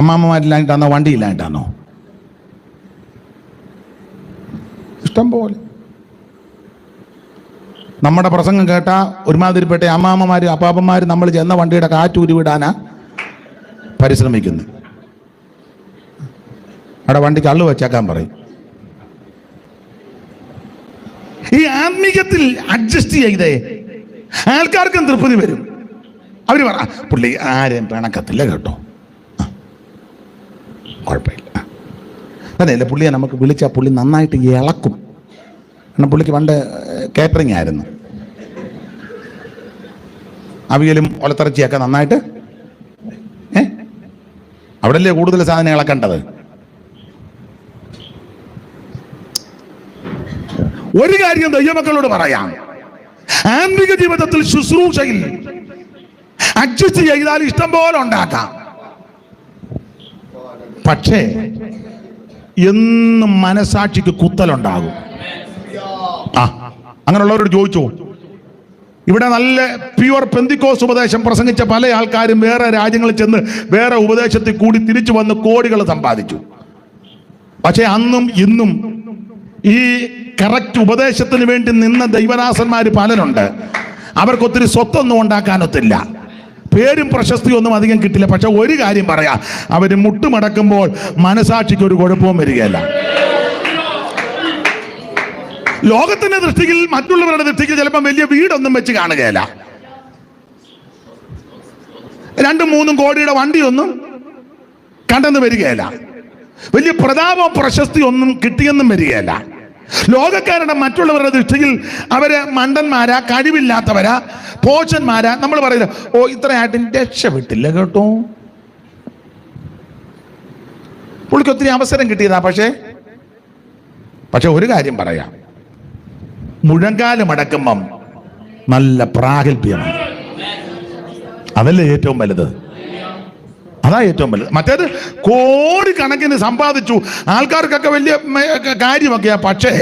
അമ്മാമ്മമാരില്ലായിട്ടാണോ വണ്ടി ഇല്ലായിട്ടാണോ? ഇഷ്ടം പോലെ. നമ്മുടെ പ്രസംഗം കേട്ടാ ഒരുമാതിരിപ്പെട്ട അമ്മാമ്മമാര് അപ്പാപ്പന്മാര് നമ്മൾ ചെന്ന വണ്ടിയുടെ കാറ്റൂരിവിടാനാ പരിശ്രമിക്കുന്നു. അവിടെ വണ്ടി കള്ളു വെച്ചേക്കാൻ പറയും. ഈ ആത്മീയത്തിൽ അഡ്ജസ്റ്റ് ചെയ്തേ ആൾക്കാർക്കും തൃപ്തി വരും. അവര് പറ പുള്ളി ആരെയും പിണക്കത്തില്ല കേട്ടോ, കുഴപ്പമില്ല. അതല്ല, പുള്ളിയെ നമുക്ക് വിളിച്ചാൽ പുള്ളി നന്നായിട്ട് ഇളക്കും. കാരണം പുള്ളിക്ക് പണ്ട് കേറ്ററിംഗ് ആയിരുന്നു. അവിയലും ഒലത്തിറച്ചിയൊക്കെ നന്നായിട്ട് അവിടെയല്ലേ കൂടുതൽ സാധനം ഇളക്കേണ്ടത്. ഒരു കാര്യം ദൈവമക്കളോട് പറയാം, ആത്മീക ജീവിതത്തിൽ ശുശ്രൂഷയിൽ അഡ്ജസ്റ്റ് ചെയ്താൽ ഇഷ്ടം പോലെ ഉണ്ടാക്കാം. പക്ഷേ എന്നും മനസാക്ഷിക്ക് കുത്തലുണ്ടാകും. അങ്ങനെയുള്ളവരോട് ചോദിച്ചോ, ഇവിടെ നല്ല പ്യുവർ പെന്തിക്കോസ് ഉപദേശം പ്രസംഗിച്ച പല ആൾക്കാരും വേറെ രാജ്യങ്ങളിൽ ചെന്ന് വേറെ ഉപദേശത്തിൽ കൂടി തിരിച്ചു വന്ന് കോടികൾ സമ്പാദിച്ചു. പക്ഷെ അന്നും ഇന്നും ഈ കറക്റ്റ് ഉപദേശത്തിന് വേണ്ടി നിന്ന ദൈവദാസന്മാർ പലരുണ്ട്. അവർക്കൊത്തിരി സ്വത്തൊന്നും ഉണ്ടാക്കാനൊത്തില്ല, പേരും പ്രശസ്തിയും ഒന്നും അധികം കിട്ടില്ല. പക്ഷെ ഒരു കാര്യം പറയാം, അവർ മുട്ടുമടക്കുമ്പോൾ മനസാക്ഷിക്ക് ഒരു കുഴപ്പവും വരികയല്ല. ലോകത്തിന്റെ ദൃഷ്ടിയിൽ, മറ്റുള്ളവരുടെ ദൃഷ്ടിയിൽ ചിലപ്പോൾ വലിയ വീടൊന്നും വെച്ച് കാണുകയല്ല, 2-3 കോടിയുടെ വണ്ടിയൊന്നും കണ്ടെന്ന് വരികയല്ല, വലിയ പ്രതാപവും പ്രശസ്തി ഒന്നും കിട്ടിയെന്നും വരികയല്ല. ലോകക്കാരുടെ മറ്റുള്ളവരുടെ ദൃഷ്ടിയിൽ അവര് മണ്ടന്മാരാ, കഴിവില്ലാത്തവരാ, പോച്ചന്മാരാ. നമ്മൾ പറയുന്നത് ഓ ഇത്രയായിട്ടും രക്ഷപ്പെട്ടില്ല കേട്ടോ, പുള്ളിക്ക് ഒത്തിരി അവസരം കിട്ടിയതാ. പക്ഷെ ഒരു കാര്യം പറയാം, മുഴങ്കാലം അടക്കുമ്പം നല്ല പ്രാഗൽഭ്യമാണ്. അതല്ലേ ഏറ്റവും വലുത്, അതാ ഏറ്റവും വലുത്. മറ്റേത് കോടിക്കണക്കിന് സമ്പാദിച്ചു, ആൾക്കാർക്കൊക്കെ വലിയ കാര്യമൊക്കെയാ. പക്ഷേ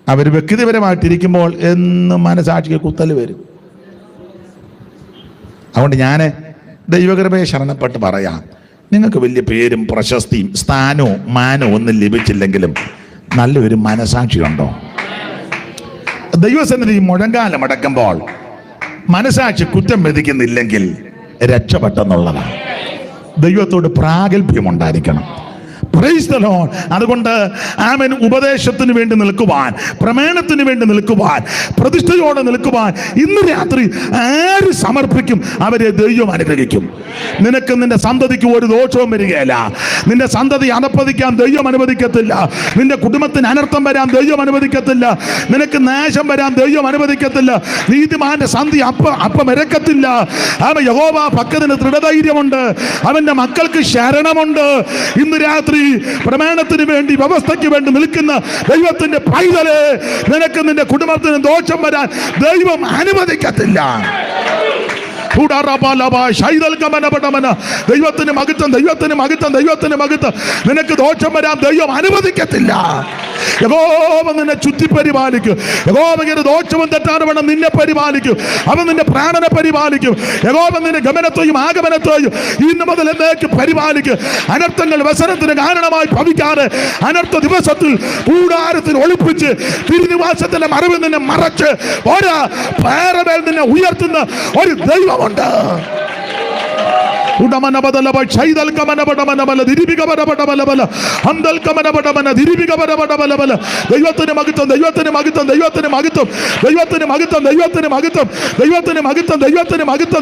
അവർ വ്യക്തിപരമായിട്ടിരിക്കുമ്പോൾ എന്നും മനസാക്ഷിക്ക് കുത്തല് വരും. അതുകൊണ്ട് ഞാൻ ദൈവകൃപയെ ശരണപ്പെട്ട് പറയാം, നിങ്ങൾക്ക് വലിയ പേരും പ്രശസ്തിയും സ്ഥാനവും മാനവും ഒന്നും ലഭിച്ചില്ലെങ്കിലും നല്ലൊരു മനസാക്ഷിയുണ്ടോ? ദൈവസന്നിധി മുഴങ്കാലം അടക്കുമ്പോൾ മനസാക്ഷി കുറ്റം വിധിക്കുന്നില്ലെങ്കിൽ രക്ഷപ്പെട്ടെന്നുള്ളതാണ്. ദൈവത്തോട് പ്രാഗൽഭ്യം ഉണ്ടായിരിക്കണം. Price the Lord. അതുകൊണ്ട് ആമേൻ, ഉപദേശത്തിന് വേണ്ടി നിൽക്കുവാൻ, പ്രമേണത്തിന് വേണ്ടി നിൽക്കുവാൻ, പ്രതിഷ്ഠയോടെ നിൽക്കുവാൻ ഇന്ന് രാത്രി ആര് സമർപ്പിക്കും അവരെ ദൈവം അനുഗ്രഹിക്കും. നിനക്ക് നിന്റെ സന്തതിക്ക് ഒരു ദോഷവും വരികയില്ല. നിന്റെ സന്തതി അധപ്പതിക്കാൻ ദൈവം അനുവദിക്കത്തില്ല. നിന്റെ കുടുംബത്തിന് അനർത്ഥം വരാൻ ദൈവം അനുവദിക്കത്തില്ല. നിനക്ക് നാശം വരാൻ ദൈവം അനുവദിക്കത്തില്ല. നീതിമാന്റെ സന്ധി അപ്പം ഇരക്കത്തില്ല. അവൻ യഹോവ ഭക്തന് ദൃഢധൈര്യമുണ്ട്, അവന്റെ മക്കൾക്ക് ശരണമുണ്ട്. ഇന്ന് രാത്രി പ്രമാണത്തിന് വേണ്ടി, വ്യവസ്ഥയ്ക്ക് വേണ്ടി നിൽക്കുന്ന ദൈവത്തിന്റെ പൈതല്, നിനക്ക് നിന്റെ കുടുംബത്തിന് ദോഷം വരാൻ ദൈവം അനുവദിക്കത്തില്ല. ദൈവത്തിന് മഹത്വം, ദൈവത്തിന് മഹത്വം, ദൈവത്തിന് മഹത്വം. നിനക്ക് ദോഷം വരാൻ ദൈവം അനുവദിക്കത്തില്ല. യഹോവ നിന്നെ ചുറ്റി പരിപാലിക്കും. യഹോവ ഇങ്ങനെ ദോഷവും തെറ്റാതെ വേണം നിന്നെ പരിപാലിക്കും. അവൻ നിന്റെ പ്രാണനെ പരിപാലിക്കും. യഹോവ നിന്റെ ഗമനത്തെയും ആഗമനത്തെയും ഇന്ന് മുതൽ എന്നേക്ക് പരിപാലിക്കും. അനർത്ഥങ്ങൾ വ്യസനത്തിന് കാരണമായി ഭവിക്കാതെ അനർത്ഥ ദിവസത്തിൽ കൂടാരത്തിൽ ഒളിപ്പിച്ച് തിരുനിവാസത്തിന്റെ മറവിൽ നിന്നെ മറച്ച് ഒരാ പേരമേൽ നിന്നെ ഉയർത്തുന്ന ഒരു ദൈവമുണ്ട്. ദൈവത്തിന് മഹത്വം, ദൈവത്തിന് മഹത്വം, ദൈവത്തിന് മഹത്വം, ദൈവത്തിന് മഹത്വം, ദൈവത്തിന് മഹത്വം, ദൈവത്തിന് മഹത്വം, ദൈവത്തിന് മഹത്വം, ദൈവത്തിന് മഹത്വം,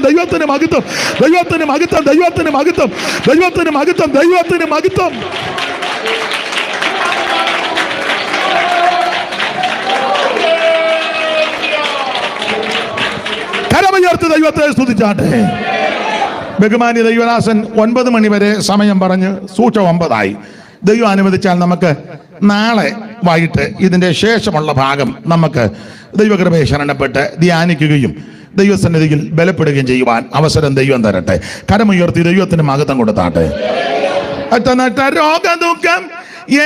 ദൈവത്തിന് മഹത്വം, ദൈവത്തിന് മഹത്വം, ദൈവത്തിന് മഹത്വം, ദൈവത്തിന് മഹത്വം. കരമുയർത്തി ദൈവത്തെ സ്തുതിച്ചാട്ടെ. ബഹുമാന്യ ദൈവദാസൻ 9 മണി വരെ സമയം പറഞ്ഞ് സൂക്ഷം 9 ആയി. ദൈവം അനുവദിച്ചാൽ നമുക്ക് നാളെ വൈകിട്ട് ഇതിൻ്റെ ശേഷമുള്ള ഭാഗം നമുക്ക് ദൈവകൃപയെ ശരണപ്പെട്ട് ധ്യാനിക്കുകയും ദൈവസന്നിധിയിൽ ബലപ്പെടുകയും ചെയ്യുവാൻ അവസരം ദൈവം തരട്ടെ. കരമുയർത്തി ദൈവത്തിന് മഹത്വം കൊടുത്താട്ടെ. രോഗദുഃഖം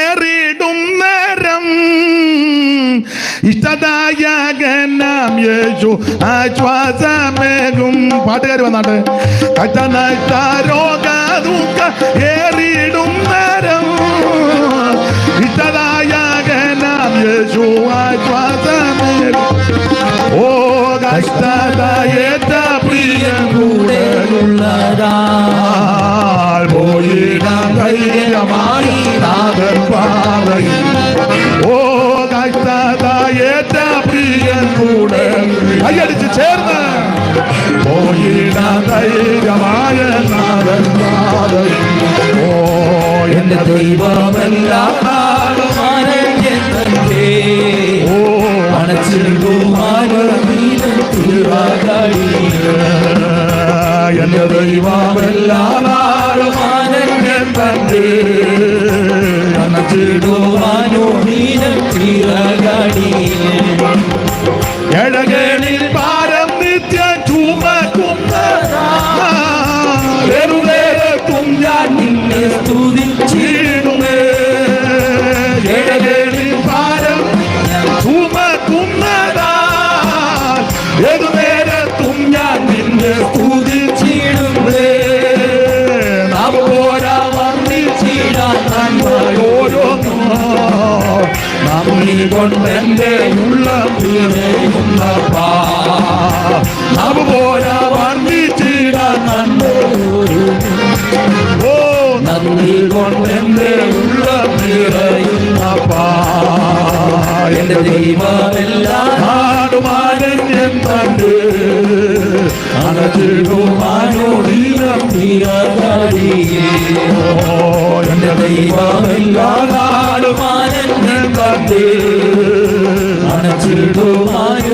ഏറിടും നേരം ഇഷ്ടദായകനാം യേശു ആശ്വാസമേകും. പാട്ടുകാർ വന്നാട്ടെ. രോഗദുഃഖം ഏറിടും നേരം ഇഷ്ടദായകനാം യേശു ആശ്വാസമേകും. ഓ കഷ്ടതയേറ്റ പ്രിയൻ കൂടെയുള്ളതാ പോയിടാൻ ധൈര്യമായി നാഥൻ പാതയിൽ. ഓ കഷ്ടതയേറ്റ പ്രിയൻ കൂടെ കൈയടിച്ച് ചേർന്ന് പോയിടാൻ ധൈര്യമായ നാഥൻ പാതയിൽ. ഓ എന്റെ ദൈവമെല്ലാം ഓ അണച്ചിടുമാനും എന്റെ ദൈവമെല്ലാം എഴകളിൽ ഭാരം നിത്യ ചുമക്കും ഞാൻ നിന്നെ സ്തുതിച്ചിടുമേ. എഴകളിൽ ഭാരം ചുമക്കുന്നതാ കൊണ്ടെന്റെ ഉള്ളം നിറയുന്നപ്പാ അതുപോലെ വർണ്ണിച്ചിടാൻ ഓ നന്ദി കൊണ്ടെന്റെ ഉള്ളം നിറയുന്നപ്പാ എന്റെ ദൈവമെല്ലാം ആടുമാനന്യം കണ്ട് അനച്ചിടുമാനോടീനം തീരകടിയേ എന്റെ ദൈവമെല്ലാം ആടുമാനന്യം കണ്ട് അനച്ചിടുമാനോടീനം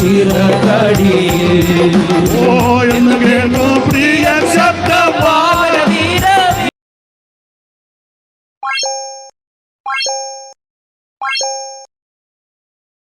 ചിറകടിയേ ഓ